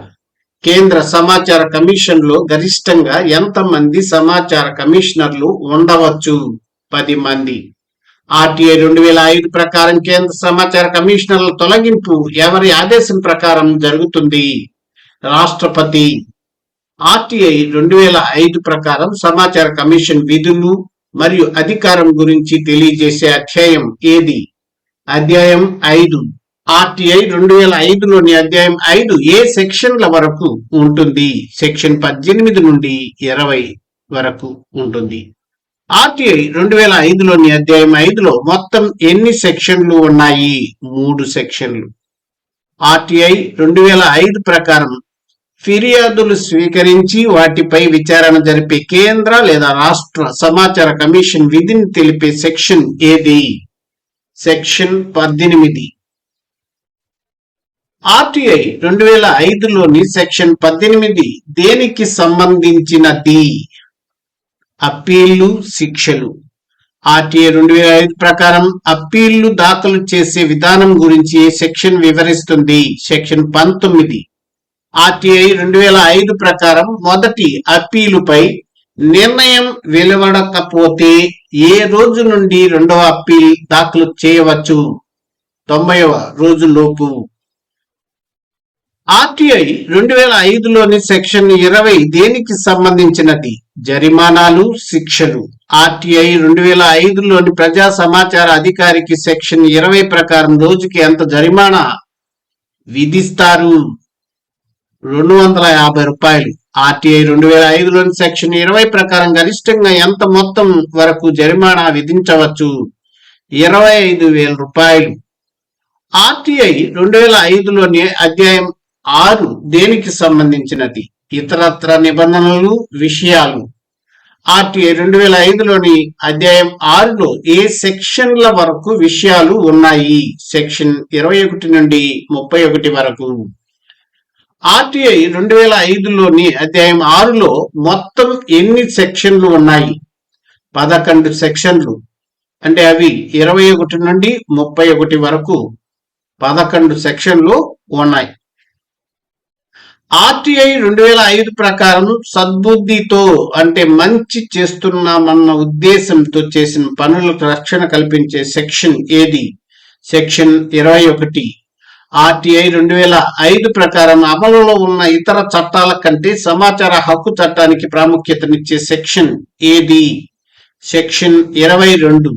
కేంద్ర సమాచార కమిషన్ లో గరిష్టంగా ఎంతమంది సమాచార కమిషనర్లు ఉండవచ్చు? 10 మంది. ఆర్టీఐ 2005 ప్రకారం కేంద్ర సమాచార కమిషనర్ల తొలగింపు ఎవరి ఆదేశం ప్రకారం జరుగుతుంది? రాష్ట్రపతి. ఆర్టీఐ 2005 ప్రకారం సమాచార కమిషన్ విధులు మరియు అధికారం గురించి తెలియజేసే అధ్యాయం ఏది? అధ్యాయం 5. ఆర్టీఐ 2005లోని అధ్యాయం 5 ఏ సెక్షన్ల వరకు ఉంటుంది? సెక్షన్ 18 నుండి 20 వరకు ఉంటుంది. ఆర్టీఐ 2005లోని అధ్యాయం 5లో మొత్తం ఎన్ని సెక్షన్లు ఉన్నాయి? 3 సెక్షన్లు. ఆర్టీఐ 2005 ప్రకారం ఫిర్యాదులు స్వీకరించి వాటిపై విచారణ జరిపే కేంద్ర లేదా రాష్ట్ర సమాచార కమిషన్ విధిని తెలిపే సెక్షన్ ఏది? సెక్షన్ 18. ఆర్టీఐ 2005లోని సెక్షన్ 18 దేనికి సంబంధించినది? అప్పీళ్లు, శిక్షలు. ఆర్టీఐ 2005 ప్రకారం అప్పీళ్లు దాఖలు చేసే విధానం గురించి సెక్షన్ వివరిస్తుంది. సెక్షన్ 19. ఆర్టీఐ 2005 ప్రకారం మొదటి అప్పీలుపై నిర్ణయం వెలువడకపోతే ఏ రోజు నుండి రెండవ అప్పీల్ దాఖలు చేయవచ్చు? 90వ రోజులోపు. ఆర్టీఐ 2005లోని సెక్షన్ 20 దేనికి సంబంధించినది? జరిమానాలు, శిక్షలు. ఆర్టీఐ 2005లోని ప్రజా సమాచార అధికారికి సెక్షన్ 20 ప్రకారం రోజుకి ఎంత జరిమానా విధిస్తారు? 250 రూపాయలు. ఆర్టీఐ 2005లోని సెక్షన్ 20 ప్రకారం గరిష్టంగా ఎంత మొత్తం వరకు జరిమానా విధించవచ్చు? 25,000 రూపాయలు. ఆర్టీఐ 2005లోని అధ్యాయం 6 దేనికి సంబంధించినది? ఇతరత్ర నిబంధనలు, విషయాలు. ఆర్టీఐ 2005లోని అధ్యాయం 6లో ఏ సెక్షన్ల వరకు విషయాలు ఉన్నాయి? సెక్షన్ 21 నుండి 31 వరకు. ఆర్టీఐ 2005లోని అధ్యాయం 6లో మొత్తం ఎన్ని సెక్షన్లు ఉన్నాయి? 11 సెక్షన్లు. అంటే అవి 21 నుండి 31 వరకు 11 సెక్షన్లు ఉన్నాయి. ఆర్టీఐ 2005 ప్రకారం సద్బుద్ధితో అంటే మంచి చేస్తున్నామన్న ఉద్దేశంతో చేసిన పనులకు రక్షణ కల్పించే సెక్షన్ ఏది? సెక్షన్ 21. ఆర్టీఐ 2005 ప్రకారం అమలులో ఉన్న ఇతర చట్టాల కంటే సమాచార హక్కు చట్టానికి ప్రాముఖ్యతనిచ్చే సెక్షన్ ఏది? సెక్షన్ 22.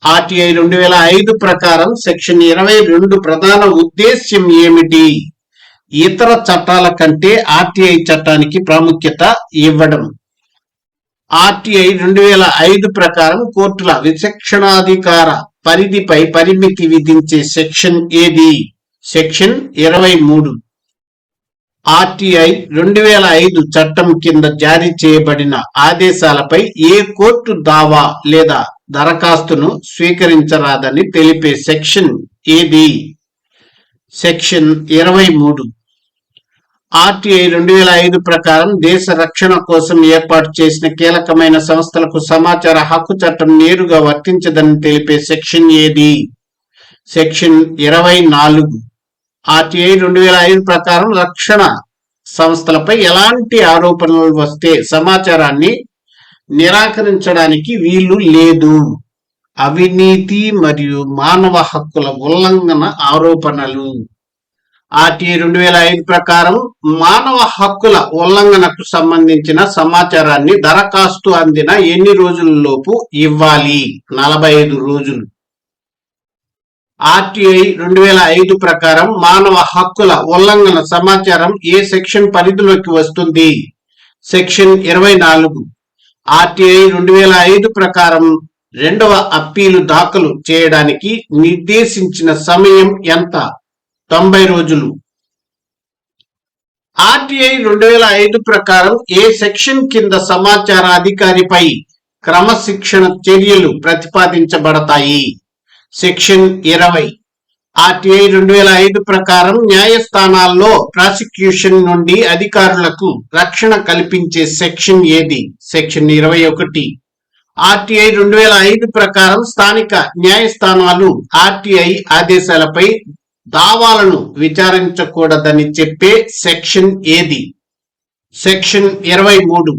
ఆర్టీఐ 2005 ప్రకారం సెక్షన్ 22 ప్రధాన ఉద్దేశ్యం ఏమిటి? ఇతర చట్టాల కంటే ఆర్టీఐ చట్టానికి ప్రాముఖ్యత ఇవ్వడం. ఆర్టీఐ 2005 ప్రకారం కోర్టుల విచక్షణాధికార పరిధిపై పరిమితి విధించే సెక్షన్ ఏది? సెక్షన్ 23. ఆర్టీఐ 2005 చట్టం కింద జారీ చేయబడిన ఆదేశాలపై ఏ కోర్టు దావా లేదా దరఖాస్తును స్వీకరించరాదని తెలిపే సెక్షన్ ఏది? సెక్షన్ 23. ఆర్టీఐ 2005 ప్రకారం దేశ రక్షణ కోసం ఏర్పాటు చేసిన కీలకమైన సంస్థలకు సమాచార హక్కు చట్టం నేరుగా వర్తించదని తెలిపే సెక్షన్ ఏది? సెక్షన్ 24. ఆర్టీఐ 2005 ప్రకారం రక్షణ సంస్థలపై ఎలాంటి ఆరోపణలు వస్తే సమాచారాన్ని నిరాకరించడానికి వీలు లేదు. అవినీతి మరియు మానవ హక్కుల ఉల్లంఘన ఆరోపణలు. ఆర్టీఐ 2005 ప్రకారం మానవ హక్కుల ఉల్లంఘనకు సంబంధించిన సమాచారాన్ని దరఖాస్తు అందిన ఎన్ని రోజులలోపు ఇవ్వాలి? 45 రోజులు. ఆర్టీఐ 2005 ప్రకారం మానవ హక్కుల ఉల్లంఘన సమాచారం ఏ సెక్షన్ పరిధిలోకి వస్తుంది? సెక్షన్ 24. ఆర్టీఐ 2005 ప్రకారం రెండవ అప్పీలు దాఖలు చేయడానికి నిర్దేశించిన సమయం ఎంత? 90 రోజులు. ఆర్టీఐ 2005 ప్రకారం ఏ సెక్షన్ కింద సమాచార అధికారిపై క్రమశిక్షణ చర్యలు ప్రతిపాదించబడతాయి? సెక్షన్ 20. ఆర్టీఐ 2005 ప్రకారం న్యాయస్థానాల్లో ప్రాసిక్యూషన్ నుండి అధికారులకు రక్షణ కల్పించే సెక్షన్ ఏది? సెక్షన్ 21. ఆర్టీఐ 2005 ప్రకారం స్థానిక న్యాయస్థానాలు ఆర్టీఐ ఆదేశాలపై దావాలను విచారించకూడదని చెప్పే సెక్షన్ ఏది? సెక్షన్ 23.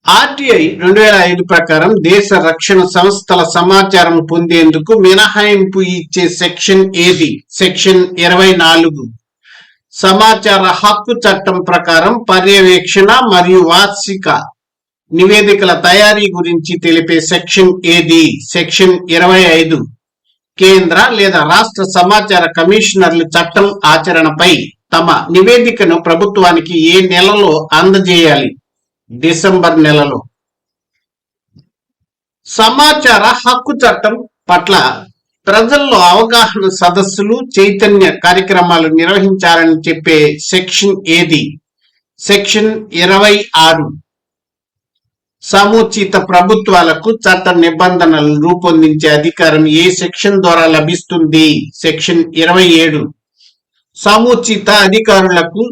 ఆర్టీఐ 2005 ప్రకారం దేశ రక్షణ సంస్థల సమాచారం పొందేందుకు మినహాయింపు ఇచ్చే సెక్షన్ ఏది? సెక్షన్ 24. సమాచార హక్కు చట్టం ప్రకారం పర్యవేక్షణ మరియు వార్షిక నివేదికల తయారీ గురించి తెలిపే సెక్షన్ ఏది? సెక్షన్ 25. కేంద్ర లేదా రాష్ట్ర సమాచార కమిషనర్లు చట్టం ఆచరణపై తమ నివేదికను ప్రభుత్వానికి ఏ నెలలో అందజేయాలి? డిసెంబర్ నెలలో. సమాచార హక్కు చట్టం పట్ల ప్రజల్లో అవగాహన సదస్సులు, చైతన్య కార్యక్రమాలు నిర్వహించాలని చెప్పే సెక్షన్ ఏది? సెక్షన్ 26. సముచిత ప్రభుత్వాలకు చట్ట నిబంధనలు రూపొందించే అధికారం ఏ సెక్షన్ ద్వారా లభిస్తుంది? సెక్షన్ 27. సముచిత అధికారులకు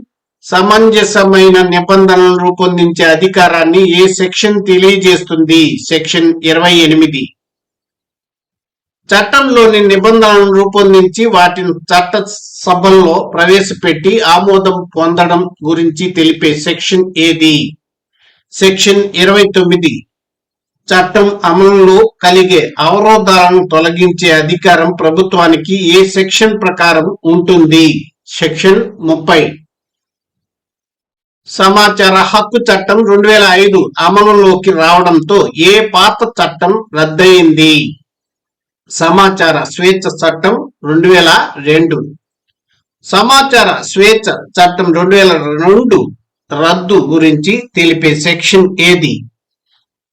సమంజసమైన నిబంధనలు రూపొందించే అధికారాన్ని ఏ సెక్షన్ తెలియజేస్తుంది? సెక్షన్ 28. చట్టంలోని నిబంధనలను రూపొందించి వాటిని చట్ట సభల్లో ప్రవేశపెట్టి ఆమోదం పొందడం గురించి తెలిపే సెక్షన్ ఏది? సెక్షన్ 29. చట్టం అమలులో కలిగే అవరోధాలను తొలగించే అధికారం ప్రభుత్వానికి ఏ సెక్షన్ ప్రకారం ఉంటుంది? సెక్షన్ 30. సమాచార హక్కు చట్టం 2005 అమలులోకి రావడంతో ఏ పాత చట్టం రద్దయింది? సమాచార స్వేచ్ఛ చట్టం 2002. సమాచార స్వేచ్ఛ చట్టం 2002 రద్దు గురించి తెలిపే సెక్షన్ ఏది?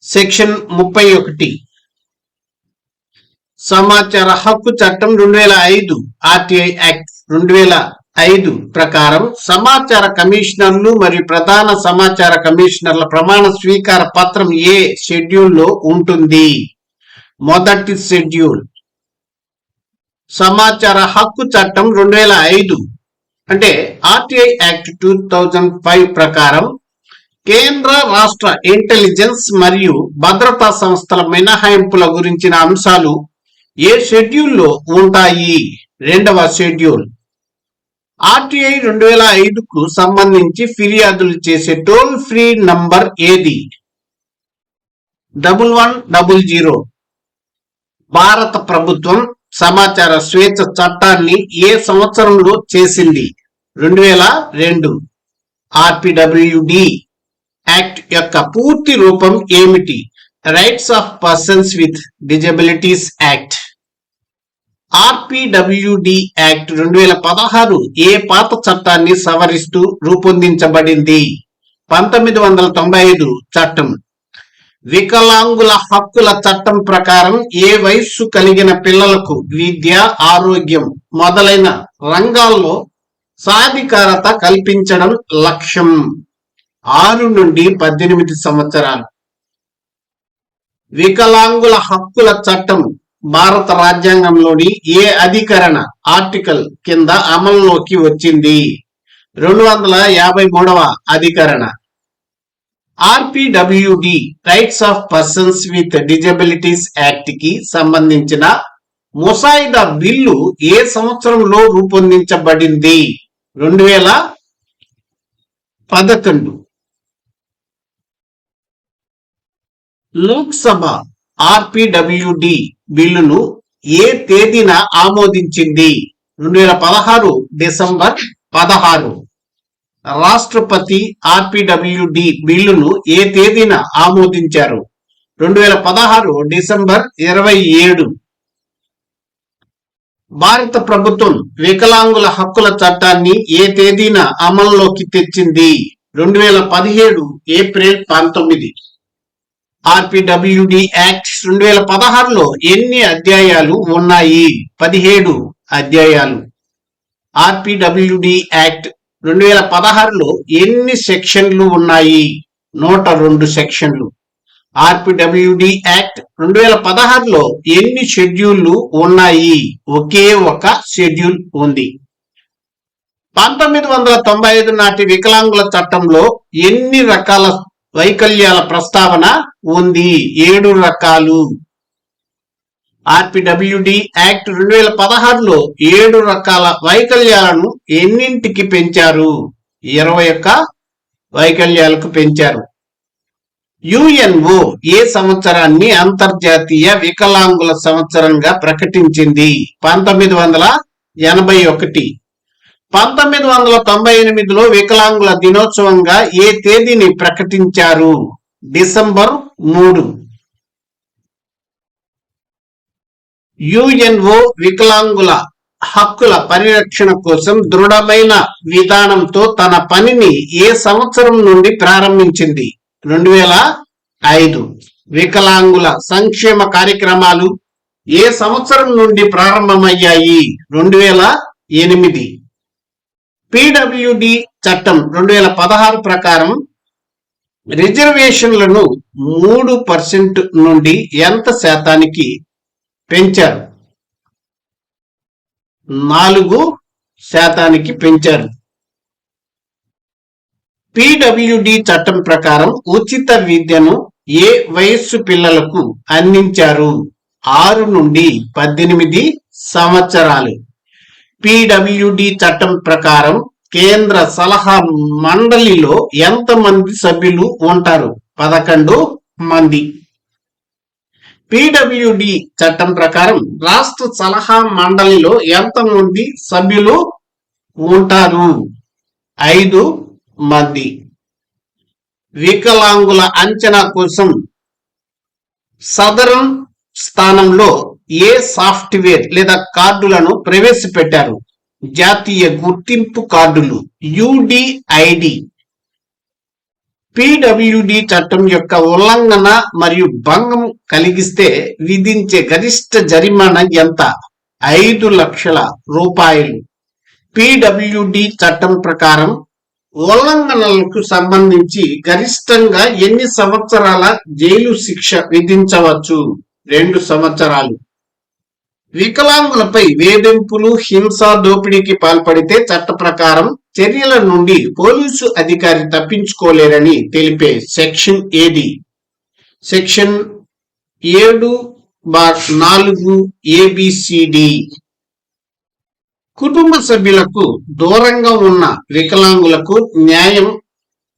సెక్షన్ 31. సమాచార హక్కు చట్టం 2005 ఆర్టీఐ యాక్ట్ 2005 ప్రకారం సమాచార కమిషనర్లు మరియు ప్రధాన సమాచార కమిషనర్ల ప్రమాణ స్వీకార పత్రం ఏ షెడ్యూల్లో ఉంటుంది? మొదటి షెడ్యూల్. సమాచార హక్కు చట్టం 2005 అంటే ఆర్టీఐ యాక్ట్ 2005 ప్రకారం కేంద్ర రాష్ట్ర ఇంటెలిజెన్స్ మరియు భద్రతా సంస్థల మినహాయింపుల గురించిన అంశాలు ఏ షెడ్యూల్లో ఉంటాయి? రెండవ షెడ్యూల్. ఆర్టీఐ 2005కు సంబంధించి ఫిర్యాదులు చేసే టోల్ ఫ్రీ నంబర్ ఏది? 1100. భారత ప్రభుత్వం సమాచార స్వేచ్ఛ చట్టాన్ని ఏ సంవత్సరంలో చేసింది? 2002. ఆర్పిడబ్ల్యూడి యాక్ట్ యొక్క పూర్తి రూపం ఏమిటి? Rights of persons with disabilities act. RPWD act 2016 ఏ పాత చట్టాన్ని సవరిస్తూ రూపొందించబడింది? 1995 చట్టం. వికలాంగుల హక్కుల చట్టం ప్రకారం ఏ వయస్సు కలిగిన పిల్లలకు విద్య, ఆరోగ్యం మొదలైన రంగాల్లో సాధికారత కల్పించడం లక్ష్యం? 6 నుండి 18 సంవత్సరాలు. వికలాంగుల హక్కుల చట్టం భారత రాజ్యాంగంలోని ఏ అధికరణ ఆర్టికల్ కింద అమల్లోకి వచ్చింది? 253వ అధికరణ. RPWD rights of persons with disabilities act కి సంబంధించిన ముసాయిదా బిల్లు ఏ సంవత్సరంలో రూపొందించబడింది? 2011. లోక్సభ ఆర్పిడబ్ల్యూడి బిల్లును ఏ తేదీన ఆమోదించింది? 2016 డిసెంబర్ 16. రాష్ట్రపతి ఆర్పిడబ్ల్యూడి బిల్లును ఏ తేదీన ఆమోదించారు? 2016 డిసెంబర్ 27. భారత ప్రభుత్వం వికలాంగుల హక్కుల చట్టాన్ని ఏ తేదీన అమల్లోకి తెచ్చింది? 2017 ఏప్రిల్ 19. ఆర్పిడబ్ల్యూడి యాక్ట్ 2016లో ఎన్ని అధ్యాయాలు ఉన్నాయి? 17 అధ్యాయాలు. ఆర్పిడబ్ల్యూడి యాక్ట్ 2016లో ఎన్ని సెక్షన్లు ఉన్నాయి? 102 సెక్షన్లు. ఆర్పిడబ్ల్యూడి యాక్ట్ 2016లో ఎన్ని షెడ్యూళ్లు ఉన్నాయి? ఒకే ఒక షెడ్యూల్ ఉంది. 1995 నాటి వికలాంగుల చట్టంలో ఎన్ని రకాల వైకల్యాల ప్రస్తావన ఉంది? 7 రకాలు. ఆర్పిడబ్ల్యూడి యాక్ట్ 2016లో 7 రకాల వైకల్యాలను ఎన్నింటికి పెంచారు? 21 వైకల్యాలకు పెంచారు. యుఎన్ఓ ఏ సంవత్సరాన్ని అంతర్జాతీయ వికలాంగుల సంవత్సరంగా ప్రకటించింది? 1981. 1998లో వికలాంగుల దినోత్సవంగా ఏ తేదీని ప్రకటించారు? డిసెంబర్ 3. యుఎన్ఓ వికలాంగుల హక్కుల పరిరక్షణ కోసం దృఢమైన విధానంతో తన పనిని ఏ సంవత్సరం నుండి ప్రారంభించింది? 2005. వికలాంగుల సంక్షేమ కార్యక్రమాలు ఏ సంవత్సరం నుండి ప్రారంభమయ్యాయి? 2008. పిడబ్ల్యూడి చట్టం 2016 ప్రకారం రిజర్వేషన్లను 3% నుండి ఎంత శాతానికి పెంచారు? 4% పెంచారు. పిడబ్ల్యూడి చట్టం ప్రకారం ఉచిత విద్యను ఏ వయస్సు పిల్లలకు అందించారు? 6 నుండి 18 సంవత్సరాలు. పిడబ్ల్యూడి చట్టం ప్రకారం కేంద్ర సలహా మండలిలో ఎంతమంది సభ్యులు ఉంటారు? 11 మంది. పిడబ్ల్యూడి చట్టం ప్రకారం రాష్ట్ర సలహా మండలిలో ఎంతమంది సభ్యులు ఉంటారు? 5 మంది. వికలాంగుల అంచనా కోసం సదరన్ స్థానంలో ఏ సాఫ్ట్వేర్ లేదా కార్డులను ప్రవేశపెట్టారు? జాతీయ గుర్తింపు కార్డులు, యుడిఐడి. పిడబ్ల్యూడి చట్టం యొక్క ఉల్లంఘన మరియు భంగం కలిగిస్తే విధించే గరిష్ట జరిమానా ఎంత? 5 లక్షల రూపాయలు. పిడబ్ల్యూడి చట్టం ప్రకారం ఉల్లంఘనలకు సంబంధించి గరిష్టంగా ఎన్ని సంవత్సరాల జైలు శిక్ష విధించవచ్చు? 2 సంవత్సరాలు. వికలాంగులపై వేధింపులు, హింస, దోపిడీకి పాల్పడితే చట్ట ప్రకారం చర్యల నుండి పోలీసు అధికారి తప్పించుకోలేరని తెలిపే సెక్షన్ ఏది? Section 7/4 ABCD. కుటుంబ సభ్యులకు దూరంగా ఉన్న వికలాంగులకు న్యాయం,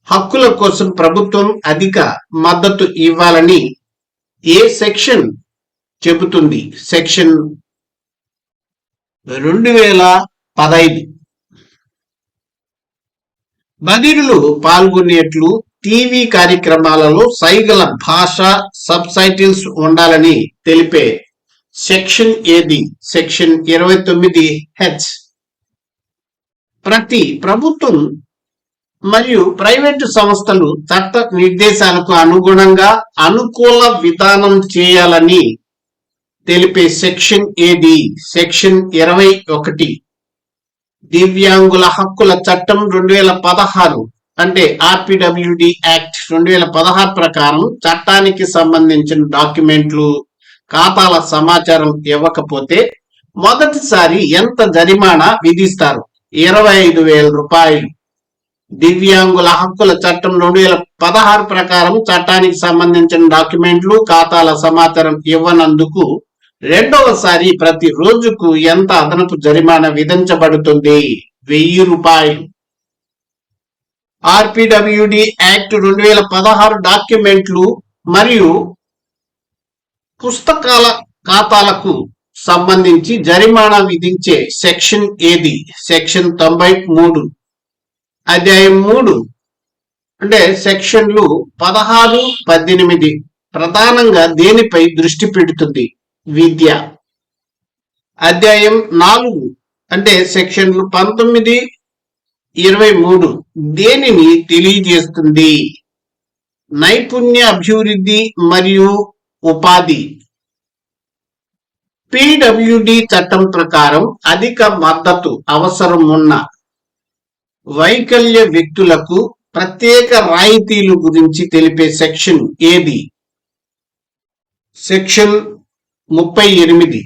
హక్కుల కోసం ప్రభుత్వం అధిక మద్దతు ఇవ్వాలని ఏ సెక్షన్ చెబుతుంది? సెక్షన్ 2015. బదిరులు పాల్గొనేట్లు టీవీ కార్యక్రమాలలో సైగల భాష సబ్టైటిల్స్ ఉండాలని తెలిపే సెక్షన్ ఏది? Section 29H. ప్రతి ప్రభుత్వం మరియు ప్రైవేటు సంస్థలు చట్ట నిర్దేశాలకు అనుగుణంగా అనుకూల విధానం చేయాలని తెలిపే సెక్షన్ ఏది? సెక్షన్ 21. దివ్యాంగుల హక్కుల చట్టం 2016 అంటే ఆర్పిడబ్ల్యూడి యాక్ట్ 2016 ప్రకారం చట్టానికి సంబంధించిన డాక్యుమెంట్లు, ఖాతాల సమాచారం ఇవ్వకపోతే మొదటిసారి ఎంత జరిమానా విధిస్తారు? 25,000 రూపాయలు. దివ్యాంగుల హక్కుల చట్టం 2016 ప్రకారం చట్టానికి సంబంధించిన డాక్యుమెంట్లు, ఖాతాల సమాచారం ఇవ్వనందుకు రెండవసారి ప్రతి రోజుకు ఎంత అదనపు జరిమానా విధించబడుతుంది? 1000 రూపాయలు. ఆర్పిడబ్ల్యూడి యాక్ట్ 2016 డాక్యుమెంట్లు మరియు పుస్తకాల ఖాతాలకు సంబంధించి జరిమానా విధించే సెక్షన్ ఏది? సెక్షన్ 93. అధ్యాయం 3 అంటే సెక్షన్లు 16, 18 ప్రధానంగా దేనిపై దృష్టి పెడుతుంది? విద్య. అధ్యాయం 4 అంటే సెక్షన్లు 19, 23 దేనిని తెలియజేస్తుంది? నైపుణ్య అభివృద్ధి మరియు ఉపాధి. పిడబ్ల్యూడి చట్టం ప్రకారం అధిక మద్దతు అవసరం ఉన్న వైకల్య వ్యక్తులకు ప్రత్యేక రాయితీలు గురించి తెలిపే సెక్షన్ ఏది? సెక్షన్ 38.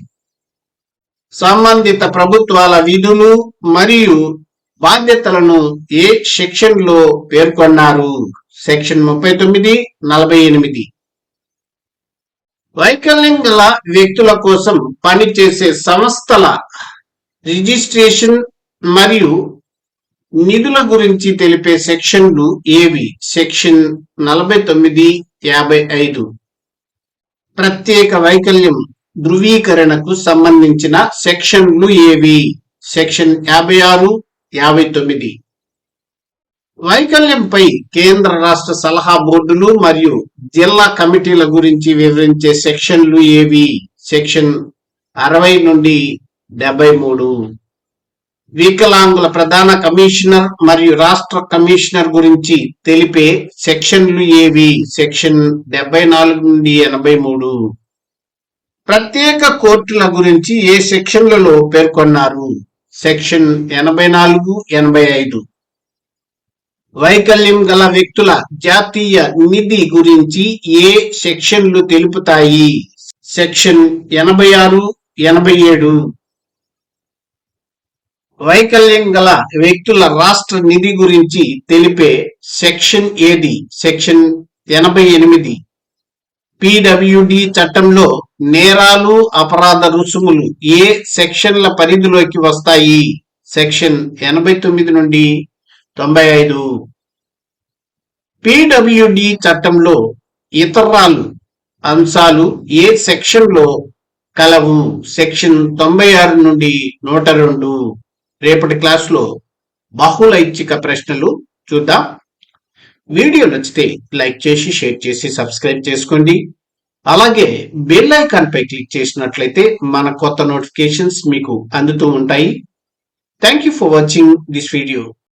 సంబంధిత ప్రభుత్వాల విధులు మరియు బాధ్యతలను ఏ సెక్షన్ లో పేర్కొన్నారు? సెక్షన్ 39, 48. వైకల్యం గల వ్యక్తుల కోసం పనిచేసే సంస్థల రిజిస్ట్రేషన్ మరియు నిధుల గురించి తెలిపే సెక్షన్లు ఏవి? సెక్షన్ 49, 55. ప్రత్యేక వైకల్యం ధృవీకరణకు సంబంధించిన సెక్షన్లు ఏవి? సెక్షన్ 56, 59. వైకల్యంపై కేంద్ర రాష్ట్ర సలహా బోర్డులు మరియు జిల్లా కమిటీల గురించి వివరించే సెక్షన్లు ఏవి? సెక్షన్ 60 నుండి 73. వికలాంగుల ప్రధాన కమిషనర్ మరియు రాష్ట్ర కమిషనర్ గురించి తెలిపే సెక్షన్లు ఏవి? సెక్షన్ 74 నుండి 83. ప్రత్యేక కోర్టుల గురించి ఏ సెక్షన్లలో పేర్కొన్నారు? సెక్షన్ 84, 85. వైకల్యం గల వ్యక్తుల జాతీయ నిధి గురించి ఏ సెక్షన్లు తెలుపుతాయి? సెక్షన్ 86, 87. వైకల్యం గల వ్యక్తుల రాష్ట్ర నిధి గురించి తెలిపే సెక్షన్ ఏది? సెక్షన్ 88. పిడబ్ల్యూడి చట్టంలో నేరాలు అపరాధ రుసుములు ఏ సెక్షన్ల పరిధిలోకి వస్తాయి? సెక్షన్ 89 నుండి 95. పిడబ్ల్యూడి చట్టంలో ఇతరాలు అంశాలు ఏ సెక్షన్లో కలవు? సెక్షన్ 96 నుండి 102. రేపటి క్లాస్లో బహుళ ఐచ్ఛిక ప్రశ్నలు చూద్దాం. వీడియో నచ్చితే లైక్ చేసి, షేర్ చేసి, సబ్స్క్రైబ్ చేసుకోండి. అలాగే బెల్ ఐకాన్ పై క్లిక్ చేసినట్లయితే మన కొత్త నోటిఫికేషన్స్ మీకు అందుతూ ఉంటాయి. Thank you for watching this video.